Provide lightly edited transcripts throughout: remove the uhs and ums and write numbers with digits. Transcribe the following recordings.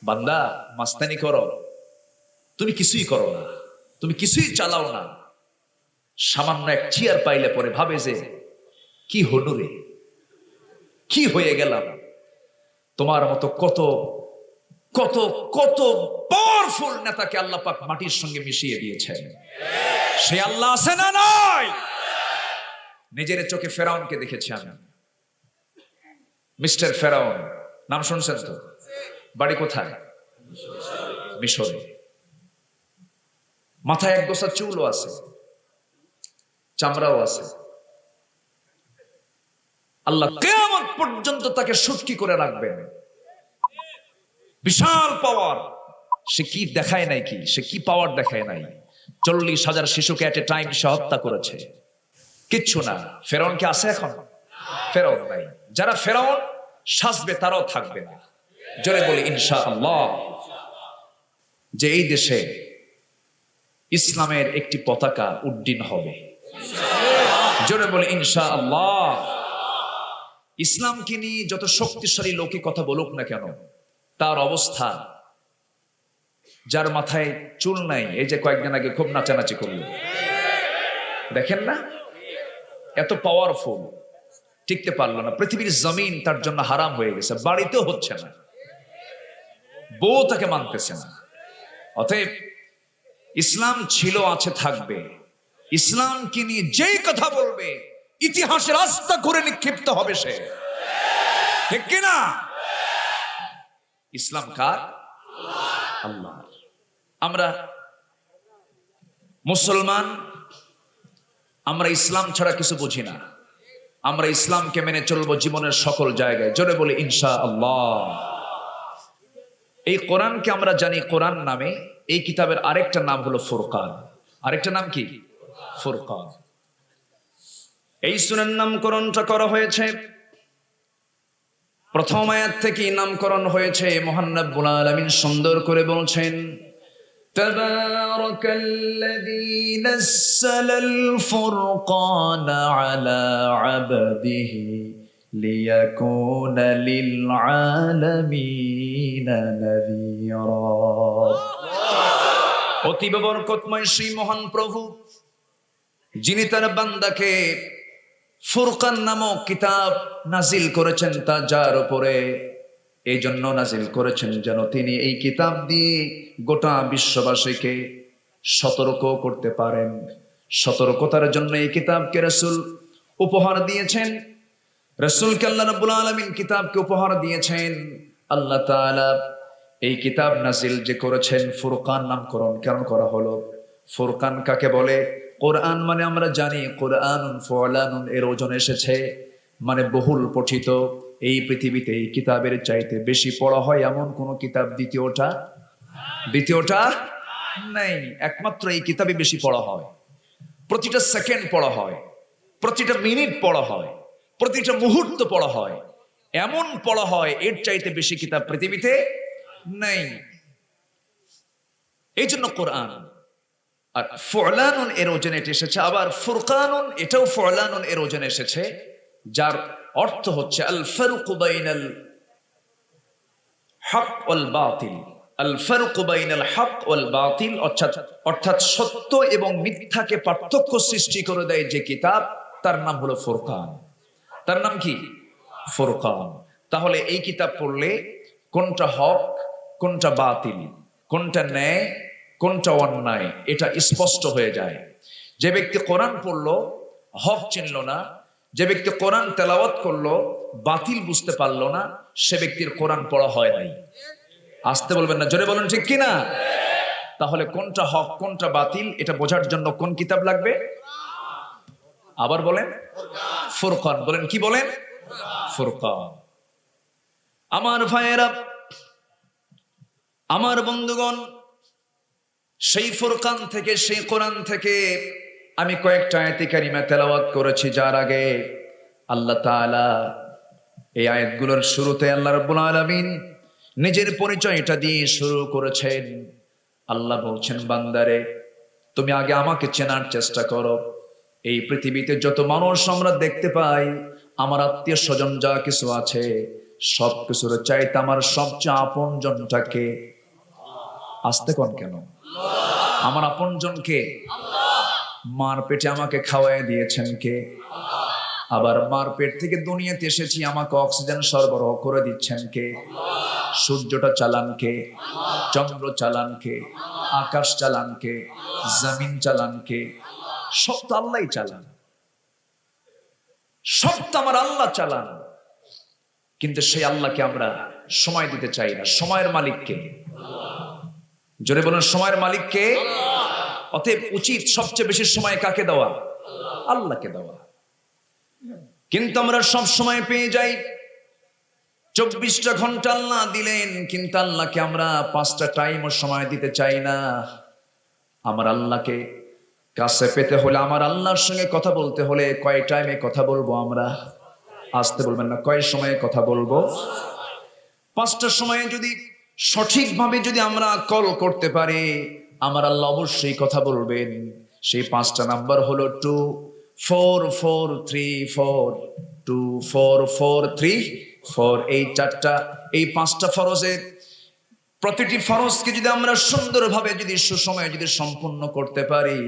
বান্দা মাস্তানি করো, তুমি কিছুই করো না, তুমি কিছুই চালাও না, সামান্য এক চেয়ার পাইলে পরে ভাবে যে কি হলো রে, কি হয়ে গেলাম। তোমার মতো কত কত কত পাওয়ারফুল নেতাকে আল্লাহ পাক মাটির সঙ্গে মিশিয়ে দিয়েছেন। সে আল্লাহ আছে না নাই? নিজের চোখে ফেরাউনকে দেখেছি আমি, মিস্টার ফেরাউন নাম শুনছেন তো? বাড়ি কোথায়? মিশরে। মাথায় এক গোছা চুলও আছে, চামড়াও আছে। আল্লাহ কিয়ামত পর্যন্ত তাকে সুটকি করে রাখবেন। বিশাল পাওয়ার। সে কি দেখায় নাই, কি সে কি পাওয়ার দেখায় নাই? 40,000 শিশুকে এট এ টাইম সে হত্যা করেছে। কিচ্ছু না। ফেরাউন কি আছে এখন? ফেরাউন নাই। যারা ফেরাউন সাজবে তারাও থাকবে না। জোরে বলি ইনশাআল্লাহ। যে এই দেশে ইসলামের একটি পতাকা উড্ডীন হবে। জোরে বলি ইনশাআল্লাহ। ইসলামকে নিয়ে যত শক্তিশালী লোকে কথা বলুক না কেন, তার অবস্থা, যার মাথায় চুল নাই, এই যে কয়েকদিন আগে খুব নাচানাচি করলো, দেখেন না, এত পাওয়ারফুল, টিকতে পারলো না। পৃথিবীর জমিন তার জন্য হারাম হয়ে গেছে, বাড়িতেও হচ্ছে না, বউ তাকে মানতেছে না। অতএব ইসলাম ছিল, আছে, থাকবে। ইসলামকে নিয়ে যেই কথা বলবে ইতিহাসের রাস্তা করে নিক্ষিপ্ত হবে সে, ঠিক কিনা? ইসলাম কার? আল্লাহ। আমরা মুসলমান, আমরা ইসলাম ছাড়া কিছু বুঝি না। আমরা ইসলামকে মেনে চলবো জীবনের সকল জায়গায়। জোরে বলি ইনশাআল্লাহ। এই কোরআনকে আমরা জানি কোরআন নামে। এই কিতাবের আরেকটা নাম হলো ফুরকান। আরেকটা নাম কি? ফুরকান। এই সূরার নামকরণটা করা হয়েছে, প্রথম আয়াত থেকে নামকরণ হয়েছে। মহান রব্বুল আলামিন সুন্দর করে বলছেন, তাবারাকাল্লাযী নাযালাল ফুরকানা আলা আবদিহি লিয়াকুনা লিল আলামিনা নাযীরা। অতীব বরকতময় সেই মহান প্রভু, যিনি তার বান্দাকে ফুরকান নামক কিতাব নাজিল করেছেন, তা যার উপরে এই জন্য নাজিল করেছেন যেন তিনি এই কিতাব দিয়ে গোটা বিশ্ববাসীকে সতর্ক করতে পারেন। সতর্কতার জন্য এই কিতাবকে রাসূল উপহার দিয়েছেন। রাসূলকে আল্লাহ রাব্বুল আলামিন কিতাবকে উপহার দিয়েছেন। আল্লাহ তাআলা এই কিতাব নাজিল যে করেছেন, ফুরকান নামকরণ কেন করা হলো? ফুরকান কাকে বলে? কোরআন মানে আমরা জানি কোরআনুন ফুলানুন, এর ওজন এসেছে মানে বহুল পঠিত। এই পৃথিবীতে এই কিতাবের চাইতে বেশি পড়া হয় এমন কোন কিতাব দ্বিতীয়টা নাই। একমাত্র এই কিতাবই বেশি পড়া হয়। প্রতিটা সেকেন্ড পড়া হয়, প্রতিটা মিনিট পড়া হয়, প্রতিটা মুহূর্ত পড়া হয়। এমন পড়া হয়, এর চাইতে বেশি কিতাব পৃথিবীতে নেই। এই জন্য কোরআন। আর ফুলানুন এর ওজনে এসেছে, আবার ফুরকানুন এটাও ফুলানুন এর ওজনে এসেছে, যার অর্থ হচ্ছে আল ফারকু বাইনাল হক ওয়াল বাতিল। আল ফারকু বাইনাল হক ওয়াল বাতিল অর্থাৎ সত্য এবং মিথ্যাকে পার্থক্য সৃষ্টি করে দেয় যে কিতাব, তার নাম হলো ফুরকান। তার নাম কি? ফুরকান। তাহলে এই কিতাব পড়লে কোনটা হক, কোনটা বাতিল, কোনটা ন্যায়, কোনটা অন্যায়, এটা স্পষ্ট হয়ে যায়। যে ব্যক্তি কোরআন পড়লো হক চিনল না, যে ব্যক্তি কোরআন তেলাওয়াত করলো বাতিল বুঝতে পারলো না, সে ব্যক্তির কোরআন পড়া হয় নাই। আসতে বলবেন না, জোরে বলেন ঠিক কিনা? তাহলে কোনটা হক কোনটা বাতিল এটা বোঝার জন্য কোন কিতাব লাগবে? আবার বলেন ফুরকান। বলেন কি বলেন? ফুরকান। আমার ভাইয়েরা, আমার বন্ধুগণ, সেই ফুরকান থেকে, সেই কোরআন থেকে আমি কয়েকটা আয়াতে কারিমা তেলাওয়াত করেছি। যার আগে আল্লাহ তাআলা এই আয়াতগুলোর শুরুতে আল্লাহ রাব্বুল আলামিন নিজের পরিচয়টা দিয়ে শুরু করেছেন। আল্লাহ বলছেন, বান্দারে তুমি আগে আমাকে চেনার চেষ্টা করো। এই পৃথিবীতে যত মানুষ আমরা দেখতে পাই, আমার আত্মীয় স্বজন যা কিছু আছে, সবকিছুর চাইতে আমার সবচেয়ে আপন জনটাকে, আসতে কোন কেন? আমার আপন জনকে মার পেটে আমাকে খাওয়াই দিয়েছেন কে? আবার মার পেট থেকে দুনিয়াতে এসেছি, আমাকে অক্সিজেন সরবরাহ করে দিচ্ছেন কে? সূর্যটা চালান কে? চন্দ্র চালান কে? আকাশ চালান কে? জমিন চালান কে? সব তো আল্লাহই চালান, সব তো আমার আল্লাহ চালান। কিন্তু সেই আল্লাহকে আমরা সময় দিতে চাই না। সময়ের মালিককে, জোরে বলুন সময়ের মালিককে। অতএব উচিত সবচেয়ে বেশি সময় কাকে দেওয়া? আল্লাহকে দেওয়া। কিন্তু আমরা সব সময় পেয়ে যাই, 24টা ঘন্টা আল্লাহ দিলেন, কিন্তু আল্লাহকে আমরা 5টা টাইমও সময় দিতে চাই না। আমার আল্লাহকে কাছে পেতে হলে, আমার আল্লাহর সঙ্গে কথা বলতে হলে কয় টাইমে কথা বলবো আমরা? আসতে বলবেন না, কয় সময়ে কথা বলবো? 5টার সময়ে যদি সঠিকভাবে যদি আমরা কল করতে পারি, আমার আল্লাহ অবশ্যই কথা বলবেন। সেই 5টা নাম্বার হলো 2-4-4-3-4, 2-4-4-3-4। এই 5টা ফরজের প্রতিটি ফরজকে যদি আমরা সুন্দরভাবে যদি সুসময়ে যদি সম্পূর্ণ করতে পারি,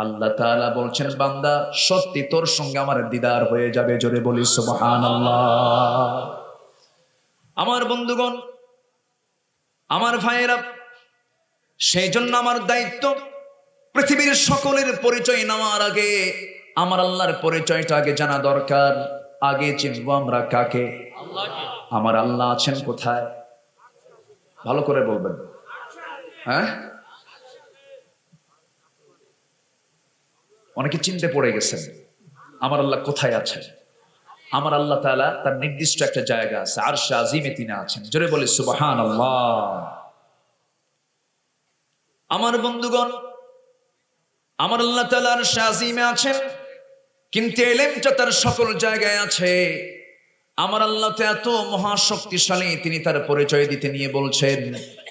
আল্লাহ তাআলা বলছেন বান্দা সত্যি তোর সঙ্গে আমার দিদার হয়ে যাবে। জোরে বলি সুবহানাল্লাহ। আমার বন্ধুগণ, আমার ভাইয়েরা, সেই জন্য আমার দায়িত্ব পৃথিবীর সকলের পরিচয় নেওয়ার আগে আমার আল্লাহর পরিচয়টা আগে জানা দরকার। আগে চিনবো আমরা কাকে? আমার আল্লাহ আছেন কোথায়? ভালো করে বলবেন। হ্যাঁ, অনেকে চিনতে পড়ে গেছেন আমার আল্লাহ কোথায় আছেন। আমার আল্লাহ তাআলা তার নির্দিষ্ট একটা জায়গা আছে, আরশে আজিমে তিনি আছেন। জোরে বলি সুবহানাল্লাহ। আমার বন্ধুগণ, আমার আল্লাহ তাআলা আরশে আজিমে আছেন, কিন্তু ইলমটা তার সকল জায়গায় আছে। আমার আল্লাহ তো এত মহাশক্তিশালী, তিনি তার পরিচয় দিতে নিয়ে বলছেন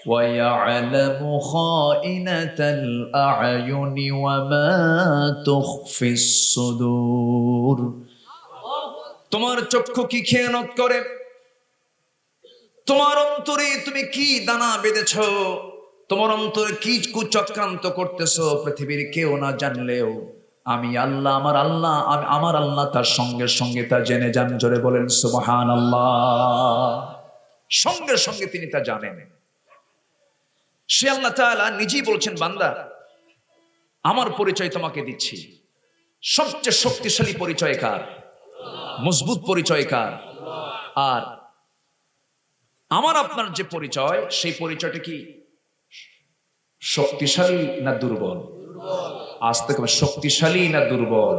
ওয়া ইয়ালামু খাইনাতাল আ'য়ুনি ওয়া মা তুখফিস সুদূর। তোমার চক্ষু কি খেয়ানত করে, তোমার অন্তরে তুমি কি দানা বেঁধেছো, তোমার অন্তরে কি কুচক্রান্ত করতেছো, পৃথিবীর কেউ না জানলেও আমি আল্লাহ, আমার আল্লাহ তার সঙ্গে সঙ্গে তা জেনে যান। জোরে বলেন সুবহানাল্লাহ। সঙ্গে সঙ্গে তিনি তা জানেন। সে আল্লাহ তাআলা নিজেই বলছেন বান্দা আমার পরিচয় তোমাকে দিচ্ছি। সবচেয়ে শক্তিশালী পরিচয় কার? মজবুত পরিচয় কার? আর আমার আপনার যে পরিচয়, সেই পরিচয়টা কি শক্তিশালী না দুর্বল? আসতে কবে, শক্তিশালী না দুর্বল?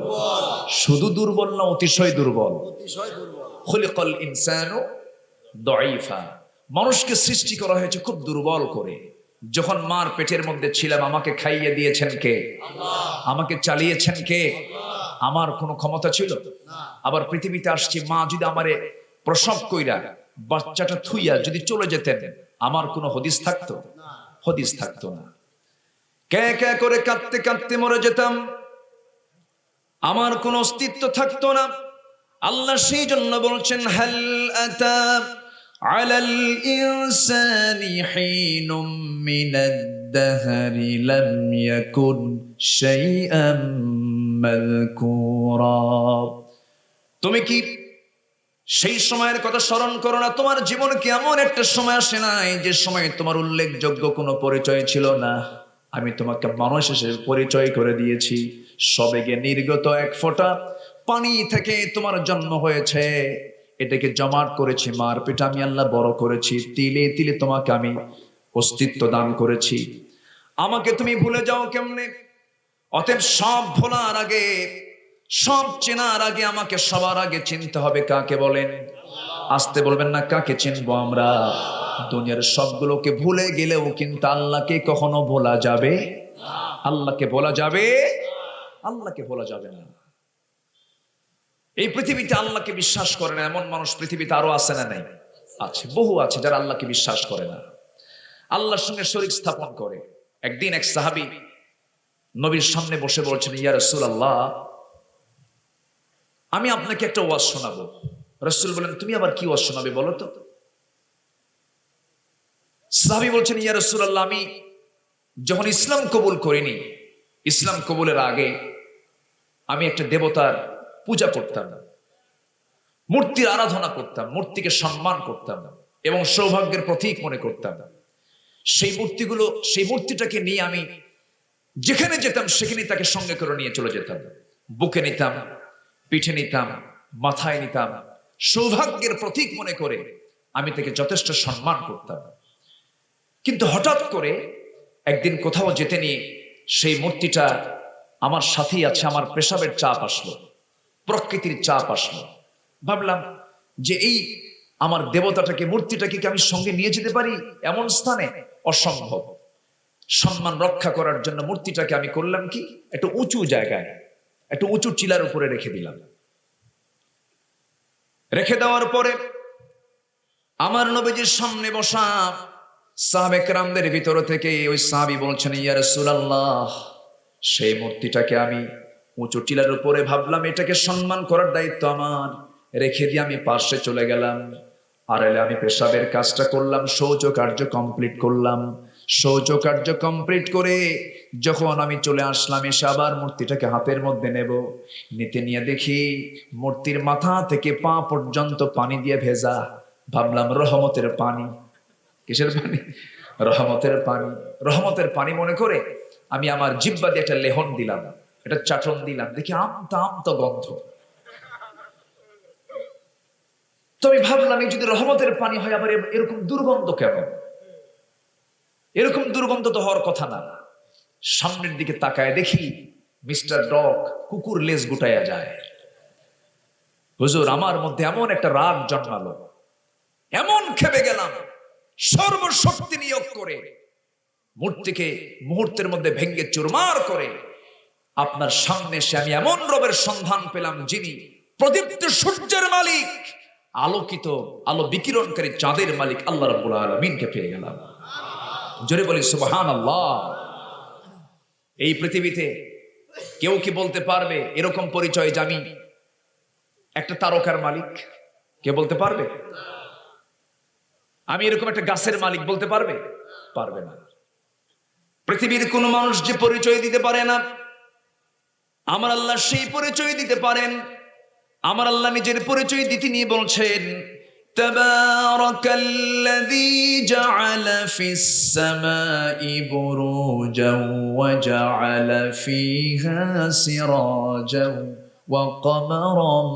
শুধু দুর্বল না অতিশয় দুর্বল? খুলিকাল ইনসানু দাঈফা। মানুষকে সৃষ্টি করা হয়েছে খুব দুর্বল করে। যখন মার পেটের মধ্যে ছিলাম আমাকে খাইয়ে দিয়েছেন কে? আমাকে চালিয়েছেন কে? আমার কোনো ক্ষমতা ছিল? আবার পৃথিবীতে আসছি, মা যদি আমারে প্রসব কইরা বাচ্চাটা থুইয়া যদি চলে যেতেন, আমার কোনো হদিস থাকতো? হদিস থাকতো না। কে কে করে কাঁদতে কাঁদতে মরে যেতাম, আমার কোনো অস্তিত্ব থাকতো না। আল্লাহ সেই জন্য বলছেন হাল আতা আলাল ইনসানি হিনুম মিনাদ দাহরি লাম ইয়াকুন শাইআম মাযকুরা। তুমি কি সেই সময়ের কথা স্মরণ করো না? তোমার জীবনে কি এমন একটা সময় আসে নাই যে সময় তোমার উল্লেখযোগ্য কোনো পরিচয় ছিল না? আমি তোমাকে মানুষ হিসেবে পরিচয় করে দিয়েছি। সবেগে নির্গত এক ফোঁটা পানি থেকে তোমার জন্ম হয়েছে, এটাকে জমাট করেছি মার পেটে আমি আল্লাহ বড় করেছি, তিলে তিলে তোমাকে আমি অস্তিত্ব দান করেছি। আমাকে তুমি ভুলে যাও কেমনে? অতএব সব ভোলার আগে, সব চেনার আগে আমাকে সবার আগে চিনতে হবে কাকে বলেন? আসতে বলবেন না, কাকে চিনবো আমরা? দুনিয়ার সবগুলোকে ভুলে গেলেও কিন্তু আল্লাহকে কখনো ভোলা যাবে? আল্লাহকে ভোলা যাবে? আল্লাহকে ভোলা যাবে না। এই পৃথিবীতে আল্লাহকে বিশ্বাস করে না এমন মানুষ পৃথিবীতে আরো আছে না নাই? আছে, বহু আছে যারা আল্লাহকে বিশ্বাস করে না, আল্লাহর সঙ্গে শরীক স্থাপন করে। একদিন এক সাহাবী নবীর সামনে বসে বলছেন ইয়া রাসূলুল্লাহ, আমি আপনাকে একটা ওয়াজ শোনাবো। রাসূল বলেন, তুমি আবার কি ওয়াজ শোনাবে বলো তো। সাহাবী বলছেন, ইয়া রাসূলুল্লাহ, আমি যখন ইসলাম কবুল করিনি, ইসলাম কবুলের আগে আমি একটা দেবতার পূজা করতাম, মূর্তির আরাধনা করতাম, মূর্তিকে সম্মান করতাম এবং সৌভাগ্যের প্রতীক মনে করতাম। সেই মূর্তিটাকে নিয়ে আমি যেখানে যেতাম সেখানে তাকে সঙ্গে করে নিয়ে চলে যেতাম, বুকে নিতাম, পিঠে নিতাম, মাথায় নিতাম, সৌভাগ্যের প্রতীক মনে করে আমি তাকে যথেষ্ট সম্মান করতাম। কিন্তু হঠাৎ করে একদিন কোথাও যেতে নিয়ে সেই মূর্তিটা আমার সাথেই আছে, আমার পেশাবের চাপ আসলো, প্রকৃতির চাপ আসলো। ভাবলাম যে এই আমার দেবতাটাকে, মূর্তিটাকে কি আমি সঙ্গে নিয়ে যেতে পারি এমন স্থানে? অসম্ভব। সম্মান রক্ষা করার জন্য মূর্তিটাকে আমি করলাম কি, একটু উঁচু জায়গায়, একটু উঁচু টিলার উপরে রেখে দিলাম। রেখে দেওয়ার পরে আমার নবীজির সামনে বসা সাহাবে কেরামদের ভিতর থেকে ওই সাহাবী বলছেন, ইয়া রাসূলুল্লাহ, সেই মূর্তিটাকে আমি উঁচু টিলার উপরে ভাবলাম এটাকে সম্মান করার দায়িত্ব আমার, রেখে দিয়ে আমি পাশে চলে গেলাম। আর এলে আমি পেশাবের কাজটা করলাম, শৌচ কার্য কমপ্লিট করলাম। শৌচ কার্য কমপ্লিট করে যখন আমি চলে আসলাম, এসে আবার মূর্তিটাকে হাতের মধ্যে নেব, নিতে নিয়ে দেখি মূর্তির মাথা থেকে পা পর্যন্ত পানি দিয়ে ভেজা। ভাবলাম রহমতের পানি। কিসের পানি? রহমতের পানি। রহমতের পানি মনে করে আমি আমার জিহ্বা দিয়ে একটা লেহন দিলাম, একটা চাটন দিলাম, দেখি আমতা আমতা গন্ধ। তো আমি ভাবলাম এই যদি রহমতের পানি হয়, আবার এরকম দুর্গন্ধ কেন? এরকম দুর্গন্ধ তো হওয়ার কথা না। সামনের দিকে তাকায় দেখি মিস্টার ডগ কুকুর লেজ গুটাইয়া যায়। হুজুর, আমার মধ্যে এমন একটা রাগ জন্মালো, এমন খেপে গেলাম, সর্বশক্তি নিয়োগ করে মূর্তিকে মুহূর্তের মধ্যে ভেঙ্গে চুরমার করে আপনার সামনে এসে আমি এমন রবের সন্ধান পেলাম যিনি প্রদীপ্ত সূর্যের মালিক, আলোকিত আলো বিকিরণকারী চাঁদের মালিক আল্লাহ রাব্বুল আলামিনকে পেয়ে গেলাম। জোরে বলি সুবহানাল্লাহ। এই পৃথিবীতে কেউ কি বলতে পারবে এরকম পরিচয় যে আমি একটা তারকার মালিক? কে বলতে পারবে? আমি এরকম একটা গাছের মালিক বলতে পারবে? পারবে না। পৃথিবীর কোন মানুষ যে পরিচয় দিতে পারে না, আমার আল্লাহ সেই পরিচয় দিতে পারেন। আমার আল্লাহ নিজের পরিচয় দিতে নিয়ে বলছেন, তাবারাকাল্লাযী জাআলা ফিস সামাই বুরুজান ওয়া জাআলা ফীহা সিরাজান ওয়া কমারাম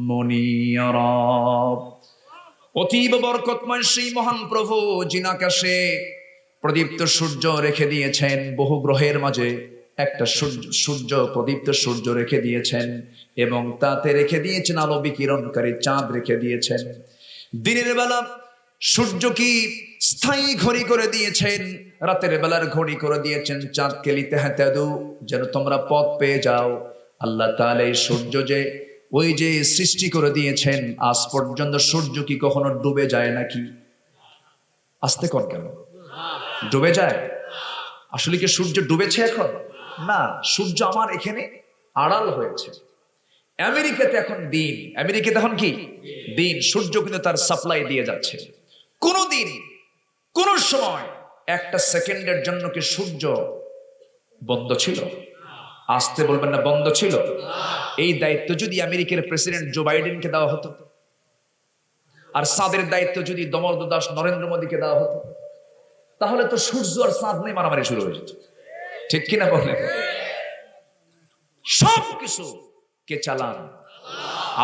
মুনীরা। অতীব বরকতময় সেই মহান প্রভু যিনি আকাশে প্রদীপ্ত সূর্য রেখে দিয়েছেন, বহু গ্রহের মাঝে একটা সূর্য প্রদীপ্ত সূর্য রেখে দিয়েছেন এবং তাতে রেখে দিয়েছেন আলো বিকিরণকারী চাঁদ রেখে দিয়েছেন। দিনের বেলা সূর্য কি স্থায়ী ঘড়ি করে দিয়েছেন, রাতের বেলার ঘড়ি করে দিয়েছেন চাঁদকে লিতাহতাদু, যেন তোমরা পথ পেয়ে যাও। আল্লাহ তাআলা এই সূর্য যে ওই যে সৃষ্টি করে দিয়েছেন, আজ পর্যন্ত সূর্য কি কখনো ডুবে যায় নাকি? আসতে কর কেন? ডুবে যায়? আসলে কি সূর্য ডুবেছে এখন? না, সূর্য আমার এখানে আড়াল হয়েছে। আমেরিকাতে এখন দিন, আমেরিকাতে এখন কি দিন, সূর্য কিন্তু তার সাপ্লাই দিয়ে যাচ্ছে। কোন দিন কোন সময় একটা সেকেন্ডের জন্য কি সূর্য বন্ধ ছিল? আসতে বলবেন না বন্ধ ছিল। এই দায়িত্ব যদি আমেরিকার প্রেসিডেন্ট জো বাইডেনকে দেওয়া হতো, আর চাঁদের দায়িত্ব যদি দামোদর দাস নরেন্দ্র মোদীকে দেওয়া হতো, তাহলে তো সূর্য আর চাঁদ নিয়ে মারামারি শুরু হয়ে যেত। ঠিক কিনা বলেন? সবকিছু কে চালান?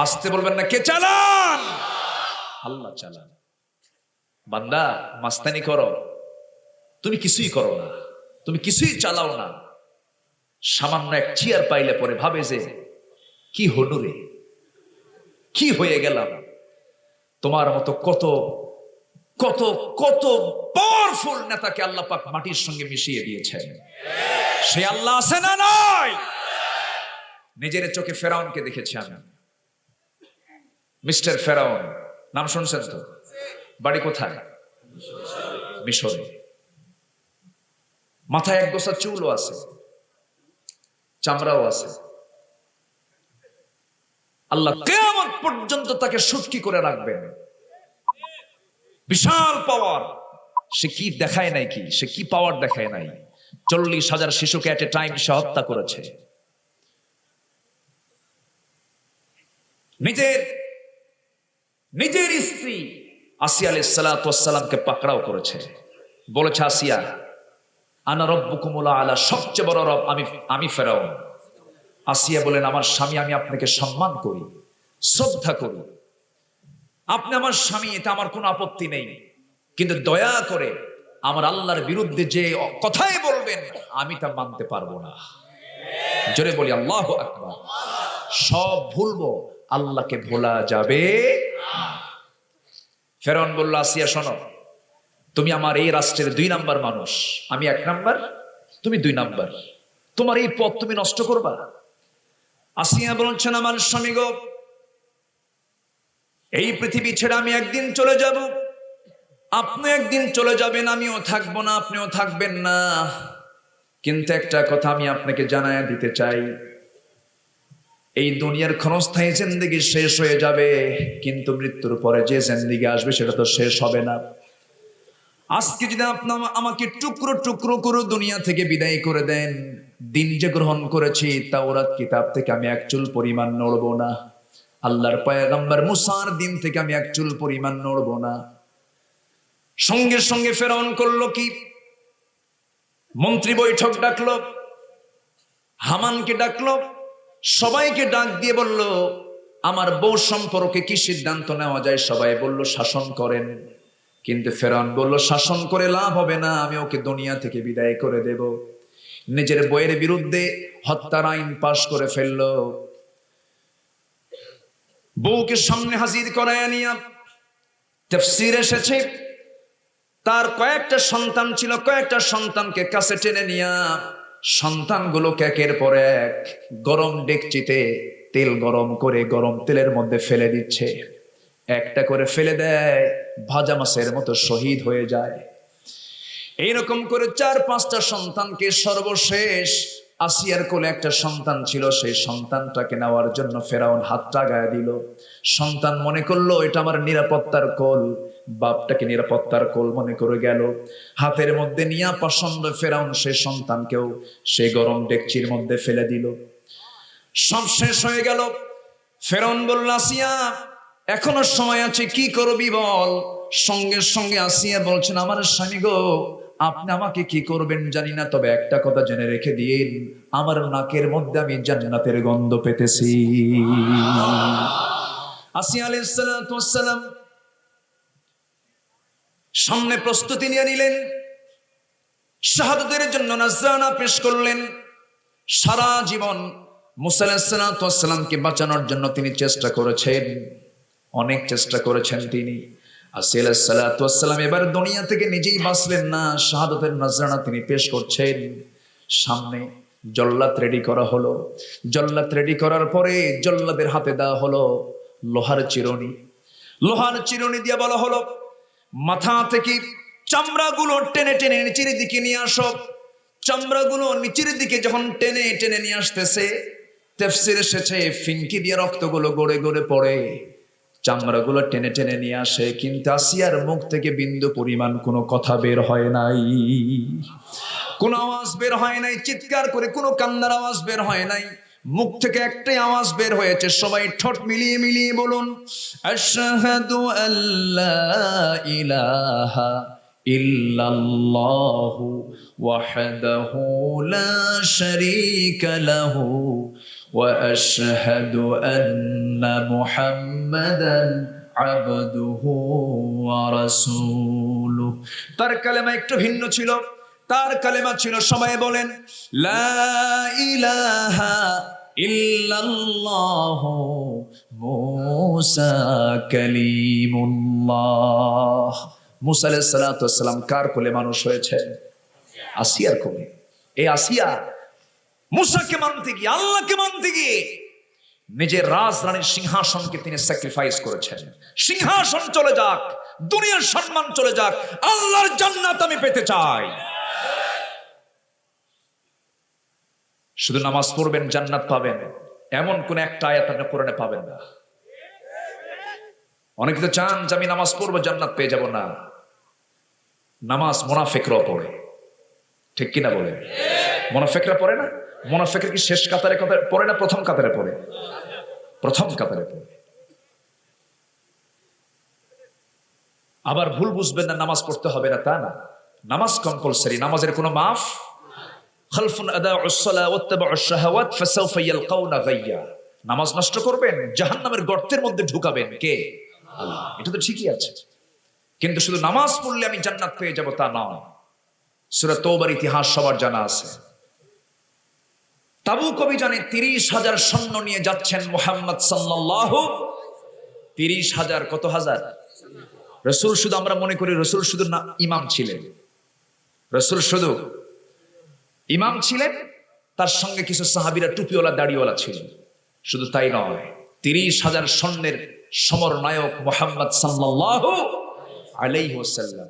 আসতে বলবেন না কে চালান? আল্লাহ চালান। বান্দা মাস্তানি করো, তুমি কিছুই করো না, তুমি কিছুই চালাও না। সামান্য এক চেয়ার পাইলে পরে ভাবে যে কি হলো রে, কি হয়ে গেলাম। তোমার মতো কত কত কত পাওয়ারফুল নেতাকে আল্লাহ পাক মাটির সঙ্গে মিশিয়ে দিয়েছেন। সে আল্লাহ আছে না নাই? নিজের চোখে ফেরাউনকে দেখেছি আমি। মিস্টার ফেরাউন নাম শুনছেন তো? বাড়ি কোথায়? মিশরে। মাথায় এক গোছা চুলও আছে, চামড়াও আছে। আল্লাহ কিয়ামত পর্যন্ত তাকে সুটকি করে রাখবেন। বিশাল পাওয়ার। সে কি দেখায় নাই, কি সে কি পাওয়ার দেখায় নাই? 40,000 শিশুকে এট এ টাইম সে হত্যা করেছে। নিজের স্ত্রী আসিয়া আলাইহিস সালাতু ওয়াস সালামকে পাকড়াও করেছে, বলেছে আসিয়া আনা রব্বুকুমুল আলা, সবচেয়ে বড় রব আমি ফেরাউন। আসিয়া বলেন আমার স্বামী, আমি আপনাকে সম্মান করি, শ্রদ্ধা করি, আপনি আমার স্বামী, এটা আমার কোনো আপত্তি নেই, কিন্তু দয়া করে আমার আল্লাহর বিরুদ্ধে যে কথাই বলবেন আমি তা মানতে পারবো না। জোরে বলি আল্লাহু আকবার। সব ভুলবো, আল্লাহকে ভোলা যাবে না। ফেরাউন বলল আসিয়া শোনো, তুমি আমার এই রাষ্ট্রের 2 নাম্বার মানুষ, আমি 1 নাম্বার, তুমি 2 নাম্বার, তোমার এই পথ তুমি নষ্ট করবা? আসিয়া বলছেন আমার স্বামী গো, এই পৃথিবী ছেড়ে আমি একদিন চলে যাব, আপনি একদিন চলে যাবেন, আমিও থাকবো না, আপনিও থাকবেন না, কিন্তু একটা কথা আমি আপনাকে জানায় দিতে চাই, এই দুনিয়ার ক্ষণস্থায়ী জিন্দেগি শেষ হয়ে যাবে, কিন্তু মৃত্যুর পরে যে জিন্দেগি আসবে সেটা তো শেষ হবে না। আজকে যদি আপনি আমাকে টুকরো টুকরো করে দুনিয়া থেকে বিদায় করে দেন, দিন যে গ্রহণ করেছি তাওরাত কিতাব থেকে আমি 1 চুল পরিমাণ নড়বো না, আল্লাহর পয়গম্বর মুসার দিন থেকে আমি 1 চুল পরিমাণ নড়বো না। সঙ্গে সঙ্গে ফেরাউন করলো কি, মন্ত্রী বৈঠক ডাকলো, হামানকে ডাকলো, সবাইকে ডাক দিয়ে বলল আমার বউ সম্পর্কে কি সিদ্ধান্ত নেওয়া যায়? সবাই বলল শাসন করেন। কিন্তু ফেরাউন বলল শাসন করে লাভ হবে না, আমি ওকে দুনিয়া থেকে বিদায় করে দেব। নিজের বউয়ের বিরুদ্ধে হত্যার আইন পাশ করে ফেললো। বউকে সামনে হাজির করায় নিয়ে তাফসীর এসেছে, তার কয়েকটা সন্তান ছিল, কয়েকটা সন্তানকে কাছে টেনে নিয়ে সন্তানগুলোকে একের পর এক গরম ডেকচিতে তেল গরম করে গরম তেলের মধ্যে ফেলে দিচ্ছে। একটা করে ফেলে দেয়, ভাজা মাছের মতো শহীদ হয়ে যায়। এইরকম করে 4-5টা সন্তানকে, সর্বশেষ আসিয়ার কোলে একটা সন্তান ছিল, সেই সন্তানটাকে নেওয়ার জন্য ফেরাউন হাতটা গায়ে দিল। সন্তান মনে করলো এটা আমার নিরাপত্তার কোল, বাপটাকে নিরাপত্তার কোল মনে করে গেল, হাতের মধ্যে নিয়ে পাষণ্ড ফেরাউন সেই সন্তানকেও সেই গরম ডেকচির মধ্যে ফেলে দিল। সব শেষ হয়ে গেল। ফেরাউন বলল আসিয়া এখনো সময় আছে, কি করবি বল। সঙ্গে সঙ্গে আসিয়া বলছেন আমার স্বামী গো, আপনি আমাকে কি করবেন জানি না, তবে একটা কথা জেনে রেখে দিন, আমার নাকের মধ্যে আমি জান্নাতের গন্ধ পেতেছি। আসিয়া আলাইহিস সালাতু ওয়াস সালাম সামনে প্রস্তুতি নিয়ে নিলেন, শাহাদাতের জন্য নাজরানা পেশ করলেন। সারা জীবন মুসা আলাইহিস সালাতু ওয়াস সালামকে বাঁচানোর জন্য তিনি চেষ্টা করেছেন, অনেক চেষ্টা করেছেন তিনি। আসিয়া আলাইহিস সালাতু ওয়াস সালাম এবার দুনিয়া থেকে নিজেই বাঁচলেন না, শাহাদাতের নজরানা তিনি পেশ করছেন। সামনে জল্লাদ রেডি করা হলো। জল্লাদ রেডি করার পরে জল্লাদের হাতে দেওয়া হলো লোহার চিরুনি। লোহার চিরুনি দিয়ে বলা হলো মাথা থেকে চামড়াগুলো টেনে টেনে নিচের দিকে নিয়ে আসো। চামড়াগুলো নিচের দিকে যখন টেনে টেনে নিয়ে আসতেছে, তাফসীর এসেছে ফিনকি দিয়ে রক্তগুলো গড়ে গড়ে পড়ে, চামড়াগুলো টেনে টেনে নিয়ে আসে, কিন্তু আসিয়ার মুখ থেকে বিন্দু পরিমাণ কোনো কথা বের হয় নাই, কোনো আওয়াজ বের হয় নাই, চিৎকার করে কোনো কান্নার আওয়াজ বের হয় নাই, মুখ থেকে একটাই আওয়াজ বের হয়েছে। সবাই ঠোঁট মিলিয়ে মিলিয়ে বলুন আশহাদু আল্লা ইলাহা ইল্লাল্লাহু ওয়াহদাহু লা শারীকা লাহু ওয়া আশহাদু আন্না মুহাম্মাদান আবদুহু ওয়া রাসূলুহু। তার কালেমা একটু ভিন্ন ছিল, তার কালেমা ছিল সবাই বলেন লা ইলাহা ইল্লাল্লাহু মুসা কালিমুল্লাহ। মুসা আলাইহিস সালাতু ওয়াস সালাম কার কোলে মানুষ হয়েছে? আসিয়ার কোলে। এই আসিয়া মুসাকে মানতে গিয়ে, আল্লাহকে মানতে গিয়ে নিজের রাজরানীর সিংহাসনকে তিনি স্যাক্রিফাইস করেছেন। সিংহাসন চলে যাক, দুনিয়ার সম্মান চলে যাক, আল্লাহর জান্নাত আমি পেতে চাই। শুধু নামাজ পড়বেন জান্নাত পাবেন, এমন কোন একটা আয়াত আপনি কোরআনে পাবেন না। অনেকে তো চান যে আমি নামাজ পড়বো জান্নাত পেয়ে যাব, না। নামাজ মুনাফিকরাও পড়ে, ঠিক কিনা বলে? মুনাফিকরা পড়ে না? মুনাফিকরা কি শেষ কাতারে পড়ে না প্রথম কাতারে পড়ে? প্রথম কাতারে পড়ে। আবার ভুল বুঝবেন না নামাজ পড়তে হবে না, তা না। নামাজ কম্পালসারি, নামাজের কোনো মাফ। খালফুন আদাউস সালাহ ওয়াত্তাবাউশ শাহাওয়াত ফাসাউফা ইয়ালকাউনা গায়্যা। নামাজ নষ্ট করবেন, জাহান্নামের গর্তের মধ্যে ঢুকাবেন কে? আল্লাহ। এটা তো ঠিকই আছে, কিন্তু শুধু নামাজ পড়লে আমি জান্নাত পেয়ে যাব তা নয়। সূরা তওবার ইতিহাস সবার জানা আছে। তাবুক অভিযানে 30,000 সৈন্য নিয়ে যাচ্ছেন মুহাম্মদ সাল্লাল্লাহু। 30,000 কত হাজার? রাসূল শুধু, আমরা মনে করি রাসূল শুধু না ইমাম ছিলেন, রাসূল শুধু ইমাম ছিলেন, তার সঙ্গে কিছু সাহাবীরা টুপিওয়ালা দাড়িওয়ালা ছিলেন। শুধু তাই নয়, 30,000 সৈন্যের সমরনায়ক মুহাম্মদ সাল্লাল্লাহু আলাইহি ওয়াসাল্লাম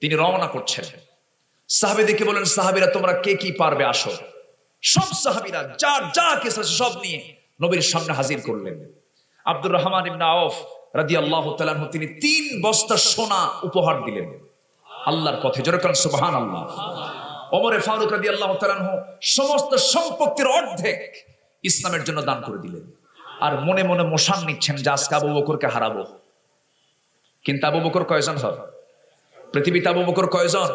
তিনি রওনা করছেন। সাহাবীদেরকে বলেন, সাহাবীরা তোমরা কে কি পারবে আসো। সব সাহাবীরা যার যা কিছু সব নিয়ে নবীর সামনে হাজির করলেন। আব্দুর রহমান ইবনে আওফ রাদিয়াল্লাহু তাআলা আনহু তিনি 3 বস্তা সোনা উপহার দিলেন আল্লাহর পথে। জোরে বলেন সুবহানাল্লাহ। ওমর ফারুক রাদিয়াল্লাহু তাআলা আনহু সমস্ত সম্পত্তির অর্ধেক ইসলামের জন্য দান করে দিলেন। আর মনে মনে মোশান নিচ্ছেন যে আজকে আবু বকরকে হারাবো। কিন্তু আবু বকর কয়জন হয় পৃথিবীতে? আবু বকর কয়জন?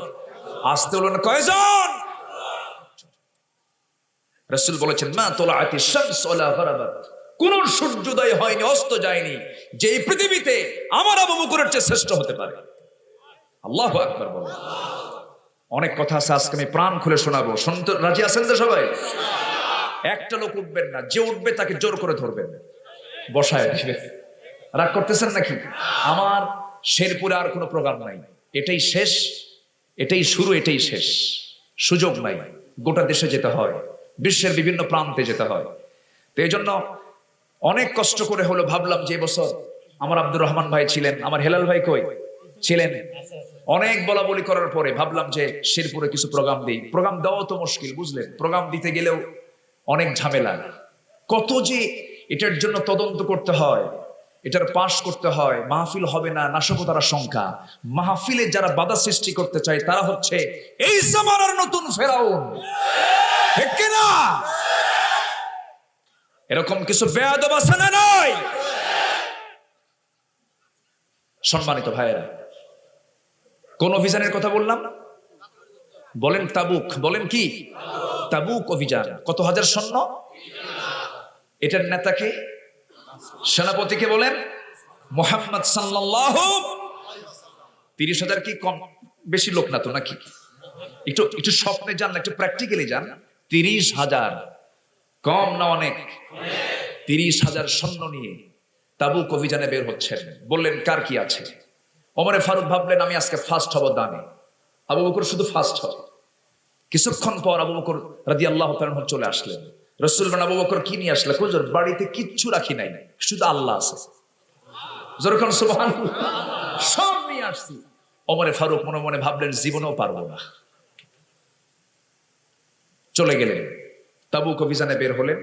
আসতে বলেন কয়জন? রাসূল বলেছেন, মা তোলাআতিশ শামস ওয়ালা গারাবাত। কোন সূর্যোদয় হয়নি, অস্ত যায়নি যে এই পৃথিবীতে আমার আবু বকরের চেয়ে শ্রেষ্ঠ হতে পারে। আল্লাহু আকবার বলেন। অনেক কথা আছে, আজকে আমি প্রাণ খুলে শোনাবো। শুনতে রাজি আছেন তো সবাই? একটা লোক উঠবেন না, যে উঠবে তাকে জোর করে ধরবেন, বসায় দিবেন। রাগ করতেছেন নাকি? আমার শেরপুরে আর কোনো প্রোগ্রাম নাই, এটাই শেষ, এটাই শুরু, এটাই শেষ। সুযোগ নাই, গোটা দেশে যেতে হয়, বিশ্বের বিভিন্ন প্রান্তে যেতে হয়। তো এই জন্য অনেক কষ্ট করে হলো ভাবলাম যে বছর আমার আব্দুর রহমান ভাই ছিলেন, আমার হেলাল ভাই কই ছিলেন, অনেক বলা বলি করার পরে ভাবলাম যে শেরপুরে কিছু প্রোগ্রাম দিই। প্রোগ্রাম দেওয়া তো মুশকিল, বুঝলেন? প্রোগ্রাম দিতে গেলেও অনেক ঝামেলা, কত যে এটার জন্য তদন্ত করতে হয়, এটার পাশ করতে হয়। মাহফিল হবে না, নাশকতার সংখ্যা। মাহফিলে যারা বাধা সৃষ্টি করতে চায় তারা হচ্ছে এই জামানার নতুন ফেরাউন, ঠিক কি না? এরকম কিছু বেয়াদব আছে না নাই? সম্মানিত ভাইয়েরা, কোন অভিযানের কথা বললাম? বলেন তাবুক। বলেন কি? তাবুক অভিযান। কত হাজার সৈন্য? এটার নেতাকে, সেনাপতিকে বলেন মুহাম্মদ সাল্লাল্লাহু। 30,000 কি কম বেশি লোক না তো নাকি? একটু একটু স্বপ্নে যান না, একটু প্র্যাকটিক্যালি যান। 30,000 কম না অনেক? 30,000 সৈন্য নিয়ে তাবুক অভিযানে বের হচ্ছেন। বললেন কার কি আছে? ওমরে ফারুক ভাবলেন আমি আজকে ফার্স্ট হব দানে। আবু বকর শুধু ফার্স্ট হবে। কিছুক্ষণ পর আবু বকর রাদিয়াল্লাহু তাআলা আনহু চলে আসলেন। রাসূল বলেন, আবু বকর কি নিয়ে আসলে? হুজুর বাড়িতে কিচ্ছু রাখি নাই, শুধু আল্লাহ আছে। যখন সুবহানাল্লাহ, সব নিয়ে আসছি। ওমরে ফারুক মনে মনে ভাবলেন জীবনেও পারবো না। চলে গেলেন, তাবুক অভিযানে বের হলেন।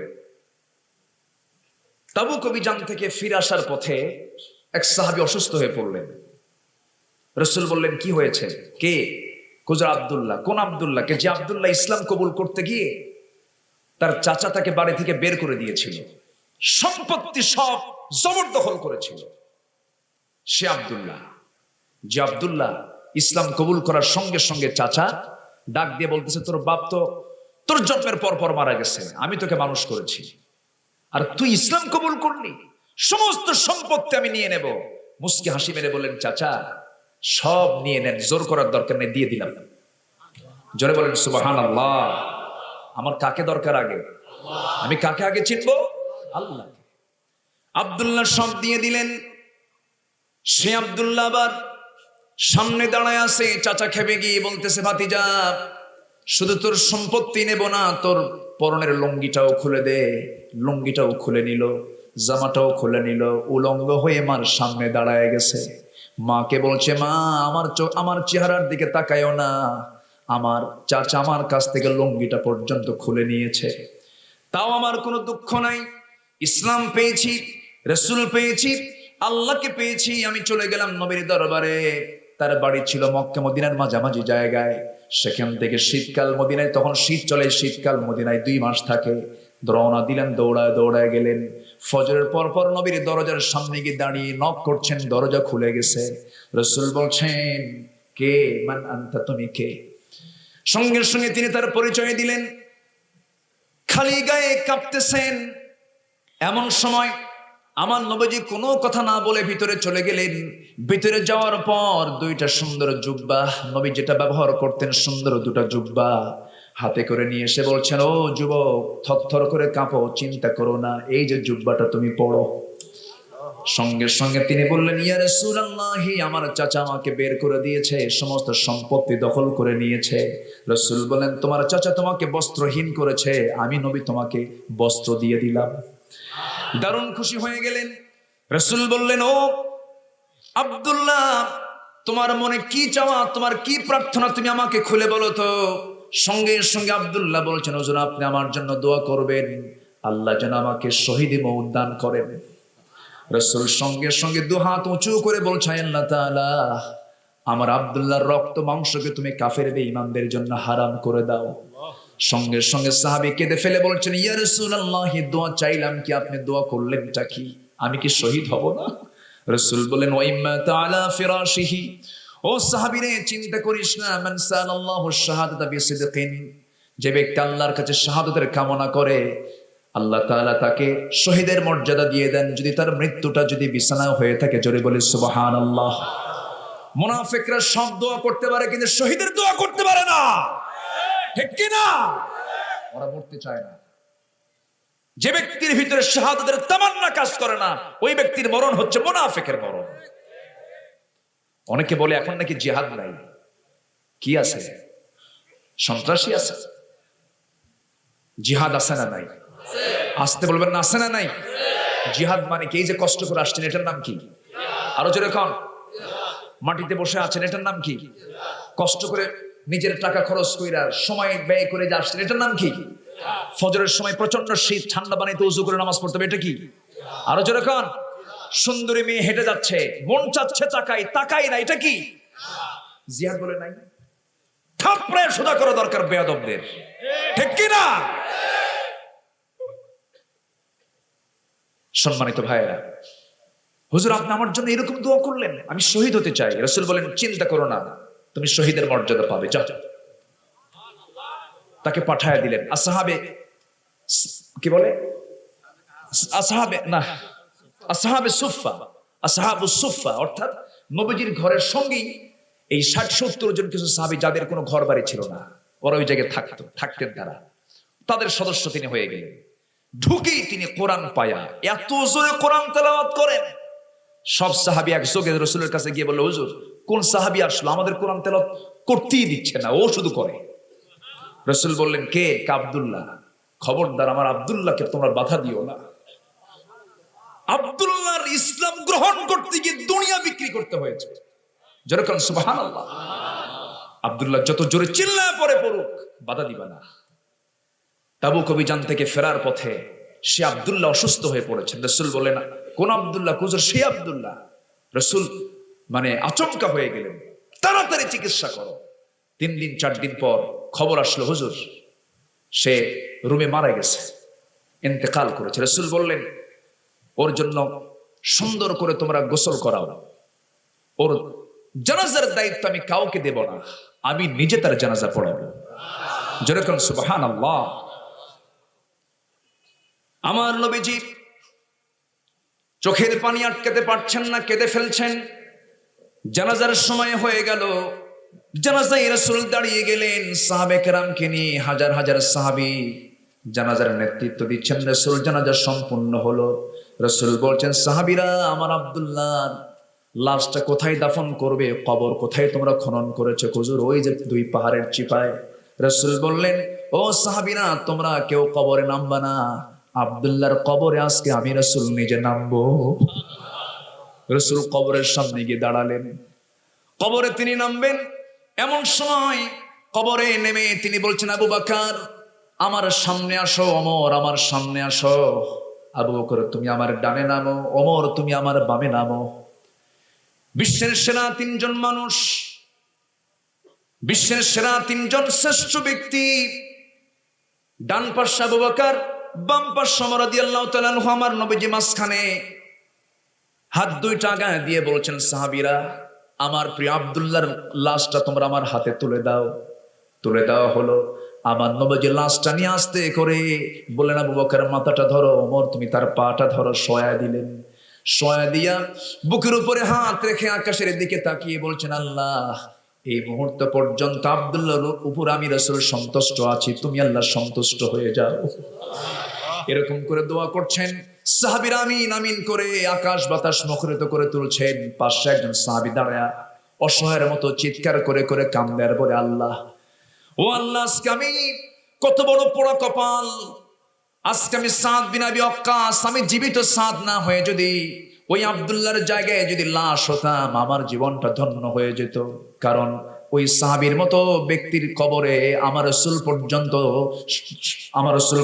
তাবুক অভিযান থেকে ফিরে আসার পথে এক সাহাবী অসুস্থ হয়ে পড়লেন। রাসূল বললেন কি হয়েছে? কে? হুজুর আব্দুল্লাহ। কোন আব্দুল্লাহ? কে যে আব্দুল্লাহ ইসলাম কবুল করতে গিয়ে তার চাচা তাকে বাড়ি থেকে বের করে দিয়েছিল, সম্পত্তি সব জবরদখল করেছিল। সে আব্দুল্লাহ, যে আব্দুল্লাহ ইসলাম কবুল করার সঙ্গে সঙ্গে চাচা ডাক দিয়ে বলতেছে, তোর বাপ তো তোর জন্মের পর পর মারা গেছে, আমি তোকে মানুষ করেছি, আর তুই ইসলাম কবুল করলি, সমস্ত সম্পত্তি আমি নিয়ে নেব। মুস্কি হাসি মেরে বললেন, চাচা সব নিয়ে নেন, জোর করার দরকার নেই, দিয়ে দিলাম। জোরে বলেন সুবহানাল্লাহ। আমার কাকে দরকার আগে? আমি কাকে আগে চিনবো? আল্লাহ। আব্দুল্লাহ সব দিয়ে দিলেন। সে আব্দুল্লাহ আবার সামনে দাঁড়ায় আছে। চাচা খেপে গিয়ে বলতেছে, ভাতিজা শুধু তোর সম্পত্তি নেব না, তোর পরনের লুঙ্গিটাও খুলে দে। লুঙ্গিটাও খুলে নিল, জামাটাও খুলে নিল, উলঙ্গ হয়ে মার সামনে দাঁড়ায় গেছে। মাকে বলছে, মা আমার চেহারার দিকে তাকায়ও না, আমার চাচা আমার কাছ থেকে লুঙ্গিটা পর্যন্ত খুলে নিয়েছে, তাও আমার কোনো দুঃখ নাই। ইসলাম পেয়েছি, রাসূল পেয়েছি, আল্লাহকে পেয়েছি, আমি চলে গেলাম নবীর দরবারে। তার বাড়ি ছিল মক্কা মদিনার মাঝামাঝি জায়গায়। সেখান থেকে শীতকাল মদিনায়, তখন শীত চলে, শীতকাল মদিনায় 2 মাস থাকে। রওনা দিলেন, দৌড়ায় দৌড়ায় গেলেন। ফজরের পর পর নবীর দরজার সামনে গিয়ে দাঁড়িয়ে নক করছেন, দরজা খুলে গেছে। রাসূল বলছেন, কে? মান আনতা, তুমি কে? সঙ্গে সঙ্গে তিনি তার পরিচয় দিলেন। খালি গায়ে কাঁপতেছেন। এমন সময় আমার নবীজি কোনো কথা না বলে ভিতরে চলে গেলেন। ভিতরে যাওয়ার পর 2টা সুন্দর জুব্বা, নবী যেটা ব্যবহার করতেন, সুন্দর 2টা জুব্বা হাতে করে নিয়ে এসে বলছেন, ও যুবক, থরথর করে কাঁপো, চিন্তা করো না, এই যে জুব্বাটা তুমি পড়ো। সঙ্গে সঙ্গে তিনি বললেন, ইয়া রাসূলুল্লাহ, আমার চাচা আমাকে বের করে দিয়েছে, সমস্ত সম্পত্তি দখল করে নিয়েছে। রাসূল বলেন, তোমার চাচা তোমাকে বস্ত্রহীন করেছে, আমি নবী তোমাকে বস্ত্র দিয়ে দিলাম। দারুণ খুশি হয়ে গেলেন। রাসূল বললেন, ও আব্দুল্লাহ, তোমার মনে কি চাওয়া, তোমার কি প্রার্থনা, তুমি আমাকে খুলে বলো তো। সঙ্গে সঙ্গে আব্দুল্লাহ বলছেন, হুজুর, আপনি আমার জন্য দোয়া করবেন, আল্লাহ যেন আমাকে শহীদি মওত দান করেন। রাসূল সঙ্গে সঙ্গে 2 হাত উঁচু করে বলছেন, আল্লাহ তাআলা, আমার আব্দুল্লাহর রক্ত মাংসকে তুমি কাফের বেঈমানদের জন্য হারাম করে দাও। সঙ্গে সঙ্গে সাহাবী কেঁদে ফেলে বলছেন, ইয়া রাসূলুল্লাহ, দোয়া চাইলাম কি, আপনি দোয়া করলেনটা কি? আমি কি শহীদ হব না? রাসূল বলেন, ওয়াইম্মা তাআলা ফিরাশিহি, ও সাহাবীরে, চিন্তা করিস না, মান সাআলাল্লাহু শাহাদাতা বিসিদকিন, যে ব্যক্তি আল্লাহর কাছে শাহাদাতের কামনা করে, আল্লাহ তাআলা তাকে শহীদের মর্যাদা দিয়ে দেন, যদি তার মৃত্যুটা যদি বিছানা হয়ে থাকে। জোরে বলে সুবহানাল্লাহ। মুনাফিকরা সব দোয়া করতে পারে, কিন্তু শহীদের দোয়া করতে পারে না, ঠিক কি না? ওরা মরতে চায় না। যে ব্যক্তির ভিতরে শাহাদাতের তামান্না কাজ করে না, ওই ব্যক্তির মরণ হচ্ছে মুনাফিকের মরণ। অনেকে বলে এখন নাকি জিহাদ নাই। কি আছে? সন্ত্রাসী আছে। জিহাদ আছে না নাই? আসতে বলবেন না, আছে না নাই? জিহাদ মানে কি? এই যে কষ্ট করে আসছেন, এটার নাম কি? আরো জোরে কন। মাটিতে বসে আছেন, এটার নাম কি? কষ্ট করে নিজের টাকা খরচ কইরা সময় ব্যয় করে যে আসছেন, এটার নাম কি? ফজরের সময় প্রচন্ড শীত, ঠান্ডা পানিতে উযু করে নামাজ পড়তে হবে, এটা কি? আরো জোরে কন। সুন্দরী মেয়ে হেঁটে যাচ্ছে, মন চাচ্ছে তাকাই, তাকাই না, এটা কি? জিহাদ বলে নাই? থাপড়ায় সোজা করা দরকার বেয়াদবদের, ঠিক কি না? সম্মানিত ভাইয়েরা, হুজুর, আপনি আমার জন্য এরকম দোয়া করলেন, আমি শহীদ হতে চাই। রাসূল বলেন, চিন্তা করো না, তুমি শহীদের মর্যাদা পাবে, যাও। তাকে পাঠায় দিলেন। আসহাবে, কি বলে, আসহাবে না, আসহাবে সুফফা, আসহাবুস সুফফা, অর্থাৎ নবীজির ঘরের সঙ্গেই এই 60-70 জন কিছু সাহাবী, যাদের কোনো ঘর বাড়ি ছিল না, ওরা ওই জায়গায় থাকতেন তারা, তাদের সদস্য তিনি হয়ে গেলেন। ঢুকেই তিনি কোরআন পায়া এত জোরে কোরআন তেলাওয়াত করেন, সব সাহাবী একযোগে রাসূলের কাছে গিয়ে বলল, হুজুর, কোন সাহাবী আসলো, আমাদের কোরআন তেলাওয়াত করতেই দিচ্ছে না, ও শুধু করে। রাসূল বললেন, কে? আব্দুল্লাহ। খবরদার, আমার আব্দুল্লাহকে তোমরা বাধা দিও না। আব্দুল্লাহর ইসলাম গ্রহণ করতে গিয়ে দুনিয়া বিক্রি করতে হয়েছে। যেরকম সুবহানাল্লাহ। আব্দুল্লাহ যত জোরে চিল্লায় পড়ে পড়ুক, বাধা দিবা না। তাবুক অভিযান থেকে ফেরার পথে সে আব্দুল্লাহ অসুস্থ হয়ে পড়েছেন। রাসূল বললেন, কোন আব্দুল্লাহ? হুজুর, সেই আব্দুল্লাহ। রাসূল মানে আচমকা হয়ে গেলেন, তাড়াতাড়ি চিকিৎসা করো। 3 দিন 4 দিন পর খবর আসলো, হুজুর, সে রুমে মারা গেছে, ইন্তেকাল করেছে। রাসূল বললেন, ওর জন্য সুন্দর করে তোমরা গোসল করাও, ওর জানাজার দায়িত্ব আমি কাউকে দেব না, আমি নিজে তার জানাজা পড়াবো। যেরকম সুবহানাল্লাহ। আমার নবীজি চোখের পানি আটকাতে পারছেন না, কেঁদে ফেলছেন। জানাজার সময় হয়ে গেল, জানাজায় রাসূল দাঁড়িয়ে গেলেন সাহাবে কেরামকে নিয়ে, হাজার হাজার সাহাবী জানাজার নেতৃত্ব দিচ্ছেন। রাসূল জানাজা সম্পূর্ণ হলো। রাসূল বলছেন, সাহাবীরা, আমার আব্দুল্লাহর লাশটা কোথায় দাফন করবে, কবর কোথায় তোমরা খনন করেছো? হুজুর, ওই যে 2 পাহাড়ের চিপায়। রাসূল বললেন, ও সাহাবীরা, তোমরা কেউ কবরে নামবা না, আব্দুল্লাহর কবরে আজকে আমি রাসূল নিজে নামবো। রাসূল কবরের সামনে গিয়ে দাঁড়ালেন, কবরে তিনি নামবেন। এমন সময় কবরে নেমে তিনি বলছেন, আবু বকর, আমার সামনে আসো, ওমর, আমার সামনে আসো। আবু বকর তুমি আমার ডানে নামো, ওমর তুমি আমার বামে নামো। বিশ্বের সেরা তিনজন মানুষ, বিশ্বের সেরা তিনজন শ্রেষ্ঠ ব্যক্তি, ডান পাশে আবু বকর, বাম পাশে ওমর রাদিয়াল্লাহু তাআলা আনহু, আমার নবীজি মাঝখানে হাত দুইটা আগায় দিয়ে বলছেন, সাহাবীরা আমার প্রিয় আব্দুল্লাহর লাশটা তোমরা আমার হাতে তুলে দাও। তুলে দেওয়া হলো। আমার নবীজি লাশটা নিয়ে আস্তে করে বললেন, আবু বকর মাথাটা ধরো, ওমর তুমি তার পাটা ধরো। শোয়া দিলেন। শোয়া দিয়া বুকের উপরে হাত রেখে আকাশের দিকে তাকিয়ে বলছেন, আল্লাহ এই মুহূর্ত পর্যন্ত আব্দুল্লাহর উপর আমি রাসূল সন্তুষ্ট আছি, তুমি আল্লাহ সন্তুষ্ট হয়ে যাও। এরকম করে দোয়া করছেন সাহাবীরা, আমিন আমিন করে আকাশ বাতাস মুখরিত করে তুলছেন। পাশে একজন সাহাবী দাঁড়ায়া অসহায়ের মতো চিৎকার করে করে কান্দে আর বলে, আল্লাহ ও আল্লাহ, আজকে আমি কত বড় পোড়া কপাল। আজকে আমি সাদ বিন আবি ওয়াক্কাস, আমি জীবিত সাদ না হয়ে যদি ওই আব্দুল্লাহর জায়গায় যদি লাশ হতাম, আমার জীবনটা ধন্য হয়ে যেত। কারণ ওই সাহাবীর মতো ব্যক্তির কবরে আমার রাসূল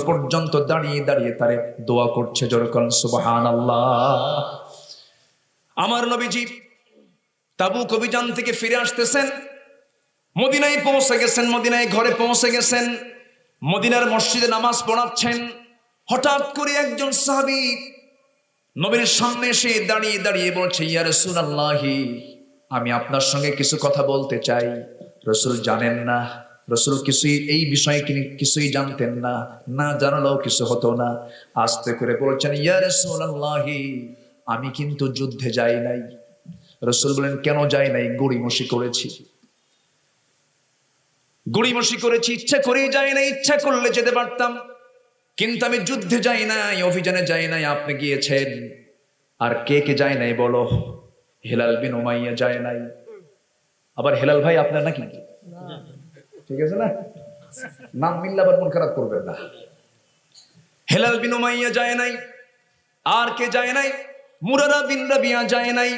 পর্যন্ত দাঁড়িয়ে দাঁড়িয়ে তারে দোয়া করছে। জোরে বলেন সুবহানাল্লাহ। আমার নবীজি তাবুক অভিযান থেকে ফিরে আসতেছেন, মদিনায় পৌঁছে গেছেন, মদিনায় ঘরে পৌঁছে গেছেন, মদিনার মসজিদে নামাজ পড়াচ্ছেন। হঠাৎ করে একজন সাহাবী নবীর সামনে এসে দাঁড়িয়ে দাঁড়িয়ে বলছে, ইয়া রাসূলুল্লাহি, আমি আপনার সঙ্গে কিছু কথা বলতে চাই। রাসূল জানেন না, রাসূল কিছুই এই বিষয়ে কিছুই জানতেন না, না জানালেও কিছু হতো না। আস্তে করে বলছেন, ইয়া রাসূলুল্লাহি, আমি কিন্তু যুদ্ধে যাই নাই। রাসূল বলেন, কেন যাই নাই? গড়িমসি করেছি, গড়িমসি করেছি, ইচ্ছা করেই যাই নাই। ইচ্ছা করলে যেতে পারতাম, কিন্তু আমি যুদ্ধে যাই নাই, অভিযানে যাই নাই। আপনি গিয়েছেন। আর কে কে যায় নাই বলো? হেলাল বিন উমাইয়া যায় নাই। আবার হেলাল ভাই আপনার নাকি? ঠিক আছে না, নাম মিললে আবার মন খারাপ করবেন না। হেলাল বিন উমাইয়া যায় নাই। আর কে যায় নাই? মুরারা বিন রাবিয়া যায় নাই।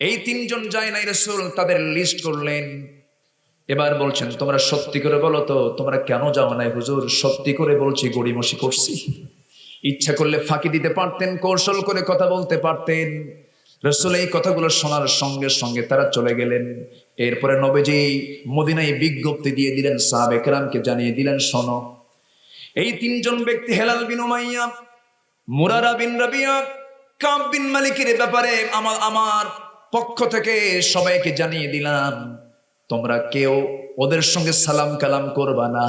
এই তিনজন যায় নাই। রাসূল তাদের লিস্ট করলেন। এবার বলছেন, তোমরা সত্যি করে বলো তো, তোমরা কেন যাও নাই? হুজুর সত্যি করে বলছি, গড়িমসি করছি। ইচ্ছা করলে ফাঁকি দিতে পারতেন, কৌশল করে কথা বলতে পারতেন। রাসূল এই কথাগুলো শোনার সঙ্গে সঙ্গে তারা চলে গেলেন। এরপরে নবীজি মদিনায় বিজ্ঞপ্তি দিয়ে দিলেন, সাহাবে কেরামকে জানিয়ে দিলেন, শোনো, এই তিনজন ব্যক্তি হেলাল বিন উমাইয়া, মুরারা বিন রাবিয়া, কাব বিন মালিকের ব্যাপারে আমার পক্ষ থেকে সবাইকে জানিয়ে দিলাম, তোমরা কেউ ওদের সঙ্গে সালাম কালাম করবা না,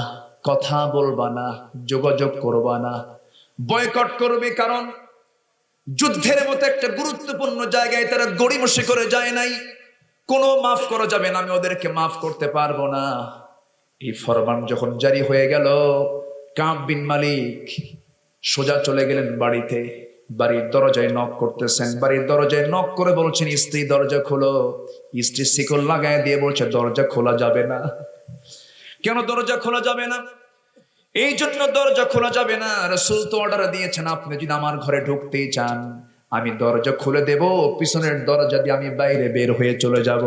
কথা বলবা না, যোগাযোগ করবা না, বয়কট করবে। কারণ যুদ্ধের মতো একটা গুরুত্বপূর্ণ জায়গায় তারা গড়িমসি করে যায় নাই, কোনো মাফ করা যাবে না, আমি ওদেরকে মাফ করতে পারবো না। এই ফরমান যখন জারি হয়ে গেল, কাব বিন মালিক সোজা চলে গেলেন বাড়িতে। বাড়ির দরজায় নক করতেছেন, বাড়ির দরজায় নক করে বলছেন, স্ত্রী দরজা খোলো। স্ত্রী শিকল লাগায় দিয়ে বলছে, দরজা খোলা যাবে না। কেন দরজা খোলা যাবে না? এই জন্য দরজা খোলা যাবে না, রাসূল তো অর্ডার দিয়েছেন, আপনি যদি আমার ঘরে ঢুকতেই চান আমি দরজা খুলে দেব, পিছনের দরজা দিয়ে আমি বাইরে বের হয়ে চলে যাব।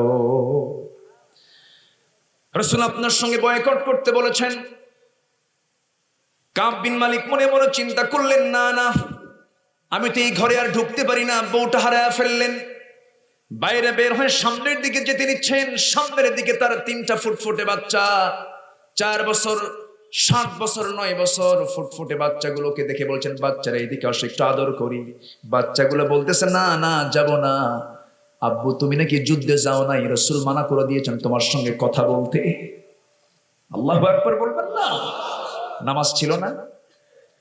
রাসূল আপনার সঙ্গে বয়কট করতে বলেছেন। কাব বিন মালিক মনে মনে চিন্তা করলেন, না না, আমি তো এই ঘরে আর ঢুকতে পারি না। বউটা হারায়া ফেললেন। বাইরে বের হয়ে সামনের দিকে যেতে নিচ্ছেন, সামনের দিকে তার 3টা ফুটফুটে বাচ্চা, 4 বছর, 7 বছর, 9 বছর ফুটফুটে বাচ্চাগুলোকে দেখে বলছেন, বাচ্চারা এদিকে আসো, একটু আদর করি। বাচ্চাগুলো বলতেছে, না না, যাব না। আব্বু তুমি নাকি যুদ্ধে যাও নাই, রাসূল মানা করে দিয়েছেন তোমার সঙ্গে কথা বলতে। আল্লাহু আকবার বলবেন না? নামাজ ছিল না?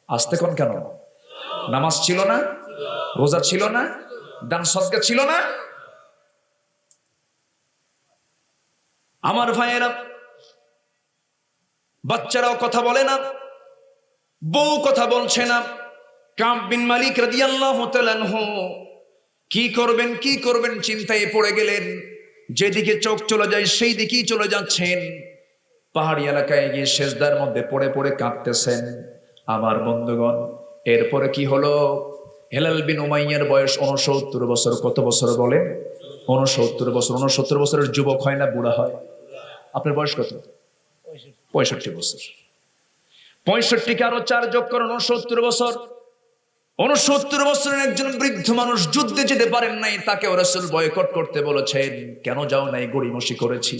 আসতে কোন কেন? নামাজ ছিল না? রোজা ছিল না? দান সদকা ছিল না? আমার ভাইয়েরা, বাচ্চারাও কথা বলে না, বউ কথা বলছে না। কাব বিন মালিক রাদিয়াল্লাহু তাআলা আনহু কি করবেন কি করবেন চিন্তায় পড়ে গেলেন। যেদিকে চোখ চলে যায় সেই দিকেই চলে যাচ্ছেন। পাহাড়ি এলাকায় গিয়ে সেজদার মধ্যে পড়ে পড়ে কাঁদতেছেন। আমার বন্ধুগণ, এরপরে কি হলো? হেলাল বিন উমাইয়ার বয়স 69 বছর। কত বছর বলেন? 69 বছর। 69 বছরের যুবক হয় না বুড়া হয়? আপনার বয়স কত? 65 বছর। 65কে আরো 4 যোগ করুন, 69 বছর। 69 বছরের একজন বৃদ্ধ মানুষ যুদ্ধে যেতে পারেন নাই, তাকে রাসূল বয়কট করতে বলেছেন। কেন যাও নাই? গড়িমসি করেছি।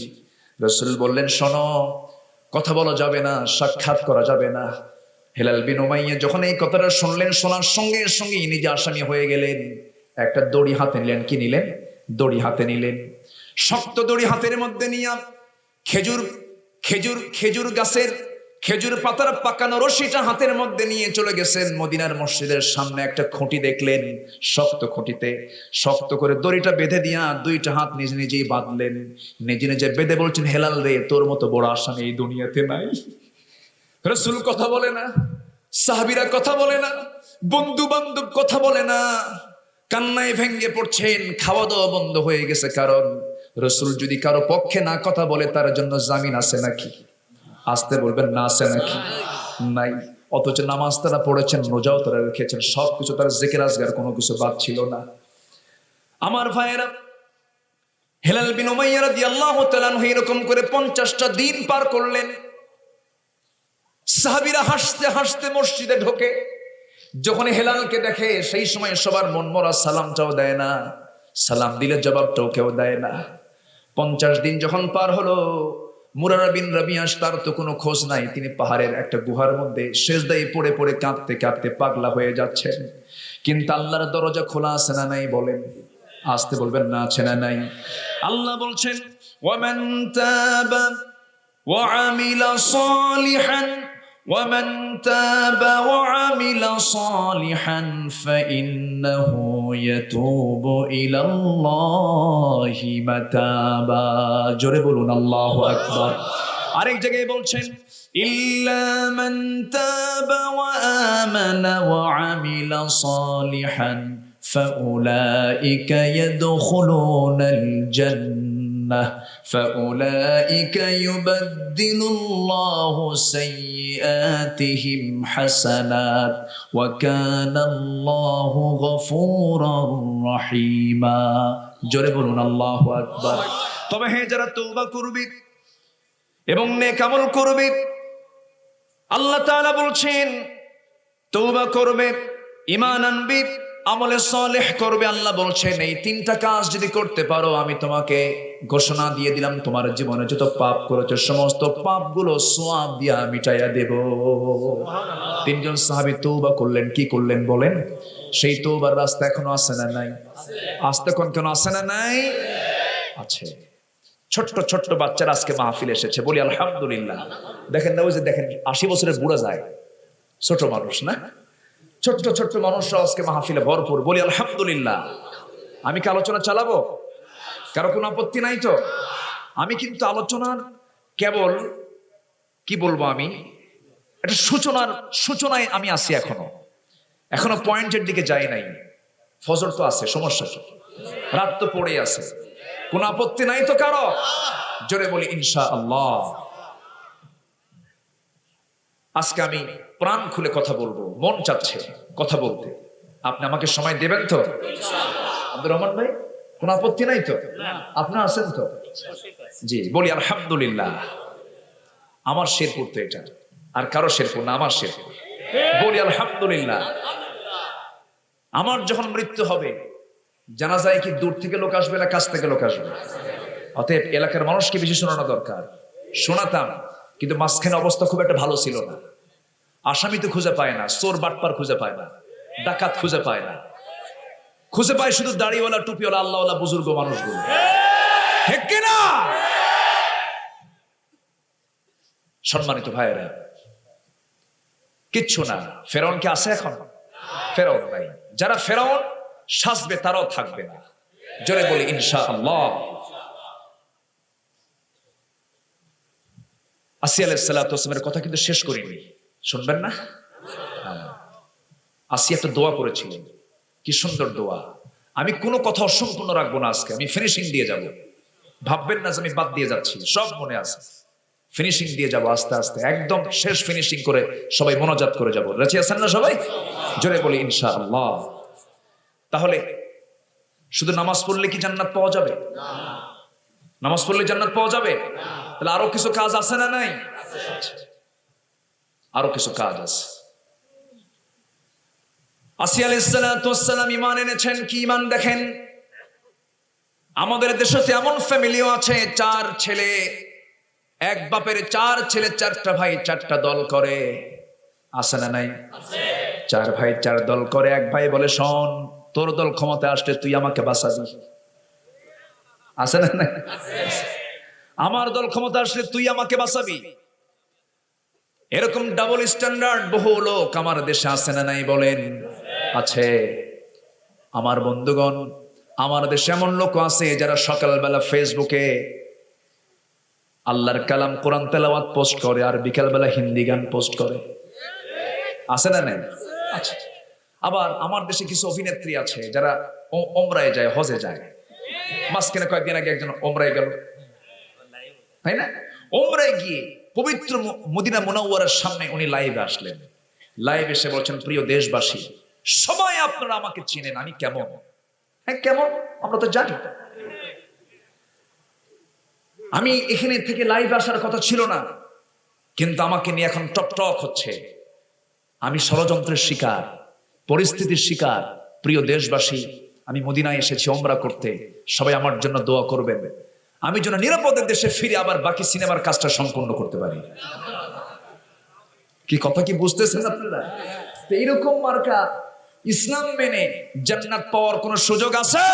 রাসূল বললেন, শোনো, কথা বলা যাবে না, সাক্ষাৎ করা যাবে না। হেলাল বিন উমাইয়া যখন এই কথাটা শুনলেন, শোনার সঙ্গে সঙ্গে নিজে আসামি হয়ে গেলেন। একটা দড়ি হাতে নিলেন। কি নিলেন? দড়ি হাতে নিলেন। শক্ত দড়ি হাতের মধ্যে নিয়ে খেজুর খেজুর খেজুর গাছের খেজুর পাতার পাকানো রশিটা হাতের মধ্যে নিয়ে চলে গেছেন মদিনার মসজিদের সামনে। একটা খুঁটি দেখলেন, শক্ত খুঁটিতে শক্ত করে দড়িটা বেঁধে দিয়া দুইটা হাত নিজে নিজেই বাঁধলেন। নিজে নিজে বেঁধে বলছেন, হেলাল রে, তোর মতো বড় আসামি এই দুনিয়াতে নাই। রাসূল কথা বলে না, সাহাবীরা কথা বলে না, বন্ধু বান্ধব কথা বলে না, কান্নায় ভেঙ্গে পড়ছেন। খাওয়া দাওয়া বন্ধ হয়ে গেছে। কারণ রাসূল যদি কারো পক্ষে না কথা বলে, তার জন্য জামিন আছে নাকি? আসতে বলবেন না, আছে নাকি? নাই। অথচ নামাজ তারা পড়েছেন, রোজাও তারা রেখেছেন, সবকিছু তারা জিকির আজগার কোনো কিছু বাদ ছিল না। আমার ভাইয়েরা, হেলাল বিন উমাইয়া রাদিয়াল্লাহু তাআলা আনহু এরকম করে 50টা দিন পার করলেন। সাহাবীরা হাসতে হাসতে মসজিদে ঢোকে। যখন হেলালকে দেখে, সেই সময় সবার মন মরা, সালামটাও দেয় না, সালাম দিলে জবাবটাও কেউ দেয় না। 50 দিন যখন পার হলো, মুরারা বিন রাবিয়াস, তার তো কোনো খোঁজ নাই। তিনি পাহাড়ের একটা গুহার মধ্যে সেজদায় পড়ে পড়ে কাঁদতে কাঁদতে পাগলা হয়ে যাচ্ছেন। কিন্তু আল্লাহর দরজা খোলা আছে না নাই? বলেন। আসতে বলবেন না, আছে না নাই? আল্লাহ বলছেন, ওয়ামান তাবা ওয়া আমিলা সালিহান ومن تاب وعمل صالحا فإنه يتوب إلى الله متابا জোরে বলুন আল্লাহু আকবার। আরেক জায়গায় বলছেন, ইল্লা মান তাবা ওয়া আমানা ওয়া আমিলা সালিহান ফাউলাইকা ইয়াদখুলুনাল জান্নাহ ফাউলাইকা ইউবাদদিলুল্লাহু সাইয়্যাতিহিম হাসানাত ওয়া কানাল্লাহু গফুরার রহিমা। জোরে বলুন আল্লাহু আকবার। তবে হে যারা তওবা করবে এবং নেক আমল করবে, আল্লাহ তাআলা বলছেন, তওবা করবে, ঈমান আনবে, আমলে সালেহ করবে। আল্লাহ বলছেন, এই 3টা কাজ যদি করতে পারো, আমি তোমাকে ঘোষণা দিয়ে দিলাম, তোমার জীবনে যত পাপ করেছো সমস্ত পাপগুলো সওয়াব দিয়া মিটাইয়া দেব। সুবহানাল্লাহ। 3জন সাহাবী তওবা করলেন। কি করলেন বলেন? সেই তওবার রাস্তা এখনো আছে না নাই? আসতে কোন কেন আছে না নাই? আছে। ছোট্ট ছোট্ট বাচ্চারা আজকে মাহফিল এসেছে, বলি আলহামদুলিল্লাহ। দেখেন না, ওই যে দেখেন 80 বছরের বুড়া যায়, ছোট মানুষ না, ছোট্ট ছোট্ট মানুষরা আজকে মাহফিলে ভরপুর, বলি আলহামদুলিল্লাহ। আমি কি আলোচনা চালাবো? কারো কোনো আপত্তি নাই তো? আমি কিন্তু আলোচনার কেবল কি বলবো, আমি একটা সূচনায় আমি আছি। এখনো পয়েন্টের দিকে যাই নাই। ফজর তো আছে, সমস্যা কি? রাত তো পড়ে আছে, কোন আপত্তি নাই তো কারো? জোরে বলি ইনশাআল্লাহ। আজকে আমি প্রাণ খুলে কথা বলবো, মন চাচ্ছে কথা বলতে। আপনি আমাকে সময় দেবেন তো? আব্দুর রহমান ভাই, কোন আপত্তি নাই তো? আপনারা আছেন তো? জি, বলি আলহামদুলিল্লাহ। আমার শেরপুর তো এটা, আর কারো শেরপুর না, আমার শেরপুর। বলি আলহামদুলিল্লাহ। আমার যখন মৃত্যু হবে, জানাজায় কি দূর থেকে লোক আসবে না কাছ থেকে লোক আসবে? অতএব এলাকার মানুষকে বেশি শোনানো দরকার। শোনাতাম, কিন্তু মাঝখানে অবস্থা খুব একটা ভালো ছিল না। আসামি তো খুঁজে পায় না, চোর বাটপার খুঁজে পায় না, ডাকাত খুঁজে পায় না, খুঁজে পায় শুধু দাড়িওয়ালা, টুপিওয়ালা, আল্লাহওয়ালা বুজুর্গ মানুষগুলো। ঠিক কিনা? সম্মানিত ভাইয়েরা, কিচ্ছু না। ফেরাউন কি আছে এখন? ফেরাউন নাই। যারা ফেরাউন সাজবে তারাও থাকবে না। জোরে বলি ইনশাআল্লাহ। আসিয়া আলাইহিস সালাতু ওয়াস সালামের কথা কিন্তু শেষ করিনি, শুনবেন না? আসিয়া একটা দোয়া করেছিলেন, কি সুন্দর দোয়া। আমি কোনো কথা অসম্পূর্ণ রাখবো না আজকে, আমি ফিনিশিং দিয়ে যাব। ভাববেন না যে আমি বাদ দিয়ে যাচ্ছি, সব মনে আছে। ফিনিশিং দিয়ে যাব আস্তে আস্তে, একদম শেষ ফিনিশিং করে সবাই মোনাজাত করে যাব। রাজি আছেন না সবাই? জোরে বলি ইনশাআল্লাহ। তাহলে শুধু নামাজ পড়লে কি জান্নাত পাওয়া যাবে? নামাজ পড়লে জান্নাত পাওয়া যাবে? তাহলে আরো কিছু কাজ আছে না নাই? আরো কিছু কাজ আছে। আসিয়া আলাইহিস সালাতু ওয়াস সালাম ঈমান এনেছেন। কি ঈমান দেখেন, আমাদের দেশে এমন ফ্যামিলিও আছে, 4 ছেলে, এক বাপের 4 ছেলে, 4টা ভাই 4টা দল করে। আছে না নাই? আছে। 4 ভাই 4 দল করে। এক ভাই বলে, শোন, তোর দল ক্ষমতায় আসলে তুই আমাকে বাঁচাবি। আছে না নাই? আছে। আমার দল ক্ষমতা আসলে তুই আমাকে বাঁচাবি। এরকম ডাবল স্ট্যান্ডার্ড বহু লোক আমার দেশে আছে না নাই বলেন? আছে। আমার বন্ধুগণ, আমার দেশে এমন লোক আছে যারা সকালবেলা ফেসবুকে আল্লাহর কালাম কোরআন তেলাওয়াত পোস্ট করে আর বিকালবেলা হিন্দি গান পোস্ট করে। আছে না নাই? আচ্ছা। আবার আমার দেশে কিছু অভিনেত্রী আছে যারা ওমরায় যায়, হজে যায়। মাঝখানে কয়েকদিন আগে একজন ওমরায় গেল, তাই না? ওমরায় গিয়ে পবিত্র মদিনা মুনাওয়ারার সামনে উনি লাইভে আসলেন। লাইভ এসে বলছেন, প্রিয় দেশবাসী, সবাই আপনারা আমাকে চিনেন, আমি কেমন। হ্যাঁ, কেমন আমরা তো জানি। আমি এখানে থেকে লাইভ আসার কথা ছিল না, কিন্তু আমাকে নিয়ে এখন টক হচ্ছে। আমি ষড়যন্ত্রের শিকার, পরিস্থিতির শিকার। প্রিয় দেশবাসী, আমি মদিনায় এসেছি ওমরা করতে, সবাই আমার জন্য দোয়া করবেন, আমি যেন নিরাপদে দেশে ফিরে আবার বাকি সিনেমার কাজটা সম্পূর্ণ করতে পারি। কি কথা কি বুঝতেছেন আপনারা? এইরকম মার্কা ইসলাম মেনে জান্নাত পাওয়ার কোন সুযোগ আছে?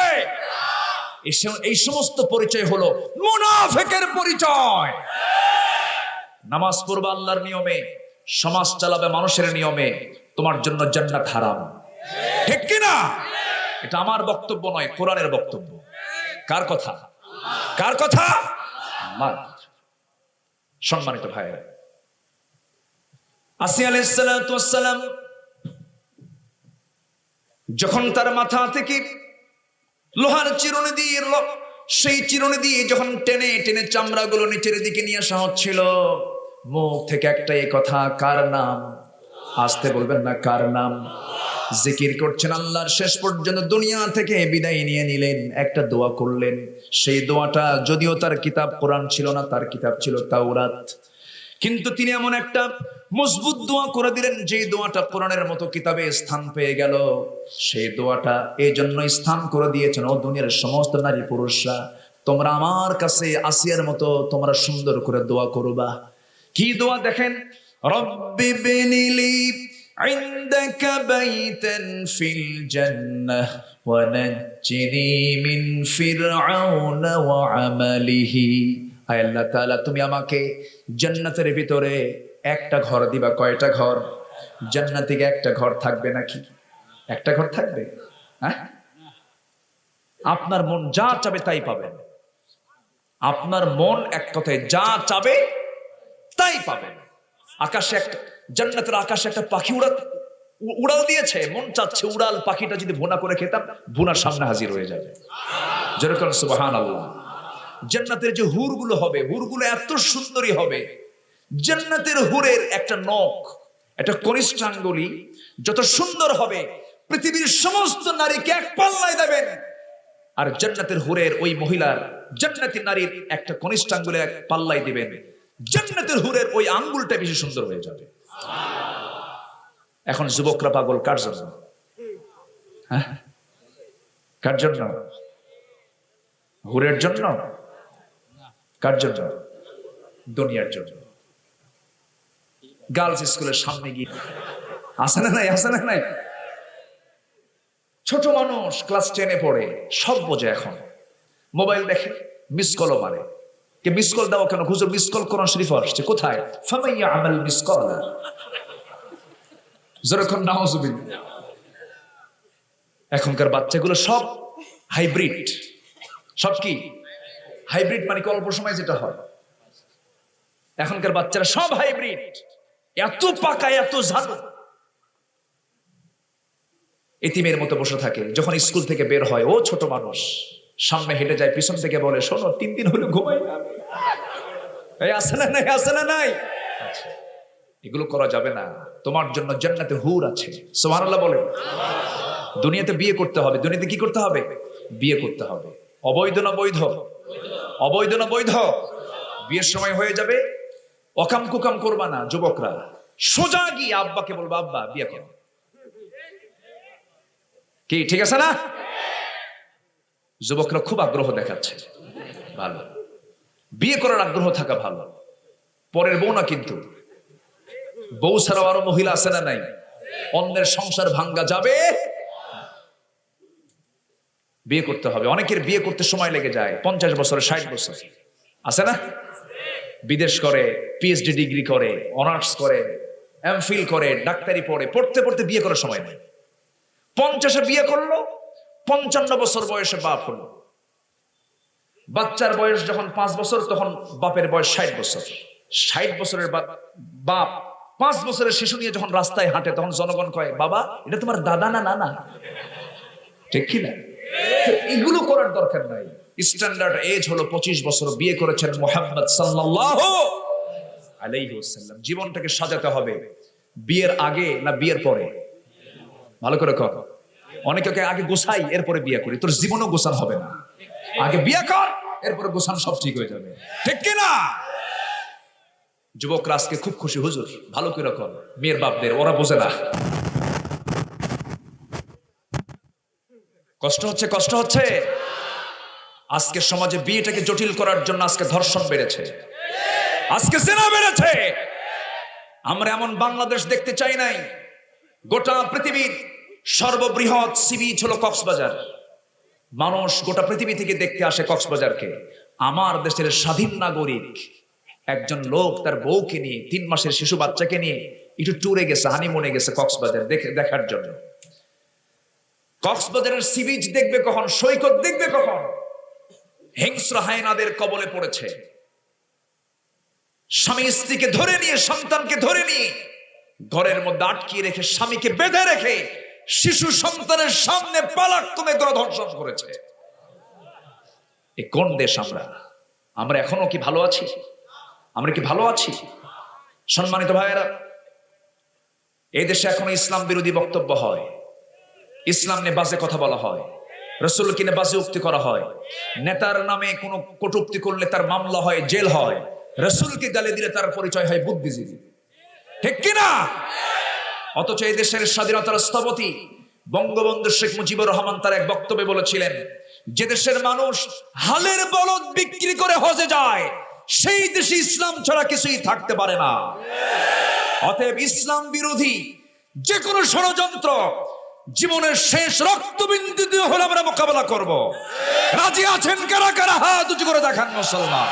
এই সমস্ত পরিচয় হলো মুনাফিকের পরিচয়। নামাজ পড়বা আল্লাহর নিয়মে, সমাজ চালাবে মানুষের নিয়মে, তোমার জন্য জান্নাত হারাম। ঠিক কি না? এটা আমার বক্তব্য নয়, কোরআনের বক্তব্য। কার কথা? কার কথা? আমার। সম্মানিত ভাইরা, আসিয়া আলাইহিস সালাতু ওয়াস সালাম যখন তার মাথা থেকে লোহার চিরুনি দিয়ে, সেই চিরুনি দিয়ে যখন টেনে টেনে চামড়াগুলো নিচের দিকে নিয়ে আসা হচ্ছিল, মুখ থেকে একটাই কথা, কার নাম? আসতে বলবেন না, কার নাম? জিকির করছেন আল্লাহর। শেষ পর্যন্ত দুনিয়া থেকে বিদায় নিয়ে নিলেন, একটা দোয়া করলেন। সেই দোয়াটা যদিও তার কিতাব কোরআন ছিল না, তার কিতাব ছিল তাওরাত, কিন্তু তিনি এমন একটা মজবুত দোয়া করে দিলেন যে দোয়াটা কোরআনের মতো কিতাবে স্থান পেয়ে গেল। সেই দোয়াটা এই জন্য স্থান করে দিয়েছেন, ও দুনিয়ার সমস্ত নারী পুরুষরা, তোমরা আমার কাছে আসিয়ার মতো তোমরা সুন্দর করে দোয়া করবা। কি দোয়া দেখেন, রব্বি বিনিলি ইনদাকা বাইতান ফিল জান্নাহ ওয়া নাজ্জিনি মিন ফিরআউনা ওয়া আমালিহি। আয় আল্লাহ তাআলা, তুমি আমাকে জান্নাতের ভিতরে একটা ঘর দিবা। কয়টা ঘর? জান্নাতে একটা ঘর থাকবে নাকি? একটা ঘর থাকবে? হ্যাঁ, আপনার মন যা চাবে তাই পাবেন। আপনার মন এক কথায় যা চাবে তাই পাবেন। আকাশে একটা, জান্নাতের আকাশে একটা পাখি উড়াল দিয়েছে, মন চাচ্ছে উড়াল পাখিটা যদি ভুনা করে খেতাম, ভুনার সামনে হাজির হয়ে যাবে। যেরকম সুবহানাল্লাহ। জান্নাতের যে হুরগুলো হবে, হুরগুলো এত সুন্দরী হবে। জান্নাতের হুরের একটা নখ, একটা কনিষ্ঠাঙ্গুলি যত সুন্দর হবে, পৃথিবীর সমস্ত নারীকে এক পাল্লায় দেবেন। আর জান্নাতের হুরের ওই মহিলার, জান্নাতি নারীর একটা কনিষ্ঠাঙ্গুলে এক পাল্লায় দিবেন, জান্নাতের হুরের ওই আঙ্গুলটা বেশি সুন্দর হয়ে যাবে। এখন যুবকরা পাগল কার জন্য? হ্যাঁ, কার জন্য? হুরের জন্য? কার জন্য? দুনিয়ার জন্য। গার্লস স্কুলের সামনে গিয়ে, আসে না নাই? আসে না নাই? ছোট মানুষ ক্লাস 10-এ পড়ে, সব বোঝে। এখন মোবাইল দেখে, মিস কলও মারে। কে মিস কল দাও কেন? হুজুর মিস কল কোরআন শরীফে আসছে। কোথায়? ফামাইয়া আমাল মিস কল। যেরকম নাউজুবিল্লাহ। এখনকার বাচ্চাগুলো সব হাইব্রিড। সব কি হাইব্রিড? মানে কি অল্প সময় যেটা হয়। এখনকার বাচ্চারা সব হাইব্রিড, এত পাকা, এত ঝাড়ু। এতিমের মতো বসে থাকে। যখন স্কুল থেকে বের হয়, ও ছোট মানুষ সামনে হেঁটে যায়, পিছন থেকে বলে, শোনো 3 দিন হলো ঘুমাই না। এই আসে না নাই? আসে না নাই? এগুলো করা যাবে না। তোমার জন্য জান্নাতে হুর আছে। সুবহানাল্লাহ বলে। দুনিয়াতে বিয়ে করতে হবে। দুনিয়াতে কি করতে হবে? বিয়ে করতে হবে। অবৈধ না বৈধ? অবৈধ না বৈধ? বিয়ের সময় হয়ে যাবে, অকাম কুকাম করবা না। যুবকরা সোজা গিয়ে আব্বাকে বলবা, আব্বা বিয়ে করো। কি ঠিক আছে না? যুবকরা খুব আগ্রহ দেখাচ্ছে, ভালো, বিয়ে করার আগ্রহ থাকা ভালো। পরের বউ না কিন্তু, বউ ছাড়াও আরো মহিলা আছে না নাই? অন্যের সংসার ভাঙ্গা যাবে, বিয়ে করতে হবে। অনেকের বিয়ে করতে সময় লেগে যায় 50 বছর 60 বছর, আছে না? বিদেশ করে, পিএইচডি ডিগ্রি করে, অনার্স করে, এমফিল করে, ডাক্তারি পড়ে, পড়তে পড়তে বিয়ে করার সময় নেই। 50-এ বিয়ে করলো, 55 বছর বয়সে বাপ হলো। বাচ্চার বয়স যখন 5 বছর, তখন বাপের বয়স 60 বছর। 60 বছরের বাপ 5 বছরের শিশু নিয়ে যখন রাস্তায় হাঁটে, তখন জনগণ কয়, বাবা এটা তোমার দাদা না নানা? ঠিক কি না? এগুলো করার দরকার নাই। স্ট্যান্ডার্ড এজ হলো 25 বছর। বিয়ে করেছেন মুহাম্মদ সাল্লাল্লাহু আলাইহি ওয়াসাল্লাম। জীবনটাকে সাজাতে হবে। বিয়ের আগে না বিয়ের পরে? ভালো করে কর। অনেকে আগে গোছাই এরপরে বিয়ে করি, তোর জীবনও গোছান হবে না। আগে বিয়ে কর, এরপরে গোছান সব ঠিক হয়ে যাবে, ঠিক কি না? যুবকরা আজকে খুব খুশি, হুজুর ভালো করে কর। মেয়ের বাপদের ওরা বোঝে না, কষ্ট হচ্ছে, কষ্ট হচ্ছে। আজকে সমাজে বিয়েটাকে জটিল করার জন্য আজকে ধর্ষণ বেড়েছে, আজকে জিনা বেড়েছে। আমরা এমন বাংলাদেশ দেখতে চাই নাই। গোটা পৃথিবীর সর্ববৃহৎ সি বিচ হলো কক্সবাজার। মানুষ গোটা পৃথিবী থেকে দেখতে আসে কক্সবাজারকে। আমার দেশের স্বাধীন নাগরিক একজন লোক তার বউকে নিয়ে, 3 মাসের শিশু বাচ্চাকে নিয়ে একটু ট্যুরে গেছে, হানিমুনে গেছে কক্সবাজার দেখার জন্য। কক্সবাজারের সি বিচ দেখবে কখন? সৈকত দেখবে কখন? হিংস্র হায়নাদের কবলে পড়েছে। স্বামী স্ত্রীকে ধরে নিয়ে, সন্তানকে ধরে নিয়ে ঘরের মধ্যে আটকিয়ে রেখে, স্বামীকে বেঁধে রেখে শিশু সন্তানের সামনে পালাক্রমে গণধর্ষণ করেছে। এ কোন দেশ আমরা? আমরা এখনো কি ভালো আছি? আমরা কি ভালো আছি? সম্মানিত ভাইয়েরা, এই দেশে এখনো ইসলাম বিরোধী বক্তব্য হয়, ইসলাম নিয়ে বাজে কথা বলা হয়, রাসূলকে নিয়ে বাজে উক্তি করা হয়, নেতার নামে কোনো কটূক্তি করলে তার মামলা হয়, জেল হয়, রাসূলকে গালি দিলে তার পরিচয় হয় বুদ্ধিজীবী, ঠিক কিনা? অথচ এই দেশের স্বাধীনতার স্থপতি বঙ্গবন্ধু শেখ মুজিবুর রহমান তার এক বক্তব্যে বলেছিলেন, যে দেশের মানুষ হালের বলদ বিক্রি করে হজে যায়, সেই দেশে ইসলাম ছাড়া কিছুই থাকতে পারে না। অতএব ইসলাম বিরোধী যে কোনো ষড়যন্ত্র জীবনের শেষ রক্তবিন্দু দিয়ে হলে আমরা মোকাবেলা করব। রাজি আছেন কারা কারা? হাত উঁচু করে দেখান মুসলমান।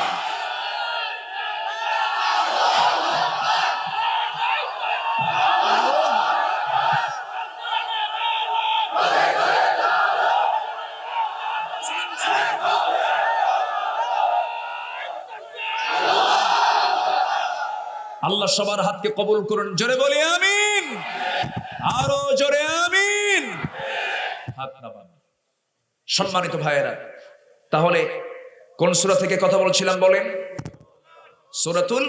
আল্লাহ সবার হাতকে কবুল করুন, জোরে বলি আমিন, আরো জোরে আমিন। হাত নামান। সম্মানিত ভাইয়েরা, তাহলে কোন সূরা থেকে কথা বলছিলাম বলেন? সূরাতুল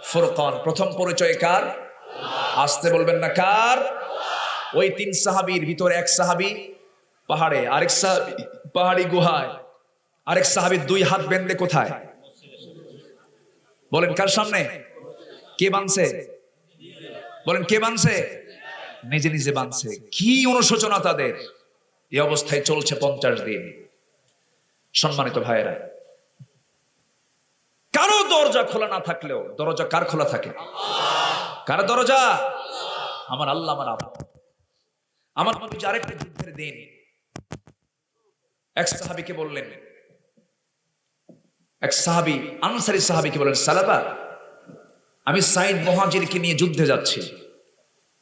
ফুরকান। প্রথম পরিচয় কার? আসতে বলবেন না, কার? ওই 3 সাহাবীর ভিতরে এক সাহাবী পাহাড়ে, আরেক সাহাবী পাহাড়ি গুহায়, আরেক সাহাবীর 2 হাত বেঁধে কোথায়? বলেন কার সামনে? কে বানছে? বলেন কে বানছে? নিজে নিজে বানছে। কি অনুশোচনা তাদের! এই অবস্থায় চলছে 50 দিন। সম্মানিত ভাইয়েরা, কারো দরজা খোলা না থাকলেও দরজা কার খোলা থাকে? কার দরজা? আমার আল্লাহ, আমার আল্লাহ। আমার নবী আরেকটা যুদ্ধের দিন এক সাহাবীকে বললেন, এক সাহাবী আনসারী সাহাবীকে বললেন, সালাবা, আমি সাইদ মুহাজিরকে নিয়ে যুদ্ধে যাচ্ছি,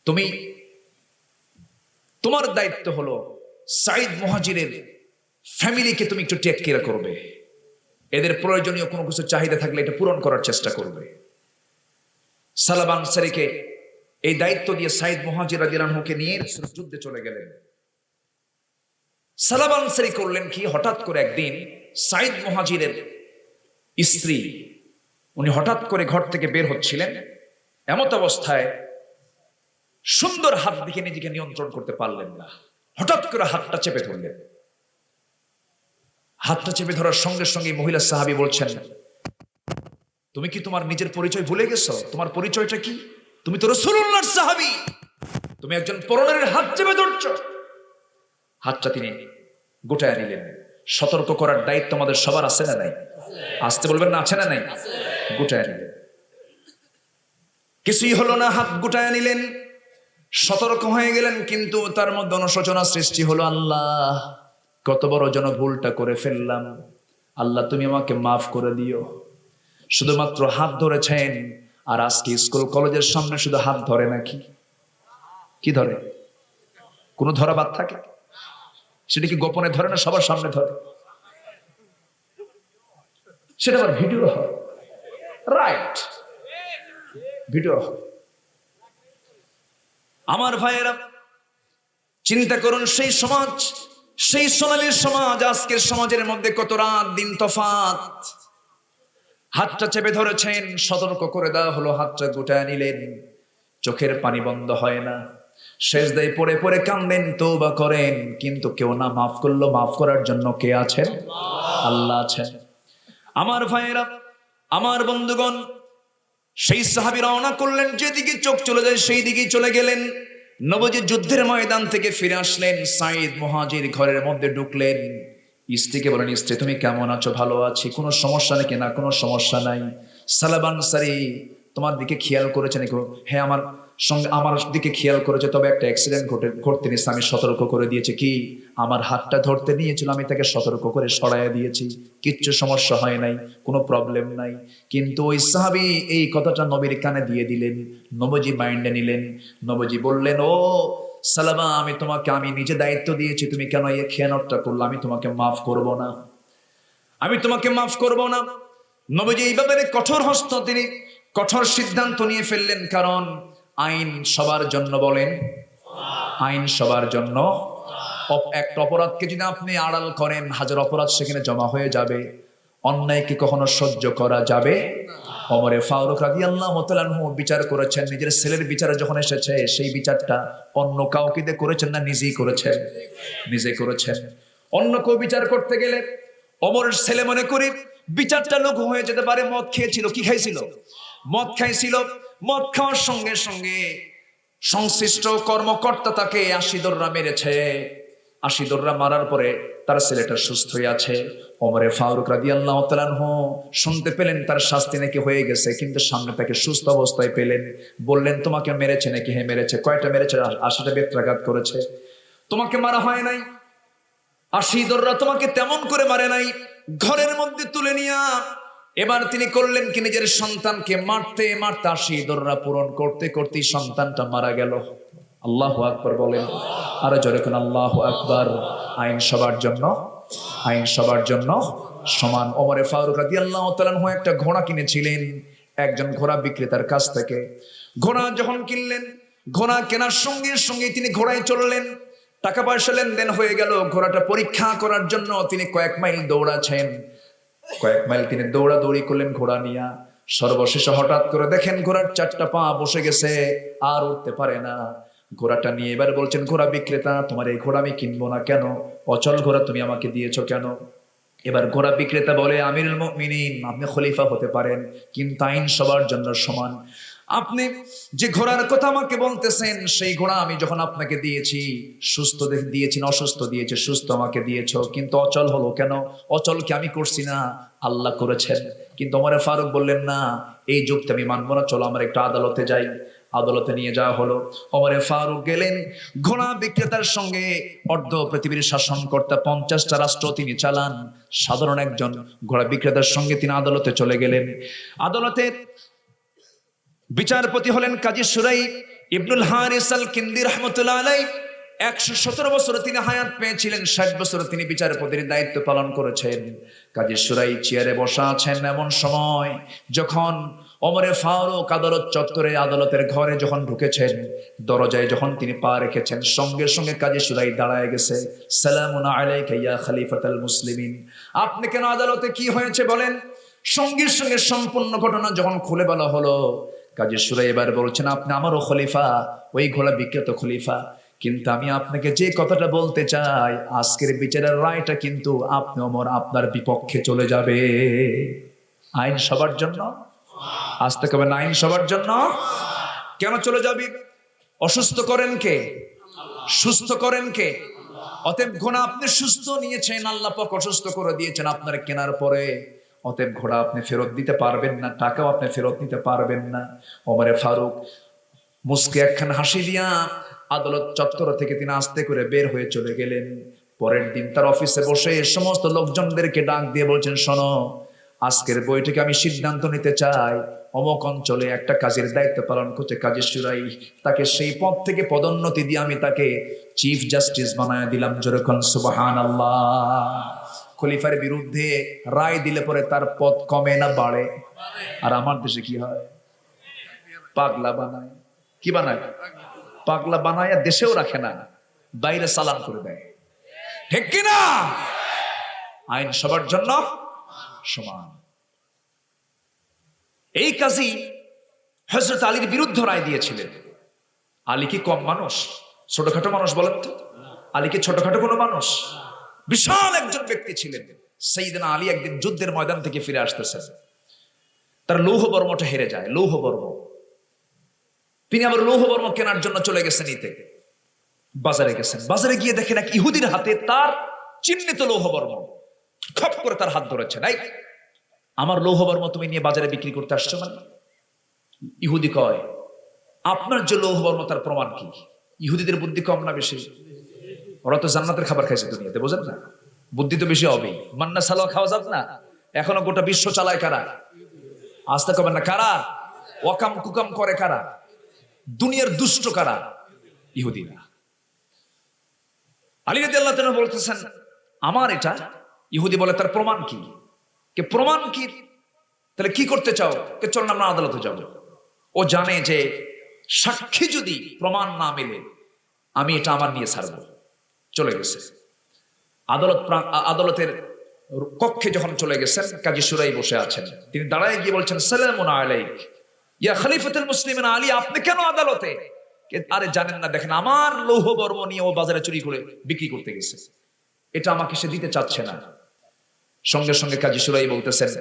তুমি, তোমার দায়িত্ব হলো সাইদ মুহাজিরের ফ্যামিলিকে তুমি একটু টেক কেয়ার করবে, এদের প্রয়োজনীয় কোনো কিছু চাহিদা থাকলে এটা পূরণ করার চেষ্টা করবে। সালাবা আনসারীকে এই দায়িত্ব দিয়ে সাইদ মুহাজির রাদিয়াল্লাহু আনহুকে নিয়ে যুদ্ধে চলে গেলেন। সালাবা আনসারী করলেন কি, হঠাৎ করে একদিন সাইদ মুহাজিরের স্ত্রী, উনি হঠাৎ করে ঘর থেকে বের হচ্ছিলেন, এমত অবস্থায় সুন্দর হাত দেখে নিজেকে নিয়ন্ত্রণ করতে পারলেন না, হঠাৎ করে হাতটা চেপে ধরলেন। হাতটা চেপে ধরার সঙ্গে সঙ্গে মহিলা সাহাবী বলছেন, তুমি কি তোমার নিজের পরিচয় ভুলে গেছো? তোমার পরিচয়টা কি? তুমি তো রাসূলুল্লাহর সাহাবী, তুমি একজন পরনের হাত চেপে ধরছো। হাতটা তিনি গোটায় নিলেন। সতর্ক করার দায়িত্ব আমাদের সবার আছে না নাই? আসতে বলবেন না, আছে না নাই? গোটায় নিলেন, কিছুই হলো না, হাত গোটায় নিলেন, সতর্ক হয়ে গেলেন, কিন্তু তার মধ্যে অনুশোচনা সৃষ্টি হলো, আল্লাহ কত বড় যেন ভুলটা করে ফেললাম, আল্লাহ তুমি আমাকে মাফ করে দিও। শুধুমাত্র হাত ধরেছেন, আর আজকে স্কুল কলেজের সামনে শুধু হাত ধরে নাকি? কি ধরে? কোনো ধরা বাদ থাকে? সেটা কি গোপনে ধরে না সবার সামনে ধরে? সেটা আবার ভিডিও হয়, রাইট, ভিডিও হয়। আমার ভাইয়েরা চিন্তা করুন, সেই সমাজ, সেই সোনালীর সমাজ, আজকের সমাজের মধ্যে কত রাত দিন তফাৎ। হাতটা চেপে ধরেছেন, সতর্ক করে দেওয়া হলো, হাতটা গোটায় নিলেন, চোখের পানি বন্ধ হয় না, সেজদায় পড়ে পড়ে কান্দেন, তওবা করেন, কিন্তু কেউ না মাফ করলো। মাফ করার জন্য কে আছেন? আল্লাহ আছেন। আমার ভাইয়েরা, আমার বন্ধুগণ, সেই সাহাবী রওনা করলেন, যেদিকে চোখ চলে যায় সেই দিকেই চলে গেলেন। নবজি যুদ্ধের ময়দান থেকে ফিরে আসলেন, সাঈদ মুহাজির ঘরের মধ্যে ঢুকলেন, স্ত্রীকে বলেন, স্ত্রী তুমি কেমন আছো? ভালো আছি। কোনো সমস্যা নাকি? না, কোনো সমস্যা নাই। সালাব আনসারী তোমার দিকে খেয়াল করেছে নাকি? হ্যাঁ, আমার সঙ্গে আমার দিকে খেয়াল করেছে, তবে একটা অ্যাক্সিডেন্ট ঘটতে নিয়েছে, আমি সতর্ক করে দিয়েছি। কি? আমার হাতটা ধরতে নিয়েছিল, আমি তাকে সতর্ক করে সরাইয়া দিয়েছি, কিচ্ছু সমস্যা হয় নাই, কোনো প্রবলেম নাই। কিন্তু ওই সাহাবী এই কথাটা নবীর কানে দিয়ে দিলেন, নবজি মাইন্ডে নিলেন। নবজি বললেন, ও সালামা, আমি নিজে দায়িত্ব দিয়েছি, তুমি কেন এই খেয়ানতটা করলে? আমি তোমাকে মাফ করব না, আমি তোমাকে মাফ করব না। নবজি এই ব্যাপারে কঠোর হস্ত, তিনি কঠোর সিদ্ধান্ত নিয়ে ফেললেন, কারণ আইন সবার জন্য, বলেন আইন সবার জন্য। একটা অপরাধকে যদি আপনি আড়াল করেন, হাজার অপরাধ সেখানে জমা হয়ে যাবে। অন্যায়কে কখনো সহ্য করা যাবে। ওমরে ফারুক রাদিয়াল্লাহু তাআলা আনহু বিচার করেছেন, নিজের ছেলের বিচার যখন এসেছে, সেই বিচারটা অন্য কাউকে দিয়ে করেছেন না নিজেই করেছেন? নিজে করেছেন। অন্য কেউ বিচার করতে গেলে ওমরের ছেলে মনে করি বিচারটা লঘু হয়ে যেতে পারে। মদ খেয়েছিল, কি খাইছিল? মদ খাইছিল। মদ খাওয়ার সঙ্গে সঙ্গে সংশ্লিষ্ট কর্মকর্তা তাকে 80 দররা মেরেছে। 80 দররা মারার পরে তার ছেলেটা সুস্থ হয়ে আছে। ওমরে ফারুক রাদিয়াল্লাহু তাআলা আনহু শুনতে পেলেন তার শাস্তি নাকি হয়ে গেছে, কিন্তু সামনে তাকে সুস্থ অবস্থায় পেলেন। বললেন, তোমাকে মেরেছে নাকি? হ্যাঁ মেরেছে। কয়টা মেরেছে? 80টা বেত্রাঘাত করেছে। তোমাকে মারা হয় নাই, 80 দররা তোমাকে তেমন করে মারে নাই। ঘরের মধ্যে তুলে নিয়া এবার তিনি করলেন কি, নিজের সন্তানকে মারতে মারতে 80 দররা পূরণ করতে করতে সন্তানটা মারা গেল। আল্লাহু আকবার বলেন, আরো জোরে কোন আল্লাহু আকবার। আইন সবার জন্য, আইন সবার জন্য সমান। ওমরে ফারুক রাদিয়াল্লাহু তাআলা আনহু একটা ঘোড়া কিনেছিলেন একজন ঘোড়া বিক্রেতার কাছ থেকে। ঘোড়া যখন কিনলেন, ঘোড়া কেনার সঙ্গে সঙ্গে তিনি ঘোড়ায় চললেন। টাকা পয়সা লেনদেন হয়ে গেল। ঘোড়াটা পরীক্ষা করার জন্য তিনি কয়েক মাইল দৌড়াচ্ছেন, কয়েক মাইল তিনি দৌড়াদৌড়ি করলেন ঘোড়া নিয়ে। সর্বশেষে হঠাৎ করে দেখেন ঘোড়ার 4টা পা বসে গেছে, আর উঠতে পারে না। ঘোড়াটা নিয়ে এবার বলছেন, ঘোড়া বিক্রেতা, তোমার এই ঘোড়া আমি কিনবো না। কেন? অচল ঘোড়া তুমি আমাকে দিয়েছো কেন? এবার ঘোড়া বিক্রেতা বলে, আমিরুল মুমিনিন, আপনি খলিফা হতে পারেন, কিন্তু আইন সবার জন্য সমান। আপনি যে ঘোড়ার কথা আমাকে বলতেছেন, সেই ঘোড়া আমি যখন আপনাকে দিয়েছি, সুস্থ দিয়েছি না অসুস্থ দিয়েছি? সুস্থ আমাকে দিয়েছ, কিন্তু অচল হলো কেন? অচল কি আমি করছি না, আল্লাহ করেছেন। কিন্তু ওমর ফারুক বললেন, না, এই যুক্তি আমি মানবো না, চলো আমরা একটু আদালতে যাই। আদালতে নিয়ে যাওয়া হলো। ওমর ফারুক গেলেন ঘোড়া বিক্রেতার সঙ্গে। অর্ধ পৃথিবীর শাসনকর্তা, 50টা রাষ্ট্র তিনি চালান। সাধারণ একজন ঘোড়া বিক্রেতার সঙ্গে তিনি আদালতে চলে গেলেন। আদালতের বিচারপতি হলেন কাজী সুরাই ইবনুল হারিস আল কিন্দি রাহমাতুল্লাহ আলাইহি। 117 বছর তিনি হায়াত পেয়েছিলেন, 60 বছর তিনি বিচারপতির দায়িত্ব পালন করেছেন। কাজী সুরাই চেয়ারে বসা আছেন। এমন সময় যখন ওমরে ফারুক আদালত চত্বরে, আদালতের ঘরে যখন ঢুকেছেন, দরজায় যখন তিনি পা রেখেছেন, সঙ্গে সঙ্গে কাজী সুরাই দাঁড়ায় গেছে। সালামুন আলাইকা ইয়া খলিফাতুল মুসলিমিন। আপনি কেন আদালতে, কি হয়েছে বলেন? সঙ্গে সঙ্গে সম্পূর্ণ ঘটনা যখন খুলে বলা হলো, কাজী সুরাই এবার বলছেন, আপনি আমারও খলিফা, ওই ঘোড়া বিক্রেত খলিফা, কিন্তু আমি আপনাকে যে কথাটা বলতে চাই, আজকের বিচারের রায়টা কিন্তু আপনি ওমর আপনার বিপক্ষে চলে যাবে। আইন সবার জন্য, আসতে কবে না, আইন সবার জন্য। কেন চলে যাবে? অসুস্থ করেন কে? সুস্থ করেন কে? অতএব ঘোড়া আপনি সুস্থ নিয়েছেন, আল্লাহ পাক অসুস্থ করে দিয়েছেন আপনার কেনার পরে, অতএব ঘোড়া আপনি ফেরত দিতে পারবেন না, টাকাও আপনি ফেরত নিতে পারবেন না। ওমরে ফারুক মুস্কে একখান হাসি দিয়া আদালত চত্বর থেকে তিনি আস্তে করে বের হয়ে চলে গেলেন। পরের দিন তার অফিসে বসে সমস্ত লোকজনদেরকে ডাক দিয়ে বলছেন, শোনো, আজকের বইটিকে আমি সিদ্ধান্ত নিতে চাই, অমুক অঞ্চলে একটা কাজের দায়িত্ব পালন করছে কাজী সুরাই, তাকে সেই পদ থেকে পদোন্নতি দিয়ে আমি তাকে চিফ জাস্টিস বানায় দিলাম। যেরকম সুবহানাল্লাহ। খলিফার বিরুদ্ধে রায় দিলে পরে তার পদ কমে না বাড়ে? আর আমার দেশে কি হয়? পাগলা বানায়। কি বানায়? পাগলা বানায়, দেশেও রাখে না, বাইরে সালাম করে দেয়। ঠিক কিনা? আইন সবার জন্য সমান। এই কাজী হযরত আলীর বিরুদ্ধে রায় দিয়েছিলেন। আলী কি কম মানুষ? ছোটখাটো মানুষ বলেন তো? আলী কি ছোটখাটো কোনো মানুষ? বিশাল একজন ব্যক্তি ছিলেন। সাইয়েদনা আলী একদিন যুদ্ধের ময়দান থেকে ফিরে আসতেছেন, তার লৌহ বর্মটা হেরে যায়। লৌহ বর্ম, তিনি আবার লৌহ বর্ম কেনার জন্য চলে গেছেন নিতে, বাজারে গেছেন। বাজারে গিয়ে দেখেন এক ইহুদির হাতে তার চিহ্নিত লৌহ বর্ম। খপ করে তার হাত ধরেছেন, এই আমার লৌহ বর্ম তুমি নিয়ে বাজারে বিক্রি করতে আসছো মানে? ইহুদি কয়, আপনার যে লৌহ বর্ম তার প্রমাণ কি? ইহুদিদের বুদ্ধি কম না বেশি? ওরা তো জান্নাতের খাবার খাইছে দুনিয়াতে, বোঝেন না? বুদ্ধি তো বেশি হবেই। মান্না সালোয়া খাওয়া যাবে না? এখনো গোটা বিশ্ব চালায় কারা? আসতে কবেন না, কারা? ওয়াকাম কুকাম করে কারা? দুনিয়ার দুষ্ট কারা? ইহুদিরা। আলী রাদিয়াল্লাহু তাআলা বলতেছেন, আমার এটা। ইহুদি বলে, তার প্রমাণ কি? কে প্রমাণ কি? তাহলে কি করতে চাও? কে চল না আমরা আদালতে যাব। ও জানে যে সাক্ষী যদি প্রমাণ না মেলে আমি এটা আমার নিয়ে ছাড়ব। চলে গেছে আদালতের কক্ষে। যখন চলে গেছেন, কাজী সুরাই বসে আছেন। তিনি দাঁড়ায় গিয়ে বলছেন, সালামুন আলাইক ইয়া খলিফাতুল মুসলিমিন আলী, আপনি কেন আদালতে? আরে জানেন না, দেখেন আমার লৌহ বর্ম নিয়ে ও বাজারে চুরি করে বিক্রি করতে গেছে, এটা আমাকে সে দিতে চাচ্ছে না। সঙ্গে সঙ্গে কাজী সুরাই বলতেছেন,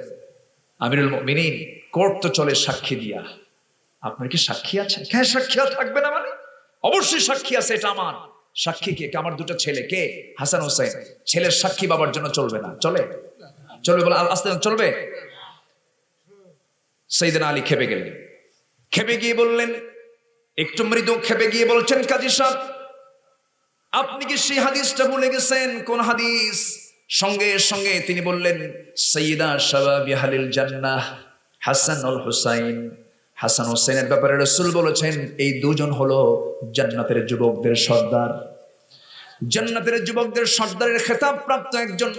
আমিরুল মুমিনিন, কোর্ট তো চলে সাক্ষী দিয়া, আপনার কি সাক্ষী আছে? হ্যাঁ, সাক্ষী থাকবে না মানে? অবশ্যই সাক্ষী আছে, এটা আমার সাক্ষী। কে? আমার দুটো ছেলে, কে? হাসান হোসেন। ছেলের সাক্ষী বাবার জন্য চলবে না? চলে? চলবে বলে আস্তে চলবে? সাইয়েদনা আলী খেপে গেলেন। খেপে গিয়ে বললেন, একটু মৃদু খেপে গিয়ে বলছেন, কাজী সাহেব, আপনি কি সেই হাদিসটা ভুলে গেছেন? কোন হাদিস? সঙ্গে সঙ্গে তিনি বললেন, সাইয়্যিদা শাবাবি আহলিল জান্নাহ হাসান ওয়াল হুসাইন। হাসান হোসেনের ব্যাপারে রাসূল বলেছেন, এই দুজন হলো জান্নাতের যুবকদের সর্দার। জান্নাতের যুবকদের সর্দারের খেতাব প্রাপ্ত একজন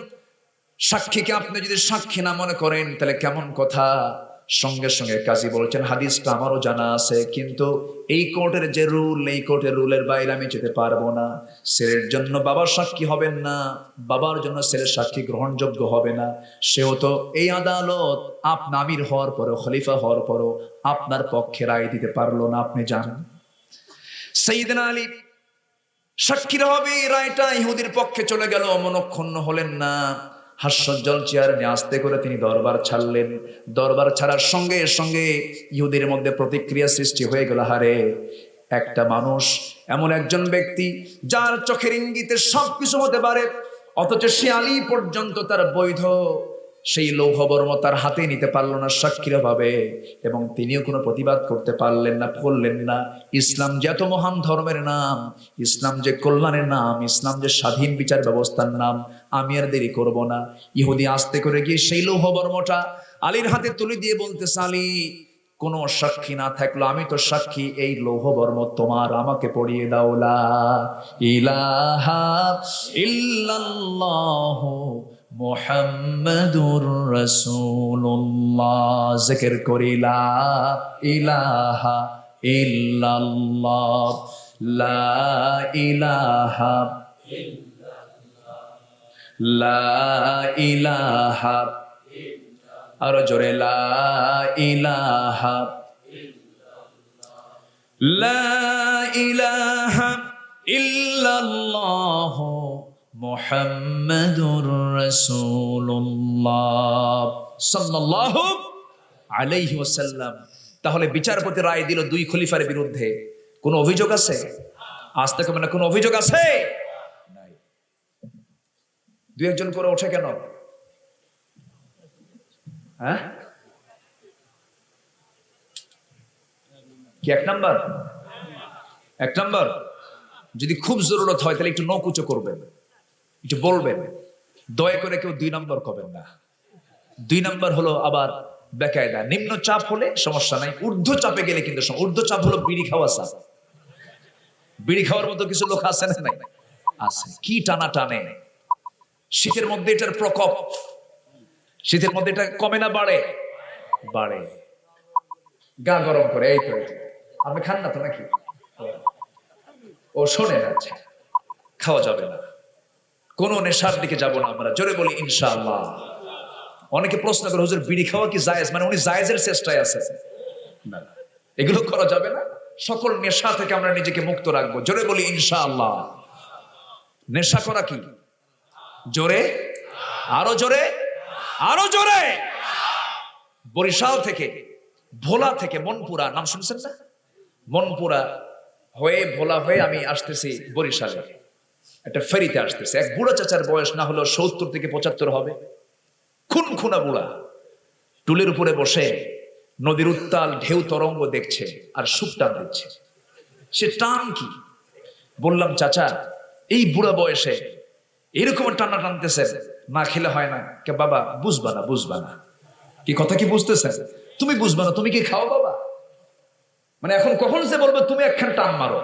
সাক্ষীকে আপনি যদি সাক্ষী না মনে করেন তাহলে কেমন কথা? সঙ্গে সঙ্গে কাজী বলছেন, হাদিসটা আমারও জানা আছে, কিন্তু এই কোর্টের যে রুল, এই কোর্টের রুলের বাইরে আমি যেতে পারবো না। ছেলের জন্য বাবার সাক্ষী হবেন না, বাবার জন্য ছেলের সাক্ষী গ্রহণযোগ্য হবে না। সেও তো এই আদালত আপনি আমির হওয়ার পরও, খলিফা হওয়ার পরও আপনার পক্ষে রায় দিতে পারলো না, আপনি জানেন। সাইয়েদনা আলী সাক্ষীর হবে, রায়টা ইহুদির পক্ষে চলে গেল। মনক্ষুণ্ণ হলেন না, হাস্যজ্জ্বল চেয়ার নিয়ে আস্তে করে তিনি দরবার ছাড়লেন। দরবার ছাড়ার সঙ্গে সঙ্গে ইহুদির মধ্যে প্রতিক্রিয়া সৃষ্টি হয়ে গেল। হারে, একটা মানুষ, এমন একজন ব্যক্তি যার চোখের ইঙ্গিতে সবকিছু হতে পারে, অথচ সে আলী পর্যন্ত তার বৈধ সেই লৌহ বর্ম তার হাতে নিতে পারলো না সাক্ষীর ভাবে, এবং তিনিও কোনো প্রতিবাদ করতে পারলেন না, বললেন না। ইসলাম যে এত মহান ধর্মের নাম, ইসলাম যে কল্যাণের নাম, ইসলাম যে স্বাধীন বিচার ব্যবস্থার নাম, আমি আর দেরি করব না। ইহুদি আস্তে করে গিয়ে সেই লৌহ বর্মটা আলীর হাতে তুলে দিয়ে বলতেছে, আলী, কোন সাক্ষী না থাকলো আমি তো সাক্ষী, এই লৌহ বর্ম তোমার, আমাকে পড়িয়ে দাও লা ইলাহা ইল্লাল্লাহ মুহাম্মাদুর রাসূলুল্লাহ। জিকির করি লা ইলাহা ইল্লাল্লাহ, লা ইলাহা ইল্লাল্লাহ, লা ইলাহা, আর জোরে লা ইলাহা ইল্লাল্লাহ, লা ইলাহা ইল্লাল্লাহ মুহাম্মাদুর রাসূলুল্লাহ সাল্লাল্লাহু আলাইহি ওয়াসাল্লাম। তাহলে বিচারপতি রায় দিল দুই খলিফার বিরুদ্ধে। কোনো অভিযোগ আছে? আসতে কবে না, কোনো অভিযোগ আছে? নাই। দুই একজন করে ওঠে কেন? হ্যাঁ, কি এক নাম্বার? এক নাম্বার। যদি খুব জরুরত হয় তাহলে একটু নকুচো করবেন, একটু বলবেন, দয়া করে কেউ 2 নাম্বার করবেন না। 2 নাম্বার হলো আবার বেকায়দা। নিম্ন চাপ হলে সমস্যা নাই, ঊর্ধ্ব চাপে গেলে কিন্তু ঊর্ধ্ব চাপ হলো বিড়ি খাওয়া চাপ। বিড়ি খাওয়ার মতো কিছু লোক আছে না? নাই আছে। কি টানা টানে! শীতের মধ্যে এটার প্রকোপ, শীতের মধ্যে এটা কমে না বাড়ে? বাড়ে। গা গরম করে। এই তো আপনি খান না তো নাকি? ও শোনেন, আচ্ছা খাওয়া যাবে না, কোন নেশার দিকে যাব না আমরা, জোরে বলি ইনশাআল্লাহ। অনেকে প্রশ্ন করে, হুজুর বিড়ি খাওয়া কি জায়েজ? মানে উনি জায়েজের চেষ্টায় আছে। না, এগুলো করা যাবে না। সকল নেশা থেকে আমরা নিজেকে মুক্ত রাখবো, জোরে বলি ইনশাআল্লাহ। নেশা করা কি? জোরে, আরো জোরে, আরো জোরে। বরিশাল থেকে, ভোলা থেকে, মনপুরা নাম শুনছেন না? মনপুরা হয়ে, ভোলা হয়ে আমি আসতেছি বরিশালে, একটা ফেরিতে আসতেছে। এক বুড়া চাচার বয়স না হলো 70 থেকে 75 হবে, খুনখুনা বুড়া, টুলের উপরে বসে নদীর উত্তাল ঢেউ তরঙ্গ দেখছে আর সুখ টান দিচ্ছে। সে টান কি? বললাম, চাচা এই বুড়া বয়সে এরকম টানা টানতেছে, না খেলে হয় না? কে বাবা, বুঝবা না, বুঝবা না। কি কথা কি বুঝতেছেন? তুমি বুঝবা না, তুমি কি খাও বাবা? মানে এখন কখন সে বলবে তুমি একখান টান মারো,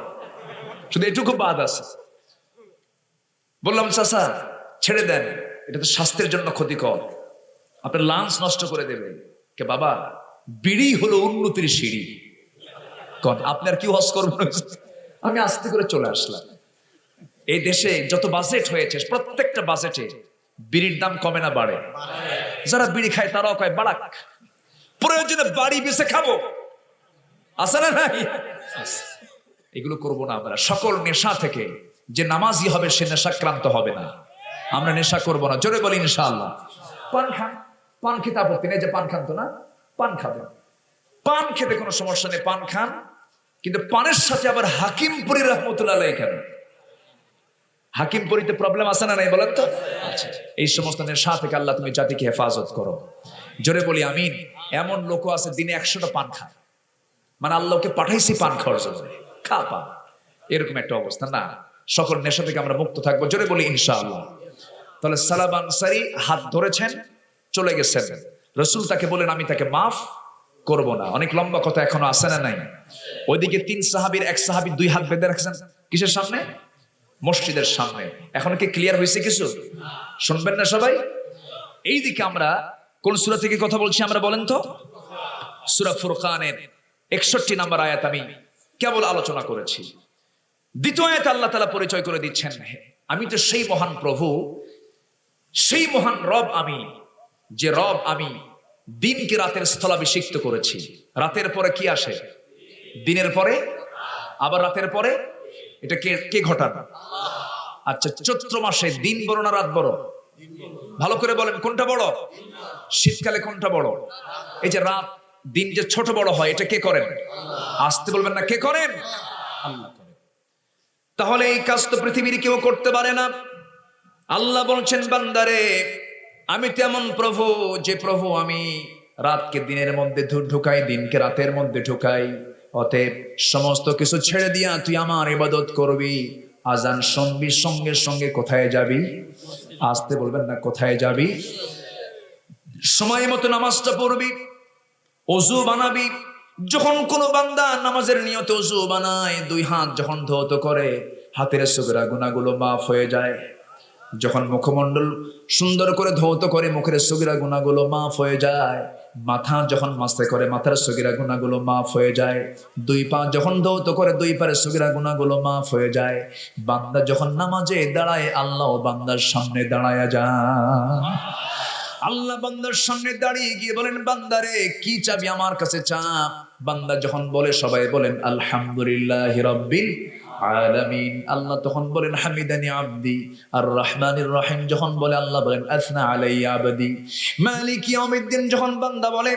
শুধু এটুকু বাদ আছে। বললাম, চাচা ছেড়ে দেন, এটা তো স্বাস্থ্যের জন্য ক্ষতিকর, আপনার লাঞ্চ নষ্ট করে দেবে। কে বাবা, বিড়ি হলো উন্নতির সিঁড়ি। কন আপনার কি হজ করবো? আমি আস্তে করে চলে আসলাম। এই দেশে যত বাজেট হয়েছে, প্রত্যেকটা বাজেটে বিড়ির দাম কমে না বাড়ে? যারা বিড়ি খায় তারাও কয় বাড়াক, প্রয়োজনে বাড়ি বেঁচে খাবো, আছে না নাই? এগুলো করবো না আমরা। সকল নেশা থেকে যে নামাজি হবে সে নেশাক্রান্ত হবে না। আমরা নেশা করবো না, জোরে বলি ইনশাআল্লাহ। পান খান, পান খেতে আপত্তি নেই, যে পান খান তো না, পান খাবেন, পান খেতে কোনো সমস্যা নেই, পান খান। কিন্তু পানের সাথে আবার হাকিমপুরি রহমতুল্লাহ আলাইহি কেন? হাকিমপুরিতে প্রবলেম আছে না নাই বলেন তো? আচ্ছা, এই সমস্ত নেশা থেকে আল্লাহ তুমি জাতিকে হেফাজত করো, জোরে বলি আমিন। এমন লোক আছে দিনে 100টা পান খায়, মানে আল্লাহকে পাঠাইছি পান খাওয়ার জন্য, খা পান, এরকম একটা অবস্থা না। সকল নেশা থেকে আমরা মুক্ত থাকবো, জোরে বলি ইনশাআল্লাহ। তাহলে সালাব আনসারী হাত ধরেছেন, চলে গেছেন, রাসূল তাকে বলেন আমি তাকে মাফ করব না। অনেক লম্বা কথা, এখনো আছে না নাই? ওইদিকে 3 সাহাবীর এক সাহাবী 2 হাত বেঁধে রাখছেন কিসের সামনে? মসজিদের সামনে। এখন কি ক্লিয়ার হয়েছে কিছু? শুনবেন না সবাই? এইদিকে আমরা কোন সূরা থেকে কথা বলছি আমরা বলেন তো? সূরা ফুরকানের 61 নম্বর আয়াত আমি কেবল আলোচনা করেছি। দ্বিতীয় আয়াতে আল্লাহ তাআলা পরিচয় করে দিচ্ছেন, আমি তো সেই মহান প্রভু, সেই মহান রব আমি, যে রব আমি দিনকে রাতের স্থলাভিষিক্ত করেছি। রাতের পরে কি আসে? দিনের পরে আবার রাতের পরে, এটা কে কে ঘটান? আচ্ছা, চৈত্র মাসে দিন বড় না রাত বড়? ভালো করে বলেন, কোনটা বড়? শীতকালে কোনটা বড়? এই যে রাত দিন যে ছোট বড় হয়, এটা কে করেন? আসতে বলবেন না, কে করেন? আল্লাহ করেন। তাহলে এই কাজ তো পৃথিবীর কেউ করতে পারে না। আল্লাহ বলছেন, বান্দারে আমি তেমন প্রভু, যে প্রভু আমি রাতকে দিনের মধ্যে ঢুকাই, দিনকে রাতের মধ্যে ঢুকাই। অতএব সমস্ত কিছু ছেড়ে দিয়া তুই আমার ইবাদত করবি। আজান শুনবি, সঙ্গে সঙ্গে কোথায় যাবি? আসতে বলবেন না, কোথায় যাবি? সময় মতো নামাজটা পড়বি, ওযু বানাবি। যখন কোন বান্দা নামাজের নিয়তে ওযু বানায়, 2 হাত যখন ধৌত করে, হাতের সগরা গুনাহগুলো মাফ হয়ে যায়। যখন মুখমণ্ডল সুন্দর করে ধৌত করে, মুখের সগীরা গুনাহগুলো মাফ হয়ে যায়। মাথা যখন মাসে করে, মাথার সগীরা গুনাহগুলো মাফ হয়ে যায়। 2 পা যখন ধৌত করে, 2 পায়ের সগীরা গুনাহগুলো মাফ হয়ে যায়। বান্দা যখন নামাজে দাঁড়ায়, আল্লাহ বান্দার সামনে দাঁড়ায়া যায়। আল্লাহ বান্দার সামনে দাঁড়িয়ে গিয়ে বলেন, বান্দারে কি চাবি আমার কাছে চা। বান্দা যখন বলে, সবাই বলেন আলহামদুলিল্লাহি রাব্বিল আলামিন। আল্লাহ তখন বলেন হামিদানি আবদি। আর রহমানির রহিম যখন বলে, আল্লাহ বলেন আসনা আলাইয়া আবদি। মালিক ইয়াউমিদ্দিন যখন বান্দা বলে,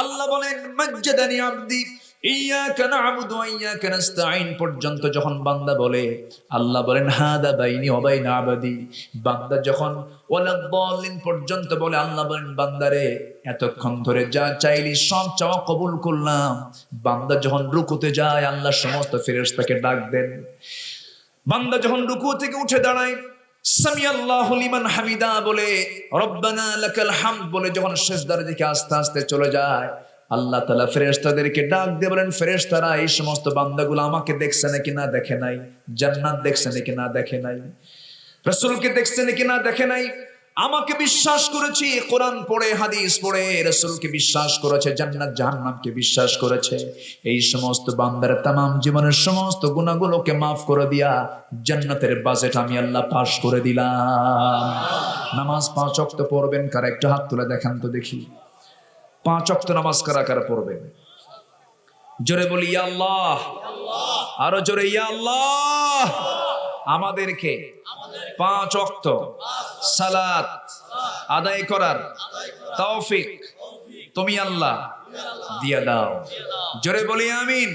আল্লাহ বলেন মাজ্জাদানি আবদি। ইয়াকা না'বুদু ওয়া ইয়াকা নাস্তাঈন পর্যন্ত যখন বান্দা বলে, আল্লাহ বলেন হাদা বাইনি ওয়া বাইনা আবাদি। বান্দা যখন ওয়ালাদ-দাল্লিন পর্যন্ত বলে, আল্লাহ বলেন বান্দারে এতক্ষণ ধরে যা চাইলি সব চাওয়া কবুল করলাম। বান্দা যখন রুকুতে যায়, আল্লাহ সমস্ত ফেরেশতাকে ডাক দেন। বান্দা যখন রুকু থেকে উঠে দাঁড়ায়, সামি আল্লাহু লিমান হামিদা বলে, রব্বানা লাকাল হামদ বলে যখন সিজদার দিকে আস্তে আস্তে চলে যায়, আল্লাহ তাআলা ফেরেশতাদেরকে ডাক দিয়ে বলেন, ফেরেশতারা এই সমস্ত বান্দাগুলো আমাকে দেখছে নাকি না দেখে নাই, জান্নাত দেখছে নাকি না দেখে নাই, রাসূলকে দেখছে নাকি না দেখে নাই, আমাকে বিশ্বাস করেছে, কোরআন পড়ে হাদিস পড়ে রাসূলকে বিশ্বাস করেছে, জান্নাত জাহান্নামকে বিশ্বাস করেছে, এই সমস্ত বান্দার তামাম জীবনের সমস্ত গুনাহগুলোকে maaf করে দিয়া জান্নাতের বাজেট আমি আল্লাহ পাস করে দিলাম। নামাজ 5 ওয়াক্ত পড়বেন কার একটা হাত তুলে দেখান তো দেখি। 5 ওয়াক্ত নামাজ কারা কারা পড়বেন? জোরে বলি ইয়া আল্লাহ, আরো জোরে ইয়া আল্লাহ। আমাদেরকে 5 ওয়াক্ত সালাত আদায় করার তৌফিক তুমি আল্লাহ দিয়া দাও। জোরে বলি আমিন,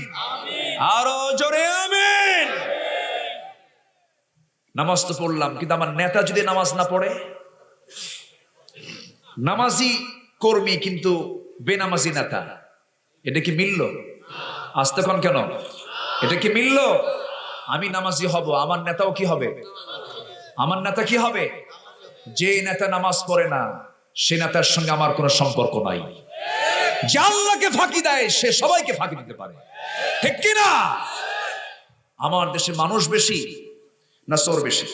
আরো জোরে আমিন। নামাজ তো পড়লাম, কিন্তু আমার নেতা যদি নামাজ না পড়ে, নামাজি কর্মী কিন্তু বেনামাজি নেতা, এটা কি মিলল? আজ তখন কেন এটা কি মিলল? আমি নামাজি হব, আমার নেতাও কি হবে? আমার নেতা কি হবে? যে নেতা নামাজ পড়ে না, সে নেতার সঙ্গে আমার কোনো সম্পর্ক নাই। যে আল্লাহকে ফাঁকি দেয় সে সবাইকে ফাঁকি দিতে পারে, ঠিক কি না? আমার দেশে মানুষ বেশি না চোর বেশি?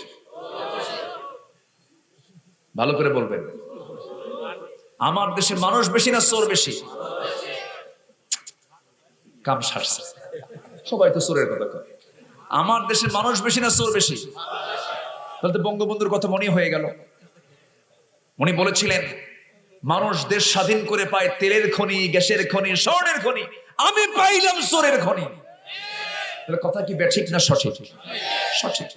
ভালো করে বলবেন। আমার দেশে মানুষ বেশি না চোর বেশি? কাম সারছে, সবাই তো চোরের কথা কয়। আমার দেশে মানুষ বেশি না চোর বেশি? তাহলে তো বঙ্গবন্ধুর কথা মনে হয়ে গেল। উনি বলেছিলেন মানুষ দেশ স্বাধীন করে পায় তেলের খনি, গ্যাসের খনি, স্বর্ণের খনি, আমি পাইলাম চোরের খনি। তাহলে কথা কি ব্যাঠিক না সঠিক? সঠিক।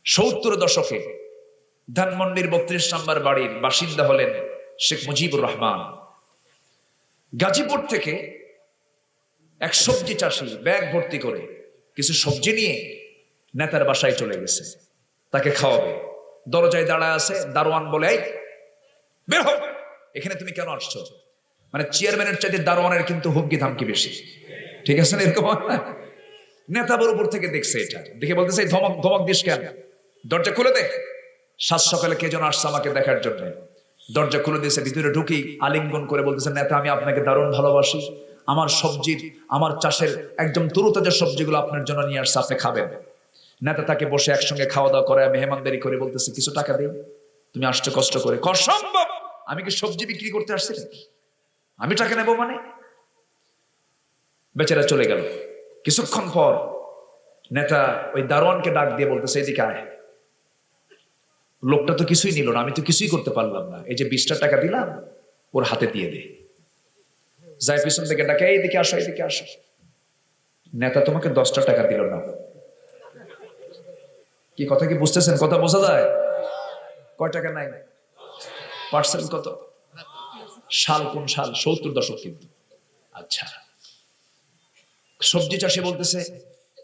70 দশকে ধানমন্ডির 32 নম্বর বাড়ির বাসিন্দা হলেন শেখ মুজিবুর রহমান। গাজীপুর থেকে এক সবজি চাষি ব্যাগ ভর্তি করে কিছু সবজি নিয়ে নেতার বাসায় চলে গেছে, তাকে খাওয়াবে। দরজায় দাঁড়ায় আছে, দারোয়ান বলে, এই বের হও, এখানে তুমি কেন আসছো? মানে চেয়ারম্যানের চাইতে দারোয়ানের কিন্তু হুমকি ধামকি বেশি, ঠিক আছে না? এরকম নেতা বরাবর থেকে দেখছে, এটা দেখে বলতেছে ধমক ধমক দিস কেন? দরজা খুলে দে। 7 সকালে কে যেন আসছে আমাকে দেখার জন্য। দরজা খুলে দিয়েছে, ভিতরে ঢুকি আলিঙ্গন করে বলতেছে, নেতা আমি আপনাকে দারুণ ভালোবাসি, আমার সবজির, আমার চাষের একদম তরুতাজা সবজিগুলো আপনার জন্য নিয়ে আসছে, আপনি খাবেন। নেতা তাকে বসে একসঙ্গে খাওয়া দাওয়া করে মেহমানদারি করে বলতেছে, কিছু টাকা দিন, তুমি আসছো কষ্ট করে। অসম্ভব, আমি কি সবজি বিক্রি করতে আসছি নাকি? আমি টাকা নেবো মানে? বেচারা চলে গেল। কিছুক্ষণ পর নেতা ওই দারোয়ানকে ডাক দিয়ে বলতেছে, এদিকে আয়। লোকটা তো কিছুই নিল না, আমি তো কিছুই করতে পারলাম না, এই যে 20টা টাকা দিলাম ওর হাতে দিয়ে দে। যাই পিছন থেকে ডাকে, এইদিকে আসো, এইদিকে আসো। নেতা তোমাকে 10টা টাকা দিল না। কি কথা কি বুঝতেছেন? কথা বোঝা যায়? কয় টাকা নাই? পার্সেন্ট কত? সাল কোন সাল? 70 দশক কিন্তু। আচ্ছা, সবজি চাষি বলতেছে,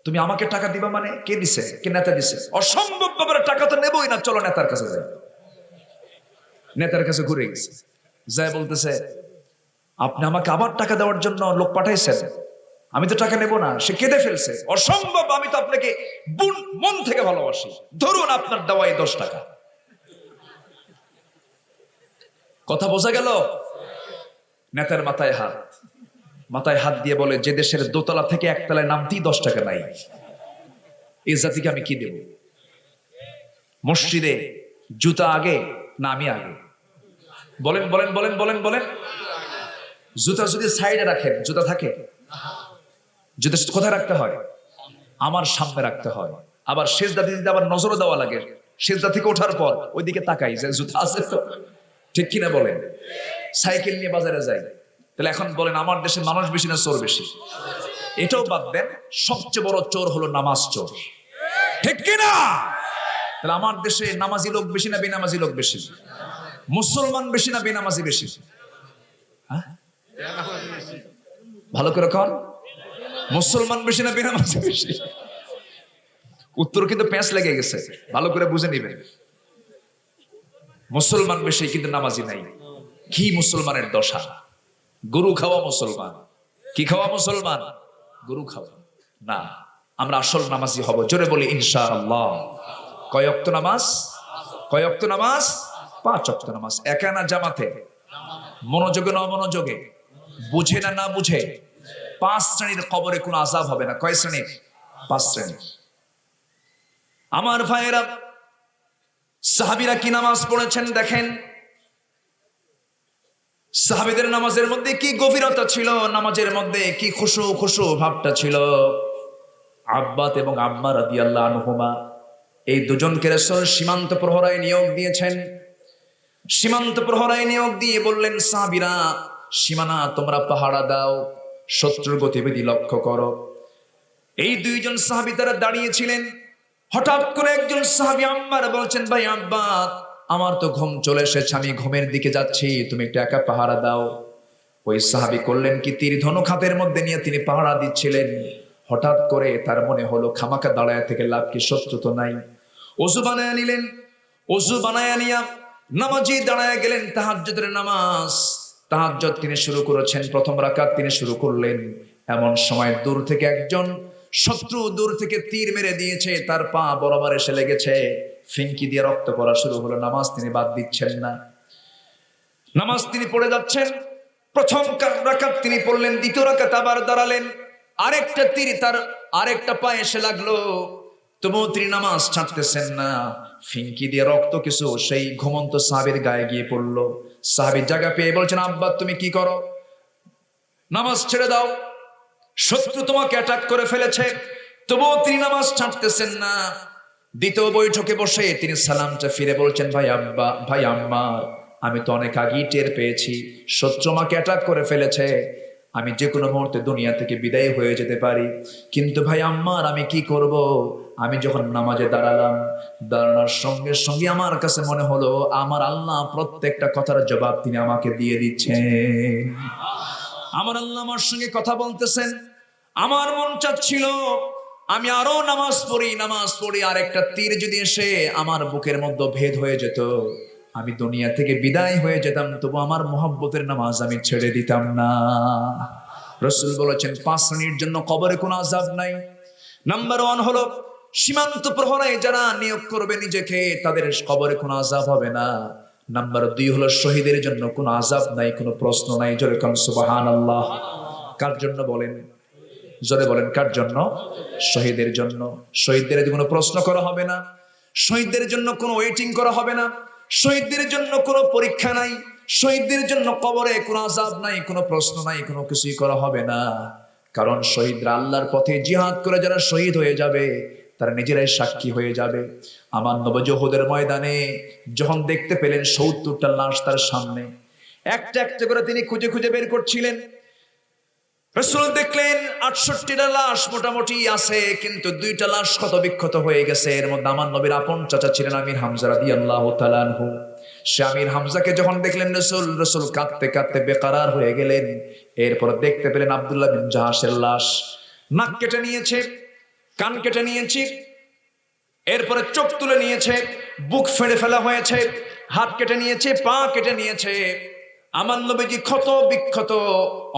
তুমি আমাকে টাকা দিবা মানে? কে দিছে? কে নেতা দিছে? অসম্ভব ব্যাপারে, টাকা তো নেবই না, চলো নেতার কাছে যাই। নেতার কাছে ঘুরে গেছে, যাই বলতেছে, আপনি আমাকে আবার টাকা দেওয়ার জন্য লোক পাঠাইছেন, আমি তো টাকা নেব না। সে কেঁদে ফেলছে, অসম্ভব, আমি তো আপনাকে মন থেকে ভালোবাসি, ধরুন আপনার দেওয়াই 10 টাকা। কথা বোঝা গেল? নেতার মাথায় হাত দিয়ে বলে, যে দেশের দোতলা থেকে একতলায় নামতেই 10 টাকা নাই, এই জাতিকে আমি কি দেব? মসজিদে জুতা আগে না আমি আগে? বলেন বলেন বলেন বলেন বলেন। জুতা যদি সাইডে রাখেন, জুতা থাকে? জুতা কোথায় রাখতে হয়? আমার সামনে রাখতে হয়। আবার সেজদা দিতে আবার নজরও দেওয়া লাগে, সেজদা থেকে ওঠার পর ওইদিকে তাকাই যে জুতা আছে তো, ঠিক কিনা বলেন? সাইকেল নিয়ে বাজারে যাই, তাহলে এখন বলেন আমার দেশে মানুষ বেশি না চোর বেশি? এটাও বাদ দেন, সবচেয়ে বড় চোর হলো নামাজ চোর, ঠিক কিনা? তাহলে আমার দেশে নামাজি লোক বেশি না বেনামাজি লোক বেশি? মুসলমান বেশি না বেনামাজি বেশি? ভালো করে কন, মুসলমান বেশি না বেনামাজি বেশি? উত্তর কিন্তু প্যাঁচ লেগে গেছে, ভালো করে বুঝে নিবেন। মুসলমান বেশি কিন্তু নামাজি নাই। কি মুসলমানের দশা? গরু খাওয়া মুসলমান। কি খাওয়া মুসলমান? গরু খাওয়া না। আমরা আসল নামাজি হব, জোরে বলি ইনশাআল্লাহ। কয় ওয়াক্ত নামাজ? কয় ওয়াক্ত নামাজ? 5 ওয়াক্ত নামাজ। একা না জামাতে? মনোযোগে না অমনোযোগে? বুঝে না না বুঝে? 5 শ্রেণীর কবরে কোনো আযাব হবে না। কয় শ্রেণীর? 5 শ্রেণীর। আমার ভাইয়েরা, সাহাবীরা কি নামাজ পড়েছেন দেখেন। সাহাবীদের নামাজের মধ্যে কি গভীরতা ছিল, নামাজের মধ্যে কি খুশু খুশু ভাবটা ছিল। আব্বাস এবং আম্মা রাদিয়াল্লাহু আনহুমা, এই দুজনকে রাসূল সীমান্ত প্রহরায় নিয়োগ দিয়েছেন। সীমান্ত প্রহরায় নিয়োগ দিয়ে বললেন, সাহাবীরা সীমানা তোমরা পাহারা দাও, শত্রুর গতিবিধি লক্ষ্য করো। এই দুইজন সাহাবী তারা দাঁড়িয়েছিলেন। হঠাৎ করে একজন সাহাবী আম্মার বলছেন, ভাই আব্বাস আমার তো ঘুম চলে এসেছে, আমি ঘুমের দিকে যাচ্ছি, তুমি একটু একা পাহারা দাও। ওই সাহাবী করলেন কি, তীর ধনুক হাতের মধ্যে নিয়ে তিনি পাহারা দিচ্ছিলেন। হঠাৎ করে তার মনে হলো খামাকা দাঁড়ায় থেকে লাভ কি, শত্রু তো নাই। ওযু বানায়া নিলেন। ওযু বানায়া নিয়া নামাজি দাঁড়ায় গেলেন তাহাজ্জুদের নামাজ। তাহাজ্জুদ তিনি শুরু করেছেন, প্রথম রাকাত তিনি শুরু করলেন। এমন সময় দূর থেকে একজন শত্রু দূর থেকে তীর মেরে দিয়েছে, তার পা বরাবর এসে লেগেছে, ফিনকি দিয়ে রক্ত পড়া শুরু হলো। নামাজ তিনি বাদ দিচ্ছেন না, নামাজ তিনি পড়ে যাচ্ছেন। প্রথম রাকাত তিনি পড়লেন, দ্বিতীয় রাকাত আবার দাঁড়ালেন, আরেকটা তীর তার আরেকটা পায়ে এসে লাগলো, তবুও তিনি নামাজ ছাড়তেছেন না। ফিনকি দিয়ে রক্ত কিছু সেই ঘুমন্ত সাহাবীর গায়ে গিয়ে পড়লো। সাহাবী জায়গা পেয়ে বলছেন, আব্বা তুমি কি করো, নামাজ ছেড়ে দাও, শত্রু তোমাকে অ্যাটাক করে ফেলেছে। তবুও তিনি নামাজ ছাড়তেছেন না। দ্বিতীয় বৈঠকে বসে তিনি সালামটা ফিরে বলছেন, ভাই আব্বা, ভাই আম্মা, আমি তো অনেক আগেই টের পেয়েছি শত্রু আমাকে অ্যাটাক করে ফেলেছে, আমি যে কোনো মুহূর্তে দুনিয়া থেকে বিদায় হয়ে যেতে পারি। কিন্তু ভাই আম্মার আমি কি করব? আমি যখন নামাজে দাঁড়ালাম, দাঁড়ানোর সঙ্গে সঙ্গে আমার কাছে মনে হলো আমার আল্লাহ প্রত্যেকটা কথার জবাব তিনি আমাকে দিয়ে দিচ্ছেন। আমার আল্লাহ আমার সঙ্গে কথা বলতেছেন। আমার মন চাচ্ছিল আমি আরো নামাজ পড়ি, আর একটা তীর যদি এসে আমার বুকের মধ্যে ভেদ হয়ে যেত, আমি দুনিয়া থেকে বিদায় হয়ে যেতাম, তবু আমার মোহাব্বতের নামাজ আমি ছেড়ে দিতাম না। রাসূল বলেছেন 5 শ্রেণীর জন্য কবরে কোনো আযাব নাই। নাম্বার 1 হলো সীমান্ত প্রহরায় যারা নিয়োগ করবে নিজেকে, তাদের কবরে কোনো আযাব হবে না। নাম্বার 2 হলো শহীদের জন্য কোনো আযাব নাই, কোনো প্রশ্ন নাই। জোরে কোন সুবহানাল্লাহ। কার জন্য বলেন? জোরে বলেন, কার জন্য? শহীদের জন্য। শহীদদের কোনো প্রশ্ন করা হবে না, শহীদদের জন্য কোনো ওয়েটিং করা হবে না, শহীদদের জন্য কোনো পরীক্ষা নাই, শহীদদের জন্য কবরে কোনো আযাব নাই, কোনো প্রশ্ন নাই, কোনো কিছুই করা হবে না। কারণ শহীদরা আল্লাহর পথে জিহাদ করে যারা শহীদ হয়ে যাবে, তারা নিজেরাই সাক্ষী হয়ে যাবে। আমার নবী উহুদের ময়দানে যখন দেখতে পেলেন ৭০টা লাশ তার সামনে, একটা একটা করে তিনি খুঁজে খুঁজে বের করছিলেন। রাসূল দেখলেন ৬৮টা লাশ মোটামুটি আছে, কিন্তু 2টা লাশ ক্ষত বিক্ষত হয়ে গেছে। এর মধ্যে আমার নবীর আপন চাচা ছিলেন আমির হামজা রাদিয়াল্লাহু তাআলা আনহু। সে আমির হামজাকে যখন দেখলেন রাসূল কাঁদতে কাঁদতে বেকারার হয়ে গেলেন। এরপর দেখতে পেলেন আব্দুল্লাহ বিন জাহাশের লাশ, নাক কেটে নিয়েছে, কান কেটে নিয়েছে, এরপরে চোখ তুলে নিয়েছে, বুক ফেড়ে ফেলা হয়েছে, হাত কেটে নিয়েছে, পা কেটে নিয়েছে। আমার নবীজি ক্ষত বিক্ষত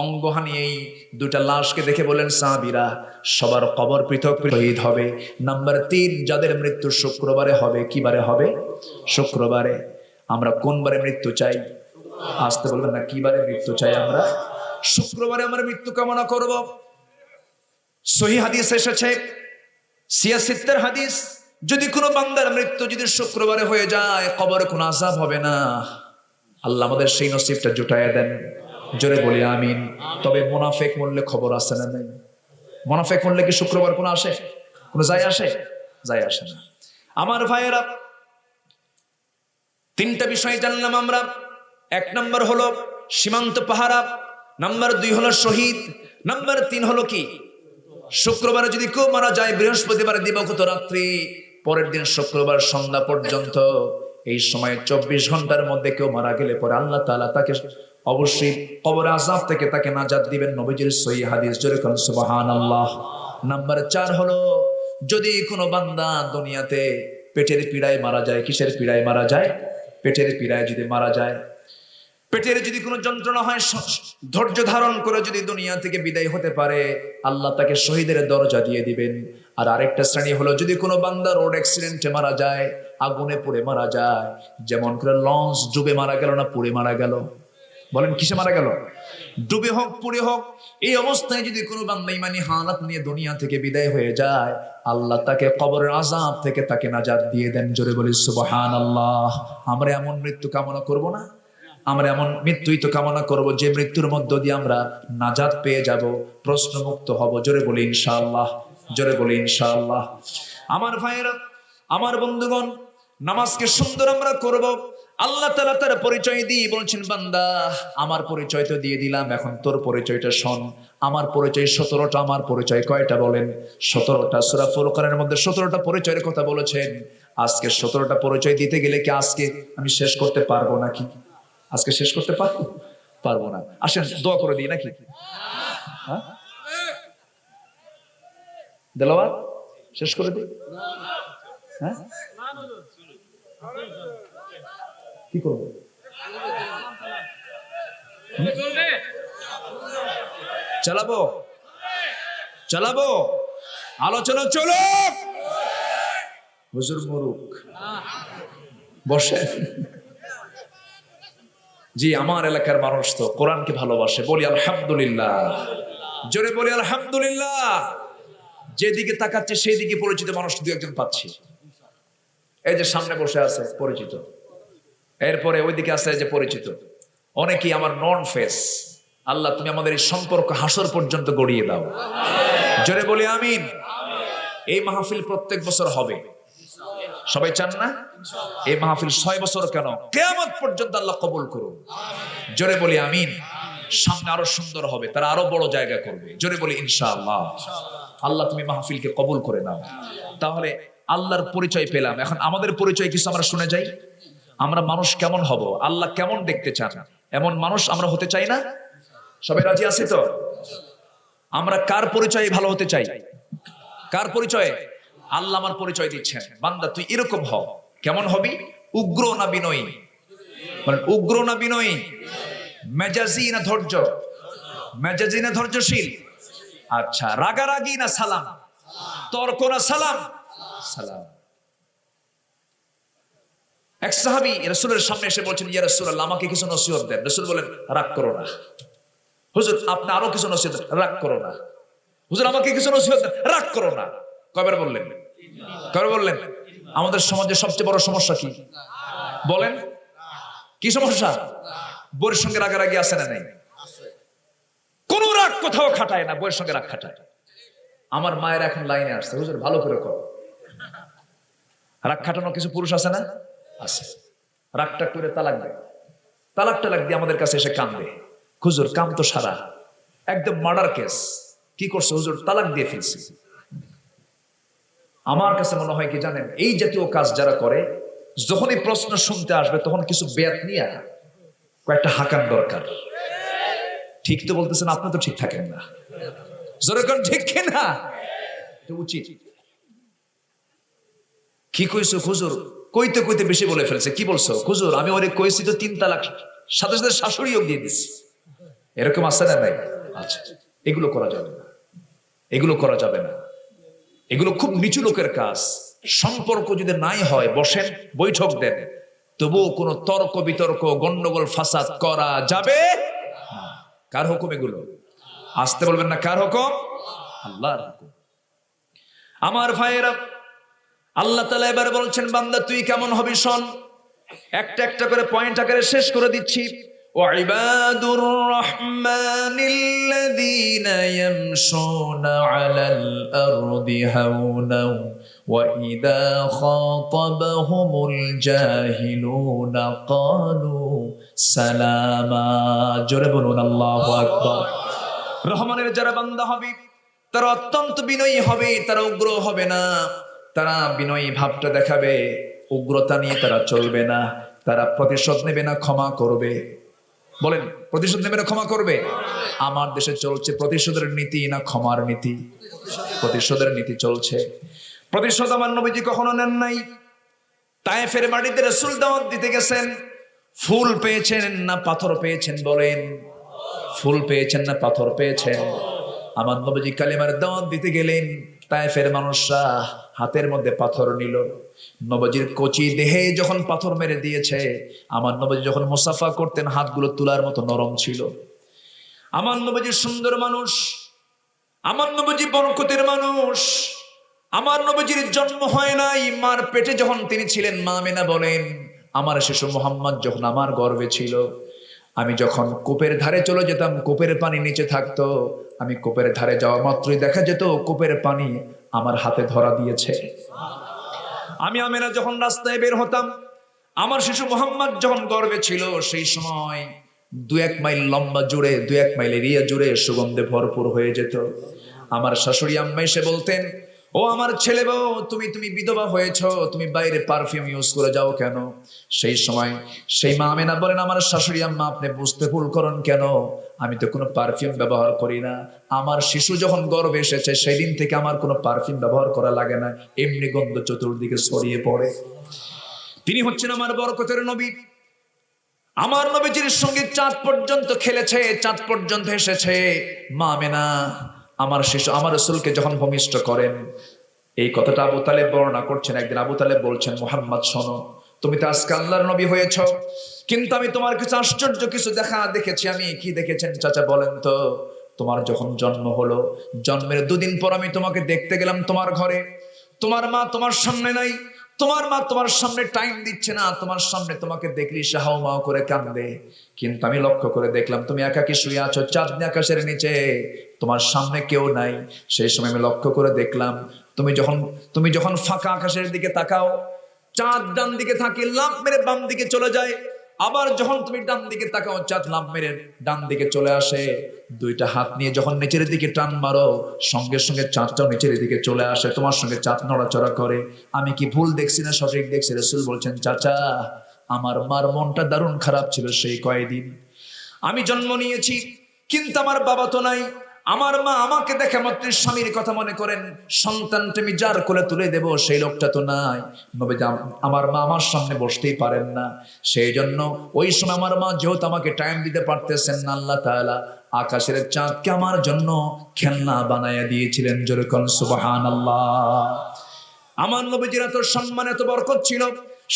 অঙ্গহানি এই 2টা লাশকে দেখে বলেন, সাহাবীরা সবার কবর পৃথক শহীদ হবে। নাম্বার 3, যাদের মৃত্যু শুক্রবারে হবে। কি বারে হবে? শুক্রবারে। আমরা কোন বারে মৃত্যু চাই? আসতে বলবেন না, কি বারে মৃত্যু চাই? আমরা শুক্রবারে আমরা মৃত্যু কামনা করব। সহিহ হাদিস এসেছে, সিয়াসিত্তের হাদিস, যদি কোনো বান্দার মৃত্যু যদি শুক্রবারে হয়ে যায়, কবরে কোনো আযাব হবে না। আল্লাহ আমাদের সেই নসিবটা জুটাইয়া দেন। জোরে বলি আমিন। তবে মুনাফিক মরলে খবর আসে না? নাই। মুনাফিক মরলে কি শুক্রবার কোনো আসে? কোনো যায় আসে? যায় আসে না। আমার ভাইয়েরা, 3টা বিষয় জানলাম আমরা। 1 নম্বর হলো সীমান্ত পাহারা, নাম্বার 2 হলো শহীদ, নাম্বার 3 হলো কি? শুক্রবারে যদি কেউ মারা যায়, বৃহস্পতিবারে দিবাগত রাত্রি, পরের দিন শুক্রবার সন্ধ্যা পর্যন্ত, এই সময় 24 ঘন্টার মধ্যে কেউ মারা গেলে পরে আল্লাহ তাআলা তাকে অবশ্যই কবর আযাব থেকে তাকে নাজাত দিবেন নবীজির সহিহ হাদিস, জোরে কোন সুবহানাল্লাহ। নাম্বার 4 হলো যদি কোনো বান্দা দুনিয়াতে পেটের পীড়ায় মারা যায়, কিসের পীড়ায় মারা যায়? পেটের পীড়ায় যদি মারা যায়, পেটের যদি কোনো যন্ত্রণা হয়, ধৈর্য ধারণ করে যদি দুনিয়া থেকে বিদায় হতে পারে, আল্লাহ তাকে শহীদের দরজা দিয়ে দিবেন। আর আরেকটা শ্রেণী হলো যদি কোনো বান্দা রোড অ্যাক্সিডেন্টে মারা যায়, আগুনে পুড়ে মারা যায়, যেমন করে লঞ্চ ডুবে মারা গেল না পুড়ে মারা গেল, বলেন কিসে মারা গেল? ডুবে হোক পুড়ে হোক, এই অবস্থায় যদি কোনো বান্দা ইমানি হালাত নিয়ে দুনিয়া থেকে বিদায় হয়ে যায়, আল্লাহ তাকে কবরের আযাব থেকে তাকে নাজাত দিয়ে দেন। জোরে বলি সুবহানাল্লাহ। আমরা এমন মৃত্যু কামনা করব না? আমরা এমন মৃত্যুই তো কামনা করব যে মৃত্যুর মধ্য দিয়ে আমরা নাজাত পেয়ে যাব, প্রশ্নমুক্ত হব। জোরে বলি ইনশাআল্লাহ, জোরে বলি ইনশাআল্লাহ। আমার ভাইয়েরা, আমার বন্ধুগণ, নামাজকে সুন্দর আমরা করব। আল্লাহ তাআলা তার পরিচয় দিয়ে বলছেন, বান্দা আমার পরিচয় তো দিয়ে দিলাম, এখন তোর পরিচয়টা শোন। আমার পরিচয় 17টা। আমার পরিচয় কয়টা বলেন? 17টা। সূরা ফুরকানের মধ্যে 17টা পরিচয়ের কথা বলেছেন। আজকে 17টা পরিচয় দিতে গেলে কি আজকে আমি শেষ করতে পারবো নাকি? আজকে শেষ করতে পারবো না। আসেন দোয়া করে দিই নাকি? হ্যাঁ, দেলাওয়ার শেষ করে দিই। হ্যাঁ, কি করবো? চালাবো চালাবো, আলোচনা চলো। হুজুর মুরুক বসে। জি, আমার এলাকার মানুষ তো কোরআনকে ভালোবাসে, বলি আলহামদুলিল্লাহ, জোরে বলি আলহামদুলিল্লাহ। যেদিকে তাকাচ্ছে সেই দিকে পরিচিত মানুষ দু একজন পাচ্ছি। এই যে সামনে বসে আছে পরিচিত, এরপরে ওইদিকে আছে যে পরিচিত, অনেকেই আমার নন ফেস। আল্লাহ তুমি আমাদের এই সম্পর্ক হাসর পর্যন্ত গড়িয়ে দাও। জোরে বলি আমিন। এই মাহফিল প্রত্যেক বছর হবে, সবাই চান না? এই মাহফিল 6 বছর কেন, কিয়ামত পর্যন্ত আল্লাহ কবুল করুন। জোরে বলি আমিন। সামনে আরো সুন্দর হবে, তারা আরো বড় জায়গা করবে। জোরে বলি ইনশাআল্লাহ। আল্লাহ তুমি মাহফিলকে কবুল করে নাও। তাহলে আল্লাহর পরিচয় পেলাম, এখন আমাদের পরিচয় কিছু আমরা শুনে যাই। আমরা মানুষ কেমন হব, আল্লাহ কেমন দেখতে চান, এমন মানুষ আমরা হতে চাই না? সবাই রাজি আছে তো? আমরা কার পরিচয়ে ভালো হতে চাই? কার পরিচয়ে? আল্লাহ আমার পরিচয় দিচ্ছেন, বান্দা তুই এরকম হ। কেমন হবি? উগ্র না বিনয়ী? মানে উগ্র না বিনয়ী? মেজাজি না ধৈর্য? মেজাজি না ধৈর্যশীল? আচ্ছা, রাগারাগি না সালাম? তর্ক না সালাম? সালাম। এক সাহাবী রাসূলের সামনে এসে বলছেন, ইয়া রাসূলুল্লাহ আমাকে কিছু নসিহত দেন। রাসূল বলেন, রাগ করো না। হুজুর আপনি আরো কিছু নসিহত দেন। রাগ করো না। হুজুর আমাকে কিছু নসিহত দেন। রাগ করো না। কয়বার বললেন? কয়বার বললেন? আমাদের সমাজে সবচেয়ে বড় সমস্যা কি বলেন? কি সমস্যা? বউয়ের সঙ্গে রাগারাগি আছে না নাই? কোন রাগ কোথাও খাটায় না, বউয়ের সঙ্গে রাগ খাটায়। আমার মায়ের এখন লাইনে আসছে, হুজুর ভালো করে কর। রাগ খাটানো কিছু পুরুষ আছে না? আছে। রাগটা করে তালাক দেয়, তালাক দিয়ে আমাদের কাছে এসে কান্দে, হুজুর কাম তো সারা, একদম মার্ডার কেস। কি করছে হুজুর? তালাক দিয়ে ফেলছে। আমার কাছে মনে হয় কি জানেন, এই জাতীয় কাজ যারা করে, যখনই প্রশ্ন শুনতে আসবে তখন কিছু বেয়াত নিয়ে কয়েকটা হাকান দরকার। ঠিক তো বলতেছেন, আপনি তো ঠিক থাকেন না। যেরকম ঠিক কিনা? এটা উচিত। কি কইছো হুজুর? কইতে কইতে বেশি বলে ফেলছে। কি বলছো হুজুর? আমি ওরে কইছি তো 3 তালাক, সাথে সাথে শাশুড়িও দিয়ে দিছি। এরকম আছে না নাই? আচ্ছা, এগুলো করা যাবে না, এগুলো করা যাবে না। এগুলো খুব নিচু লোকের কাজ। সম্পর্ক যদি নাই হয়, বসেন, বৈঠক দেন, তবুও কোনো তর্ক বিতর্ক গন্ডগোল ফাসাদ করা যাবে না। কার হুকুম এগুলো? আসতে বলবেন না, কার হুকুম? আল্লাহর হুকুম। আমার ভাইয়েরা, আল্লাহ তাআলা এবার বলছেন, বান্দা তুই কেমন হবি শোন। একটা একটা করে পয়েন্ট আকারে শেষ করে দিচ্ছি। ওয়াইবাদুর রাহমানিল্লাযীনা ইয়ামশুনা আলাল আরদি হাওনা ওয়া ইযা খাতাবাহুমুল জাহিলুনা ক্বালু সালামা। জোরে বলুন আল্লাহু আকবার। রহমানের যারা বান্দা হবে তারা অত্যন্ত বিনয়ী হবে, তারা উগ্র হবে না। তারা বিনয়ী ভাবটা দেখাবে, উগ্রতা নিয়ে তারা চলবে না। তারা প্রতিশোধ নেবে না, ক্ষমা করবে। বলেন প্রতিশোধ নেবে না ক্ষমা করবে? আমার দেশে চলছে প্রতিশোধের নীতি না ক্ষমার নীতি? প্রতিশোধের নীতি চলছে। প্রতিশোধ আমার নবীজি কখনো নেন নাই। তায়েফের মাটিতে রাসূল দাওয়াত দিতে গেছেন, ফুল পেয়েছেন না পাথর পেয়েছেন? বলেন ফুল পেয়েছেন না পাথর পেয়েছেন? আমার নবীজি কালিমার দাওয়াত দিতে গেলেন, তায়েফের মানুষরা হাতের মধ্যে পাথর নিল। নবীজির কচি দেহে যখন পাথর মেরে দিয়েছে, আমার নবীজি যখন মুসাফা করতেন হাতগুলো তুলার মতো নরম ছিল। আমার নবীজি সুন্দর মানুষ, আমার নবীজি বরকতের মানুষ। আমার নবীজির জন্ম হয় নাই মার পেটে, যখন তিনি ছিলেন মা আমিনা বলেন আমার শিশু মুহাম্মদ যখন আমার গর্ভে ছিল, আমি যখন কূপের ধারে চলে যেতাম কূপের পানি নিচে থাকতো, আমি কূপের ধারে যাওয়া মাত্রই দেখা যেত কূপের পানি আমার হাতে ধরা দিয়েছে। আমি আমিনা যখন রাস্তায় বের হতাম, আমার শিশু মুহাম্মদ যখন গর্ভে ছিল, সেই সময় 2-1 মাইল লম্বা জুড়ে 2-1 মাইল এরিয়া জুড়ে সুগন্ধে ভরপুর হয়ে যেত। আমার শাশুড়ি আম্মা এসে বলতেন, ও আমার ছেলে বউ, তুমি বিধবা হয়েছো, তুমি বাইরে পারফিউম ইউজ করে যাও কেন? সেই সময় সেই মা আমিনা বলেন, আমার শাশুড়ি আম্মা আপনি বুঝতে ভুল করেন কেন, আমি তো কোনো পারফিউম ব্যবহার করি না। আমার শিশু যখন গর্ভে এসেছে সেই দিন থেকে আমার কোনো পারফিউম ব্যবহার করা লাগে না, এমনি গন্ধ চতুর্দিকে ছড়িয়ে পড়ে। তিনি হচ্ছেন আমার বরকতের নবী। আমার নবীজির সঙ্গে চাঁদ পর্যন্ত খেলেছে, চাঁদ পর্যন্ত এসেছে। মা আমিনা আমার শিশু আমার রাসূলকে যখন ভূমিষ্ঠ করেন, এই কথাটা আবু তালেব বর্ণনা করছেন। একদিন আবু তালেব বলছেন, মুহাম্মদ শোনো, তুমি তো আজকে আল্লাহর নবী হয়েছ, কিন্তু আমি তোমার কিছু আশ্চর্য কিছু দেখেছি। আমি কি দেখেছেন চাচা বলেন তো? তোমার যখন জন্ম হলো, জন্মের 2 দিন পর আমি তোমাকে দেখতে গেলাম তোমার ঘরে। তোমার মা তোমার সামনে নাই, তোমার মা তোমার সামনে টাইম দিচ্ছে না, তোমার সামনে তোমাকে দেখলি সে হাউমাউ করে কান্দে। কিন্তু আমি লক্ষ্য করে দেখলাম তুমি একাকী শুয়ে আছো চাঁদনি আকাশের নিচে, তোমার সামনে কেউ নাই। সেই সময় আমি লক্ষ্য করে দেখলাম তুমি যখন ফাঁকা আকাশের দিকে তাকাও, চাঁদ ডান দিকে থাকে লাফ মেরে বাম দিকে চলে যায়, আবার যখন তুমি ডান দিকে তাকাও চাঁদ লাফ মেরে ডান দিকে চলে আসে। 2টা হাত নিয়ে যখন নিচের দিকে টান মারো, সঙ্গে সঙ্গে চাঁদটাও নিচের দিকে চলে আসে, তোমার সঙ্গে চাঁদ নড়াচড়া করে। আমি কি ভুল দেখছি না সঠিক দেখছি? রাসূল বলছেন, চাচা আমার মার মনটা দারুণ খারাপ ছিল সেই কয়েকদিন। আমি জন্ম নিয়েছি কিন্তু আমার বাবা তো নাই। আমার মা আমাকে দেখে মাত্র স্বামীর কথা মনে করেন, সন্তানটা আমি যার কোলে তুলে দেব সেই লোকটা তো নাই। আমার মা আমার সামনে বসতেই পারেন না। সেই জন্য ওই সময় আমার মা যেহেতু আমাকে টাইম দিতে পারতেছেন না, আল্লাহ তাআলা আকাশের চাঁদকে আমার জন্য খেলনা বানায়া দিয়েছিলেন। যেরকম সুবহানাল্লাহ। আমার নবীজির এত সম্মান এত বরকত ছিল,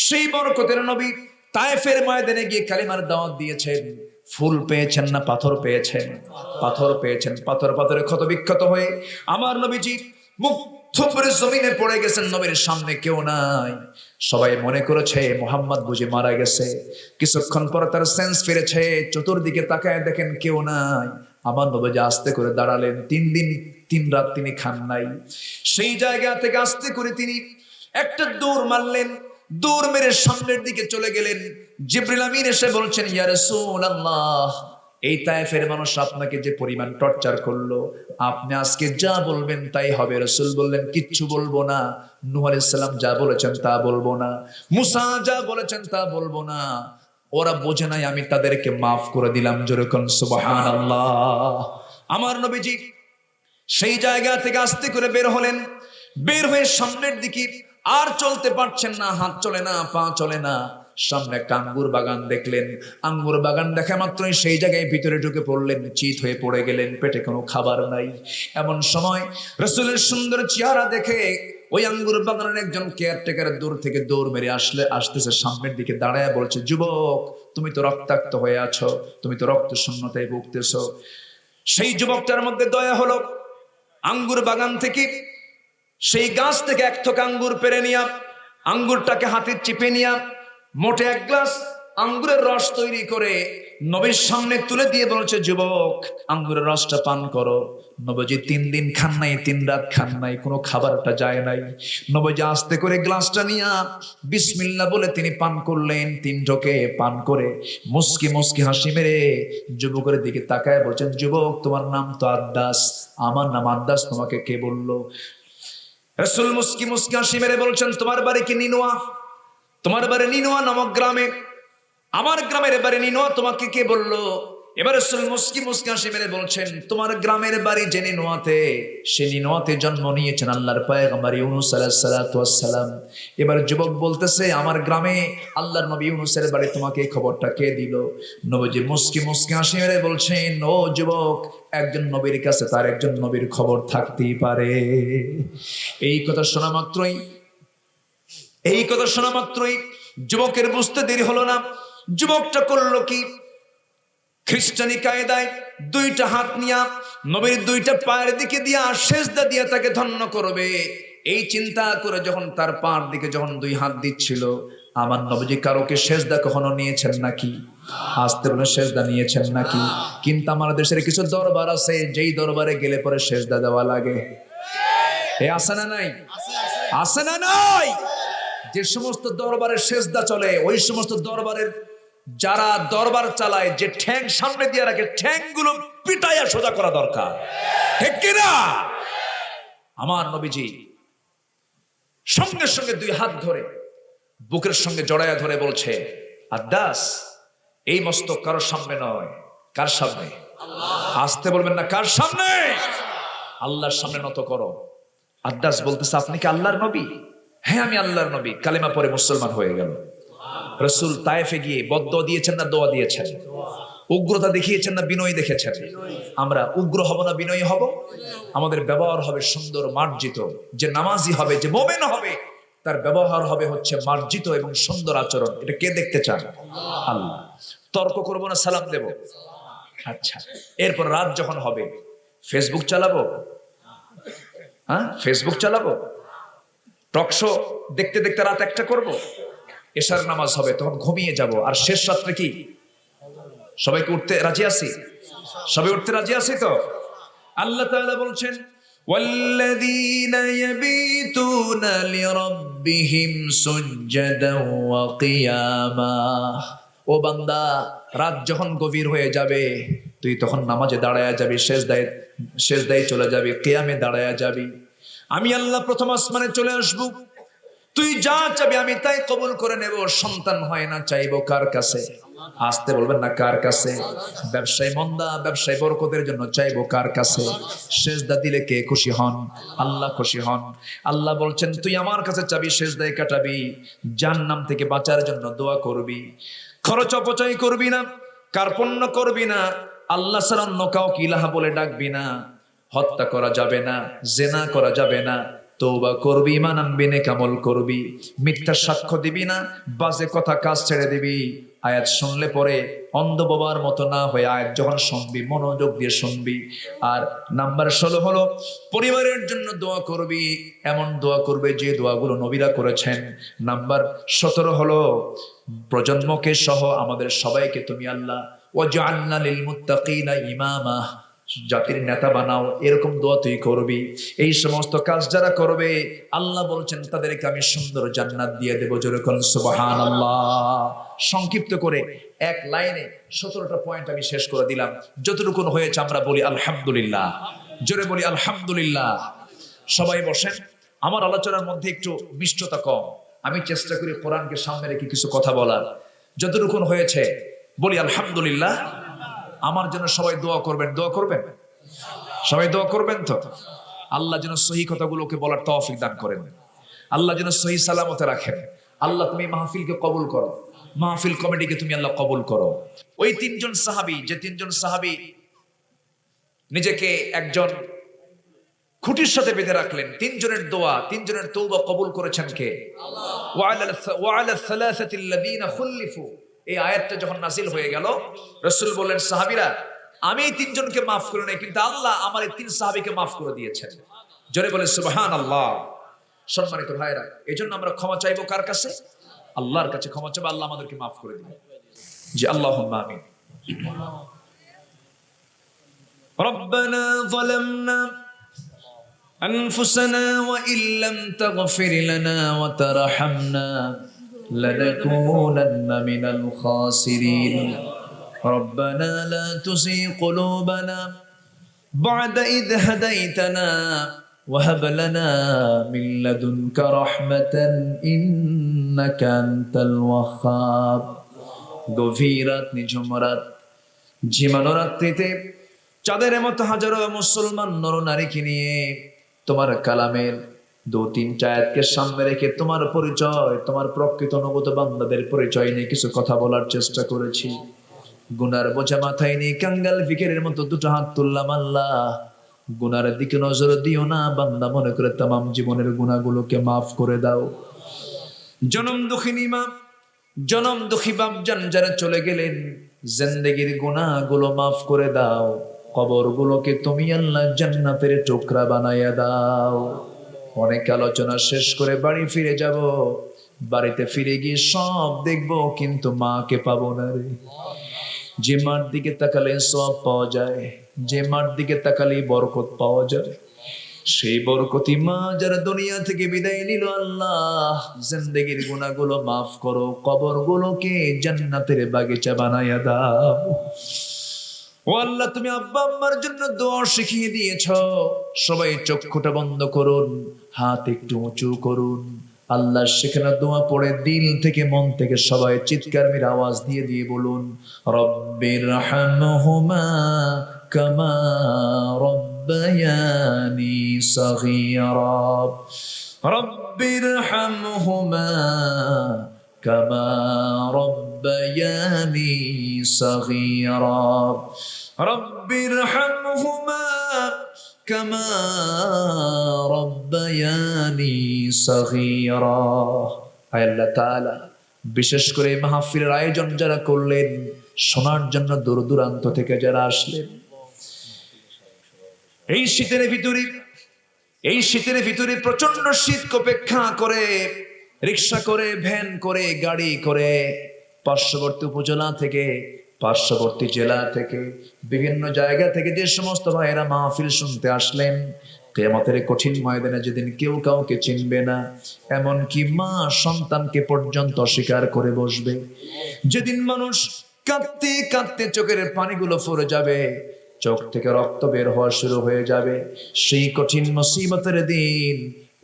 সেই বরকতের নবী তায়েফের ময়দানে গিয়ে কালিমার দাওয়াত দিয়েছেন। ফুল পেয়েছেন না পাথর পেয়েছেন? পাথর পেয়েছেন। পাথরে ক্ষত বিক্ষত হয়ে আমার নবীজি মুগ্ধ করে জমিনে পড়ে গেছেন। নবীর সামনে কেউ নাই, সবাই মনে করেছে মুহাম্মদ বুঝি মারা গেছে। কিছুক্ষণ পর তার সেন্স ফিরেছে, চতুর্দিকে তাকায় দেখেন কেউ নাই। আমার নবীজি আস্তে করে দাঁড়ালেন। 3 দিন 3 রাত তিনি খান নাই। সেই জায়গা থেকে আস্তে করে তিনি একটা দৌড় মারলেন, দৌড় মেরে সামনের দিকে চলে গেলেন। জিবরিল আমিন এসে বলছেন, ইয়া রাসূলুল্লাহ, এই তায়েফের মানুষ আপনাকে যে পরিমাণ টর্চার করলো, আপনি আজকে যা বলবেন তাই হবে। রাসূল বললেন, কিচ্ছু বলবো না। নূহ আলাইহিস সালাম যা বলেছেন তা বলবো না, মুসা যা বলেছেন তা বলবো না। ওরা বোঝে নাই, আমি তাদেরকে মাফ করে দিলাম। যেরকম সুবহানাল্লাহ। আমার নবীজি সেই জায়গা থেকে আস্তে করে বের হলেন। বের হয়ে সামনের দিকে আর চলতে পারছেন না, হাত চলে না, পা চলে না। সামনে একটা আঙ্গুর বাগান দেখলেন। আঙ্গুর বাগান দেখা মাত্রই সেই জায়গায় ভিতরে ঢুকে পড়লেন, চিত হয়ে পড়ে গেলেন। পেটে কোনো খাবার নাই। এমন সময় রাসূলের সুন্দর চেহারা দেখে ওই আঙ্গুর বাগানের একজন কেয়ারটেকার দূর থেকে দৌড় মেরে আসতেছে, সামনের দিকে দাঁড়ায় বলছে, যুবক তুমি তো রক্তাক্ত হয়ে আছো, তুমি তো রক্ত শূন্যতায় ভুগতেছো। সেই যুবকটার মধ্যে দয়া হলো। আঙ্গুর বাগান থেকে সেই গাছ থেকে এক থোক আঙ্গুর পেরে নিয়া, আঙ্গুরটাকে হাতে চিপে নিয়া মোটে 1 গ্লাস আঙ্গুরের রস তৈরি করে নবীর সামনে তুলে দিয়ে বলছে, যুবক আঙ্গুরের রসটা পান করো। নবীজি 3 দিন খান নাই, 3 রাত খান নাই, কোনো খাবারটা যায় নাই। নবীজি আস্তে করে গ্লাসটা নিয়া বিসমিল্লাহ বলে তিনি পান করলেন। 3 ঢোকে পান করে মুস্কি মুস্কি হাসি মেরে যুবকের দিকে তাকায় বলছেন, যুবক তোমার নাম তো আদ্দাস। আমার নাম আদ্দাস, তোমাকে কে বললো? রাসূল মুস্কি মুস্কি হাসি মেরে বলছেন, তোমার বাড়ি কি নিনোয়া? তোমার বাড়ি নিনোয়া নামক গ্রামে। আমার গ্রামের বাড়ি নিনোয়া, তোমাকে কে বললো? এবার রাসূল মুস্কি মুস্কি হাসি মেরে বলছেন, তোমার গ্রামের বাড়ি যে নিনোয়াতে, সে নিনোয়াতে জন্ম নিয়েছেন আল্লাহর পয়গম্বর ইউনূস আলাইহিস সালাতু ওয়াস সালাম। এবার যুবক বলতেছে, আমার গ্রামে আল্লাহর নবী ইউনূসের বাড়ি, তোমাকে এই খবরটা কে দিল? নবীজি মুস্কি মুস্কি হাসি মেরে বলছেন, ও যুবক, একজন নবীর কাছে তার একজন নবীর খবর থাকতেই পারে। এই কথা শোনা মাত্রই যুবকের বুঝতে দেরি হলো না। যুবকটা করলো কি? খ্রিস্টানি কায়দায় দুইটা হাত নিয়া নবীর দুইটা পায়ের দিকে দিয়া সেজদা দিয়া তাকে ধন্য করবে, এই চিন্তা করে যখন তার পার দিকে যখন দুই হাত দিচ্ছিল, আমার নবীজি কারোকে সেজদা কখনো নিয়েছেন নাকি? আসতে বলে সেজদা নিয়েছেন নাকি? কিন্তু আমার দেশের কিছু দরবার আছে, যেই দরবারে গেলে পরে সেজদা দেওয়া লাগে। এ আছে না নাই? আছে না নাই? যে সমস্ত দরবারে সেজদা চলে, ওই সমস্ত দরবারের যারা দরবার চালায়, যে ঠ্যাং সামনে দিয়ে রাখে, ঠ্যাং গুলো পিটাইয়া সোজা করা দরকার, ঠিক কিনা? আমার নবীজি সঙ্গে সঙ্গে দুই হাত ধরে বুকের সঙ্গে জড়াইয়া ধরে বলছে, আদ্দাস, এই মস্তক কারোর সামনে নয়। কার সামনে? আসতে বলবেন না, কার সামনে? আল্লাহর সামনে নত করো। আদ্দাস বলতেছে, আপনি কি আল্লাহর নবী? হ্যাঁ, আমি আল্লাহর নবী। কালেমা পরে মুসলমান হয়ে গেল। রাসূল তায়েফে গিয়ে বদদোয়া দিয়েছেন না দোয়া দিয়েছেন? উগ্রতা দেখিয়েছেন না বিনয় দেখেছেন? আমরা উগ্র হব না বিনয়ী হব? আমাদের ব্যবহার হবে সুন্দর মার্জিত। যে নামাজি হবে, যে মুমিন হবে, তার ব্যবহার হবে হচ্ছে মার্জিত এবং সুন্দর আচরণ। এটা কে দেখতে চান? আল্লাহ। তর্ক করবো না, সালাম দেব। আচ্ছা, এরপর রাত যখন হবে, ফেসবুক চালাবো? হ্যাঁ, ফেসবুক চালাবো? টকশো দেখতে দেখতে রাত একটা করব? এশার নামাজ হবে, তখন ঘুমিয়ে যাব। আর শেষ রাত্রে কি সবাইকে উঠতে রাজি আছি? সবাই উঠতে রাজি আছি তো? আল্লাহ তাআলা বলছেন, ওয়াল্লাযীনা ইয়াবীতুনা লিরাব্বিহিম সুজদান ওয়া কিয়ামা। ও বান্দা, রাত যখন গভীর হয়ে যাবে, তুই তখন নামাজে দাঁড়ায়া যাবি, সেজদায় চলে যাবি, কিয়ামে দাঁড়ায়া যাবি। আমি আল্লাহ প্রথম আসমানে চলে আসবো, তুই যা চাবি আমি তাই কবুল করে নেব। সন্তান হয় না, চাইবো কার কাছে? আসতে বলবেন না, কার কাছে? ব্যবসায় মন্দা, ব্যবসায় বরকতের জন্য চাইবো কার কাছে? সেজদা দিলে কে খুশি হন? আল্লাহ খুশি হন। আল্লাহ বলছেন, তুই আমার কাছে চাবি, সেজদায় কাটাবি, জাহান্নাম থেকে বাঁচার জন্য দোয়া করবি, খরচ অপচয় করবি না, কার্পণ্য করবি না, আল্লাহ ছাড়া অন্য কাউকে ইলাহা বলে ডাকবি না, হত্যা করা যাবে না, জেনা করা যাবে না, তওবা করবি, ঈমান আনবি, নেক আমল করবি, মিথ্যা সাক্ষ্য দিবি না, বাজে কথা কাজ ছেড়ে দিবি। আয়াত শুনলে পরে অন্ধ বাবার মতো না হয়ে আয়াত যখন শুনবি মনোযোগ দিয়ে শুনবি। আর নাম্বার 16 হলো পরিবারের জন্য দোয়া করবি, এমন দোয়া করবে যে দোয়াগুলো নবীরা করেছেন। নাম্বার 17 হলো প্রজন্মকে সহ আমাদের সবাইকে তুমি আল্লাহ ওয়াজআলনা লিল মুত্তাকিনা ইমামা, জাতির নেতা বানাও, এরকম দোয়া তুই করবি। এই সমস্ত কাজ যারা করবে, আল্লাহ বলছেন তাদেরকে আমি সুন্দর জান্নাত দিয়ে দেব। জোরে কোন সুবহানাল্লাহ। সংক্ষিপ্ত করে এক লাইনে 17টা পয়েন্ট আমি শেষ করে দিলাম। যতটুকু হয়েছে আমরা বলি আলহামদুলিল্লাহ। জোরে বলি আলহামদুলিল্লাহ। সবাই বসেন। আমার আলোচনার মধ্যে একটু মিষ্টতা কম, আমি চেষ্টা করি কোরআনকে সামনে রেখে কিছু কথা বলার। যতটুকু হয়েছে বলি আলহামদুলিল্লাহ। আমার জন্য সবাই দোয়া করবেন, দোয়া করবেন, সবাই দোয়া করবেন তো? আল্লাহ যেন সহি কথাগুলোকে বলার তৌফিক দান করেন, আল্লাহ যেন সহি সালামতে রাখেন। আল্লাহ তুমি মাহফিলকে কবুল করো, মাহফিল কমিটিকে তুমি আল্লাহ কবুল করো। ওই তিনজন সাহাবী, যে তিনজন সাহাবী নিজেকে একজন খুঁটির সাথে বেঁধে রাখলেন, তিনজনের দোয়া, তিনজনের তওবা কবুল করেছেন কে? ওয়া আলা সালাসাতিল্লাযীনা খুল্লিফু। এই আয়াতটা যখন নাযিল হয়ে গেল, রাসূল বললেন, সাহাবীরা, আমি এই তিনজনকে মাফ করে নাই, কিন্তু আল্লাহ আমার এই তিন সাহাবীকে মাফ করে দিয়েছেন। জোরে বলে সুবহানাল্লাহ। সম্মানিত ভাইরা, এজন্য আমরা ক্ষমা চাইবো কার কাছে? আল্লাহর কাছে ক্ষমা চাইবো, আল্লাহ আমাদেরকে মাফ করে দিবেন। জি, আল্লাহুম্মা আমিন। রব্বানা যালামনা أنفسنا وإن لم تغفر لنا وترحمنا لنكونن من الخاسرين ربنا لا تزغ قلوبنا بعد إذ هديتنا وهب لنا من لدنك رحمة إنك أنت الوهاب গভীর রাত, নিঝুম রাত, ঝিমানো রাত্রিতে চাঁদের মতো হাজারো মুসলমান নরনারীকে নিয়ে তোমার কালামের 2-3 আয়াতকে সামনে রেখে তোমার পরিচয়, তোমার প্রকৃত অনুগত বান্দাদের পরিচয় নিয়ে কিছু কথা বলার চেষ্টা করেছি। গুনার বোঝা মাথায় নিয়ে কাঙ্গাল ফিকিরের মতো দুটো হাত তুললাম। আল্লাহ, গুনার দিকে নজর দিও না, বান্দা মনে করে তামাম জীবনের গুনাহগুলোকে মাফ করে দাও। জনম দুঃখিনী মা, জনম দুঃখী বাপজান যারা চলে গেলেন, জিন্দেগির গুনাহগুলো মাফ করে দাও। কবরগুলোকে তুমি আল্লাহ জান্নাতের টুকরা বানাইয়া দাও। অনেক আলোচনা শেষ করে বাড়ি ফিরে যাব। বাড়িতে ফিরে গিয়ে সব দেখবো, কিন্তু মাকে পাবো না রে। যে মার দিকে তাকালে সব পাওয়া যায়, যে মার দিকে তাকালে বরকত পাওয়া যায়, সেই বরকতি মা যারা দুনিয়া থেকে বিদায় নিল, আল্লাহ জিন্দেগির গুনাহগুলো মাফ করো, কবরগুলোকে জান্নাতের বাগিচা বানাইয়া দাও। ও আল্লাহ, তুমি আব্বা আম্মার জন্য দোয়া শিখিয়ে দিয়েছ। সবাই চক্ষুটা বন্ধ করুন, হাত একটু উঁচু করুন। আল্লাহ সেখানে দোয়া পড়ে দিল থেকে মন থেকে সবাই চিৎকার মেরে আওয়াজ দিয়ে দিয়ে বলুন, রব্বিরহামহুমা কামা রব্বায়ানি সগীরা, রব্বিরহামহুমা কামা রব্বায়ানি সগীরা, রব্বিরহামহুমা কামা রব্বায়ানি সগীরা। আল্লাহ তাআলা বিশেষ করে মাহফিলের আয়োজন যারা করলেন, শোনার জন্য দূর দূরান্ত থেকে যারা আসলেন, এই শীতের ভিতরে প্রচন্ড শীতকে উপেক্ষা করে রিক্সা করে, ভ্যান করে, গাড়ি করে পার্শ্ববর্তী উপজেলা থেকে, পার্শ্ববর্তী জেলা থেকে, বিভিন্ন জায়গা থেকে যে সমস্ত ভাইয়েরা মাহফিল শুনতে আসলেন, কিয়ামতের কঠিন ময়দানে যেদিন কেউ কাউকে চিনবে না, এমনকি মা সন্তানকে পর্যন্ত অস্বীকার করে বসবে, যেদিন মানুষ কাঁদতে কাঁদতে চোখের পানিগুলো ফুরে যাবে, চোখ থেকে রক্ত বের হওয়া শুরু হয়ে যাবে, সেই কঠিন মুসিবতের দিন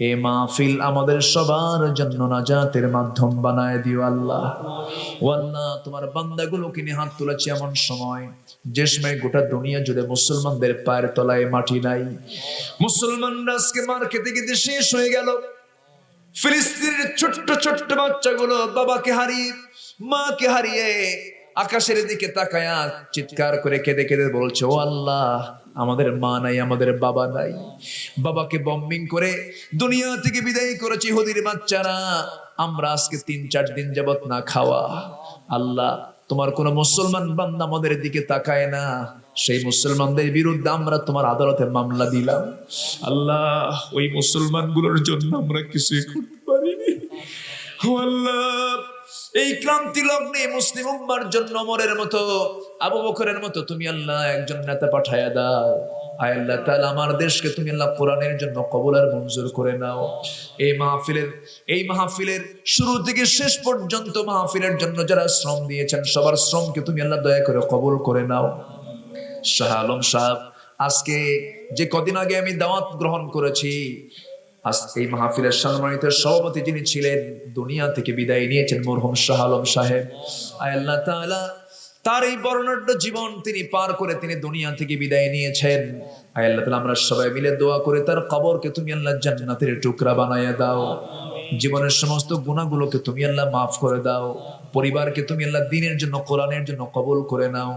এই মাহফিল আমাদের সবার জন্য নাজাতের মাধ্যম বানায় দিও আল্লাহ। ও আল্লাহ, তোমার বান্দাগুলোকে নিয়ে হাত তুলেছি এমন সময়, যে সময় গোটা দুনিয়া জুড়ে মুসলমানদের পায়ের তলায় মাটি নাই। মুসলমানরা আজকে মার খেতে খেতে শেষ হয়ে গেল। ফিলিস্তিনের ছোট্ট ছোট্ট বাচ্চাগুলো বাবাকে হারিয়ে, মাকে হারিয়ে আকাশের দিকে তাকায়া চিৎকার করে কেঁদে কেঁদে বলছে, ও আল্লাহ, আমাদের মা নাই, আমাদের বাবা নাই। বাবাকে বম্বিং করে দুনিয়া থেকে বিদায় করেছে ইহুদির বাচ্চারা। আমরা আজকে 3-4 দিন যাবত না খাওয়া। আল্লাহ, তোমার কোন মুসলমান বান্দা আমাদের দিকে তাকায় না, সেই মুসলমানদের বিরুদ্ধে আমরা তোমার আদালতে মামলা দিলাম। আল্লাহ, ওই মুসলমানগুলোর জন্য আমরা কিছুই করতে পারিনি। ও আল্লাহ, এই ক্রান্তি লগ্নে মুসলিম উম্মার জন্য ওমরের মতো, আবু বকরের মতো তুমি আল্লাহ একজন নেতা পাঠায়া দাও। আয় আল্লাহ তাআলা, আমার দেশকে তুমি আল্লাহ কোরআনের জন্য কবুল আর মঞ্জুর করে নাও। এই মাহফিলের শুরু থেকে শেষ পর্যন্ত মাহফিলের জন্য যারা শ্রম দিয়েছেন, সবার শ্রমকে তুমি আল্লাহ দয়া করে কবুল করে নাও। শাহ আলম সাহেব, আজকে যে কদিন আগে আমি দাওয়াত গ্রহণ করেছি, আজকে এই মাহফিলের সম্মানিত সভাপতি যিনি ছিলেন, দুনিয়া থেকে বিদায় নিয়েছেন মরহুম শাহ আলম সাহেব। আয় আল্লাহ তাআলা, তার এই বর্ণাঢ্য জীবন তিনি পার করে তিনি দুনিয়া থেকে বিদায় নিয়েছেন। আয় আল্লাহ তাআলা, আমরা সবাই মিলে দোয়া করে তার কবরকে তুমি আল্লাহ জান্নাতের টুকরা বানায়া দাও। জীবনের সমস্ত গুনাহগুলোকে তুমি আল্লাহ মাফ করে দাও। পরিবারকে তুমি আল্লাহ দ্বীনের জন্য, কোরআনের জন্য কবুল করে নাও।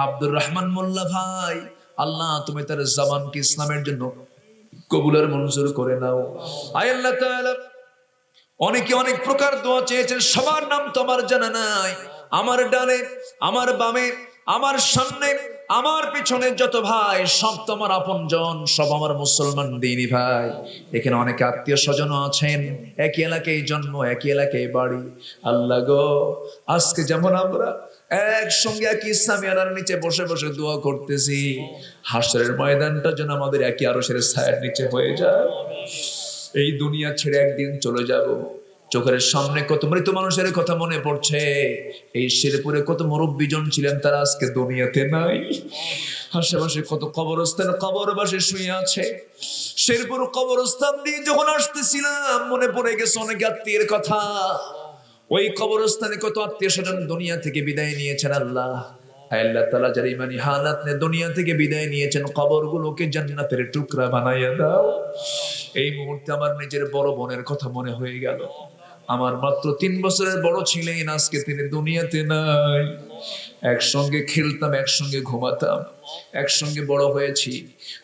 আব্দুর রহমান মোল্লা ভাই, আল্লাহ তুমি তার জবানকে ইসলামের জন্য কবুলের মঞ্জুর করে নাও। আয় আল্লাহ তাআলা, অনেকে অনেক প্রকার দোয়া চেয়েছেন, সবার নাম তো আমার জানা নাই। আমার ডানে, আমার বামে, আমার সামনে, আমার পিছনে যত ভাই, সব তো আমার আপনজন, সব আমার মুসলমান দিনী ভাই। এখানে অনেক আত্মীয় স্বজন আছেন, একই এলাকায় জন্ম, একই এলাকায় বাড়ি। আল্লাহ গো, আজকে যেমন আমরা একসঙ্গে একই সামিয়ানার নিচে বসে বসে দোয়া করতেছি, হাসরের ময়দানটা যেন আমাদের একই আরশের ছায়ার নিচে হয়ে যায়। এই দুনিয়া ছেড়ে একদিন চলে যাব। চোখের সামনে কত মৃত মানুষের কথা মনে পড়ছে। এই শেরপুরে কত মুরব্বীজন ছিলেন, তারা আজকে দুনিয়াতে নাই। আশেপাশে কত কবরস্থান, কবরবাসী শুয়ে আছে। শেরপুর কবরস্থান দিয়ে যখন আসতেছিলাম, মনে পড়ে গেছে অনেক আত্মীয়ের কথা, ওই কবরস্থানে কত আত্মীয় স্বজন দুনিয়া থেকে বিদায় নিয়েছেন আল্লাহ। আল্লাহ তাআলা যার ইমানি হালাত নে দুনিয়া থেকে বিদায় নিয়েছেন, কবরগুলোকে জান্নাতের টুকরা বানাইয়া দাও। এই মুহূর্তে আমার নিজের বড় বোনের কথা মনে হয়ে গেল। আমার মাত্র 3 বছরের বড় ছিলেন, আজকে তিনি দুনিয়াতে নাই। একসঙ্গে খেলতাম, একসঙ্গে ঘুমাতাম, একসঙ্গে বড় হয়েছি।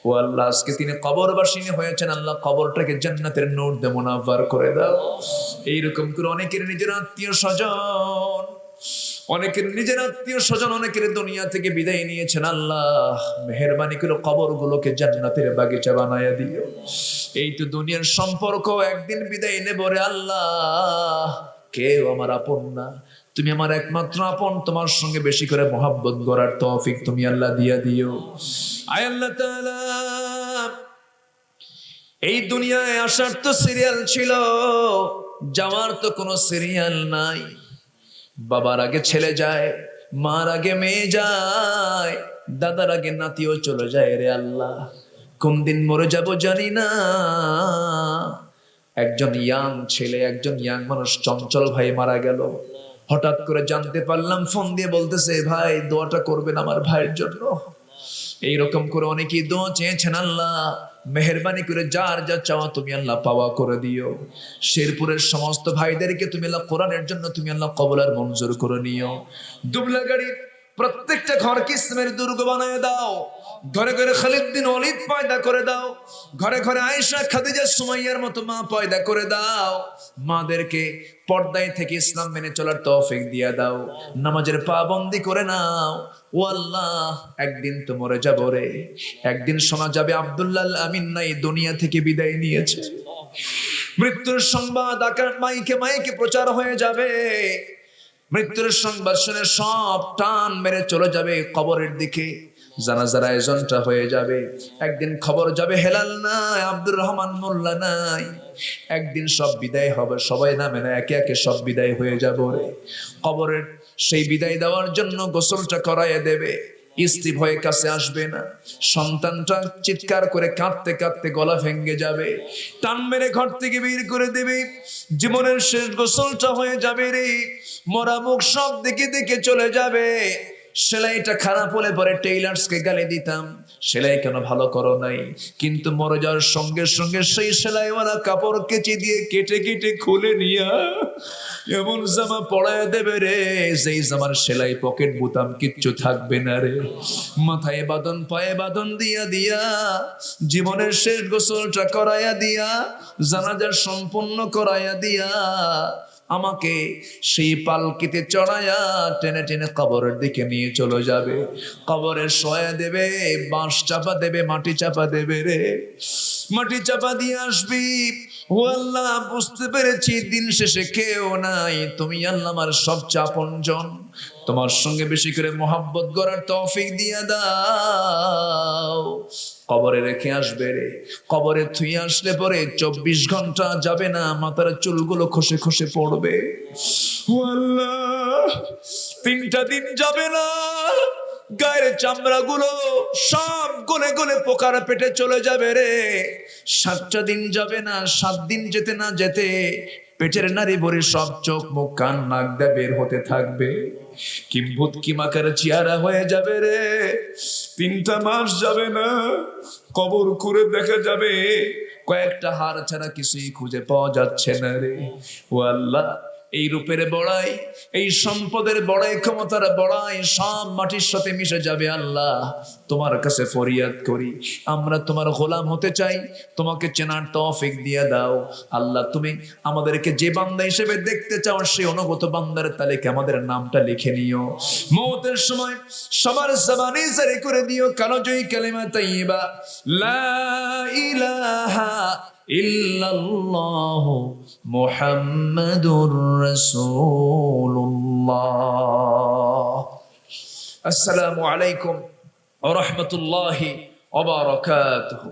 ও আল্লাহ, আজকে তিনি কবরবাসিনী হয়েছেন। আল্লাহ, কবরটাকে জান্নাতের নূর দিয়ে মুনাফার করে দাও। এইরকম করে অনেকের নিজের আত্মীয় স্বজন, অনেকের নিজের আত্মীয় স্বজন অনেকের দুনিয়া থেকে বিদায় নিয়েছেন। আল্লাহ, মেহেরবানি করে কবরগুলোকে জান্নাতের বাগিচা বানায়া দিও। এই তো দুনিয়ার সম্পর্ক, একদিন বিদায় নেব রে আল্লাহ। কেউ আমার আপন না, তুমি আমার একমাত্র আপন। তোমার সঙ্গে বেশি করে মহব্বত করার তৌফিক তুমি আল্লাহ দিয়া দিও। আয় আল্লাহ তাআলা, এই দুনিয়ায় আসার তো সিরিয়াল ছিল, যাওয়ার তো কোনো সিরিয়াল নাই। বাবার আগে ছেলে যায়, মার আগে মেয়ে যায়, দাদার আগে নাতিও চলে যায় রে আল্লাহ। কোন দিন মরে যাব জানি না। একজন ইয়াং ছেলে, একজন ইয়াং মানুষ, চঞ্চল ভাই মারা গেল। হঠাৎ করে জানতে পারলাম, ফোন দিয়ে বলতেছে, ভাই দোয়াটা করবেন আমার ভাইয়ের জন্য। এইরকম করে অনেকেই দোয়া চেয়েছেন। আল্লাহ, মেহেরবানি করে যার যা চাওয়া তুমি আল্লাহ পাওয়া করে দিও। শেরপুরের সমস্ত ভাইদেরকে তুমি আল্লাহ কোরআনের জন্য তুমি আল্লাহ কবুল আর মঞ্জুর করে নিও। দুবলাগাড়ির প্রত্যেকটা ঘরকে ইসলামের দুর্গ বানায় দাও। ঘরে ঘরে খালিদ বিন ওয়ালিদ পয়দা করে দাও। ঘরে ঘরে আয়েশা, খাদিজা, সুমাইয়ার মতো মা পয়দা করে দাও। মাদেরকে পর্দায় থেকে ইসলাম মেনে চলার তৌফিক দিয়ে দাও। নামাজের পাবন্দি করে নাও। ও আল্লাহ, একদিন তো মরে যাব রে। একদিন শোনা যাবে আব্দুল্লাহ আল আমিন নাই, দুনিয়া থেকে বিদায় নিয়েছে। মৃত্যুর সংবাদ আকার মাইকে মাইকে প্রচার হয়ে যাবে। মৃত্যুর সংবাদ শুনে সব টান মেরে চলে যাবে কবরের দিকে। জানাজার আয়োজনটা হয়ে যাবে। একদিন খবর যাবে, হেলাল নাই, আব্দুর রহমান মোল্লা নাই। একদিন সব বিদায় হবে, সবাই নামে না, একে একে সব বিদায় হয়ে যাবে রে। কবরের সেই বিদায় দেওয়ার জন্য গোসলটা করাইয়া দেবে। স্ত্রী ভয়ে কাছে আসবে না। সন্তানটা চিৎকার করে কাঁদতে কাঁদতে গলা ভেঙে যাবে। টান মেরে ঘর থেকে বের করে দেবে। জীবনের শেষ গোসলটা হয়ে যাবে রে। মরা মুখ সব দিকে দিকে চলে যাবে। সেলাইটা খারাপ হলে পরে টেইলার্সকে গালি দিতাম, সেলাই কেন ভালো করো নাই। কিন্তু মরে যাওয়ার সঙ্গে সঙ্গে সেই সেলাইওয়ালা কাপড় কেচি দিয়ে কেটে কেটে খুলে নিয়া এমন জামা পরায় দেবে রে, যেই জামার সেলাই পকেট বুতাম কিচ্ছু থাকবে না রে। মাথায় বাঁধন, পায়ে বাঁধন দিয়া দিয়া জীবনের শেষ গোসলটা করাইয়া দিয়া, জানাজা সম্পূর্ণ করাইয়া দিয়া আমাকে সেই পালকিতে চড়াইয়া টেনে টেনে কবরের দিকে নিয়ে চলে যাবে। কবরে শোয়া দেবে, বাঁশ চাপা দেবে, মাটি চাপা দেবে রে। মাটি চাপা দিয়ে আসবি। ও আল্লাহ, বুঝতে পেরেছি দিন শেষে কেউ নাই, তুমি আল্লাহ আমার সবচেয়ে আপনজন। তোমার সঙ্গে বেশি করে মহব্বত করার তৌফিক দিয়ে দাও। কবরে রেখে আসবে রে। কবরে থুই আসলে পরে 24 ঘন্টা যাবে না, মাথার চুলগুলো খসে খসে পড়বে। ও আল্লাহ, 3টা দিন যাবে না, গায়ের চামড়া গুলো সব গলে গলে পোকার পেটে চলে যাবে রে। 7টা দিন যাবে না, 7 দিন যেতে না যেতে পেটের নারী ভরে সব চোখ মুখ কান নাক দিয়ে বের হতে থাকবে। কিম্ভূত কিমাকার চেহারা হয়ে যাবে রে। 3টা মাস যাবে না, কবর খুঁড়ে দেখা যাবে কয়েকটা হাড় ছাড়া কিছুই খুঁজে পাওয়া যাচ্ছে না রে। ও আল্লাহ, এই রূপের বড়াই, এই সম্পদের বড়াই, ক্ষমতার বড়াই সব মাটির সাথে মিশে যাবে। আল্লাহ, তোমার কাছে ফরিয়াদ করি, আমরা তোমার গোলাম হতে চাই, তোমাকে চেনার তৌফিক দিয়ে দাও। আল্লাহ, তুমি আমাদেরকে যে বান্দা হিসেবে দেখতে চাও, সেই অনুগত বান্দার তালিকা আমাদের নামটা লিখে নিও। মওতের সময় সবার জবানে জারি করে দিও কালজয়ী কালিমা তাইয়্যিবা, লা ইলাহা ইল্লাল্লাহু মুহাম্মাদুর রাসূলুল্লাহ। আসসালামু আলাইকুম ওয়া রাহমাতুল্লাহি ওয়া বারাকাতুহু।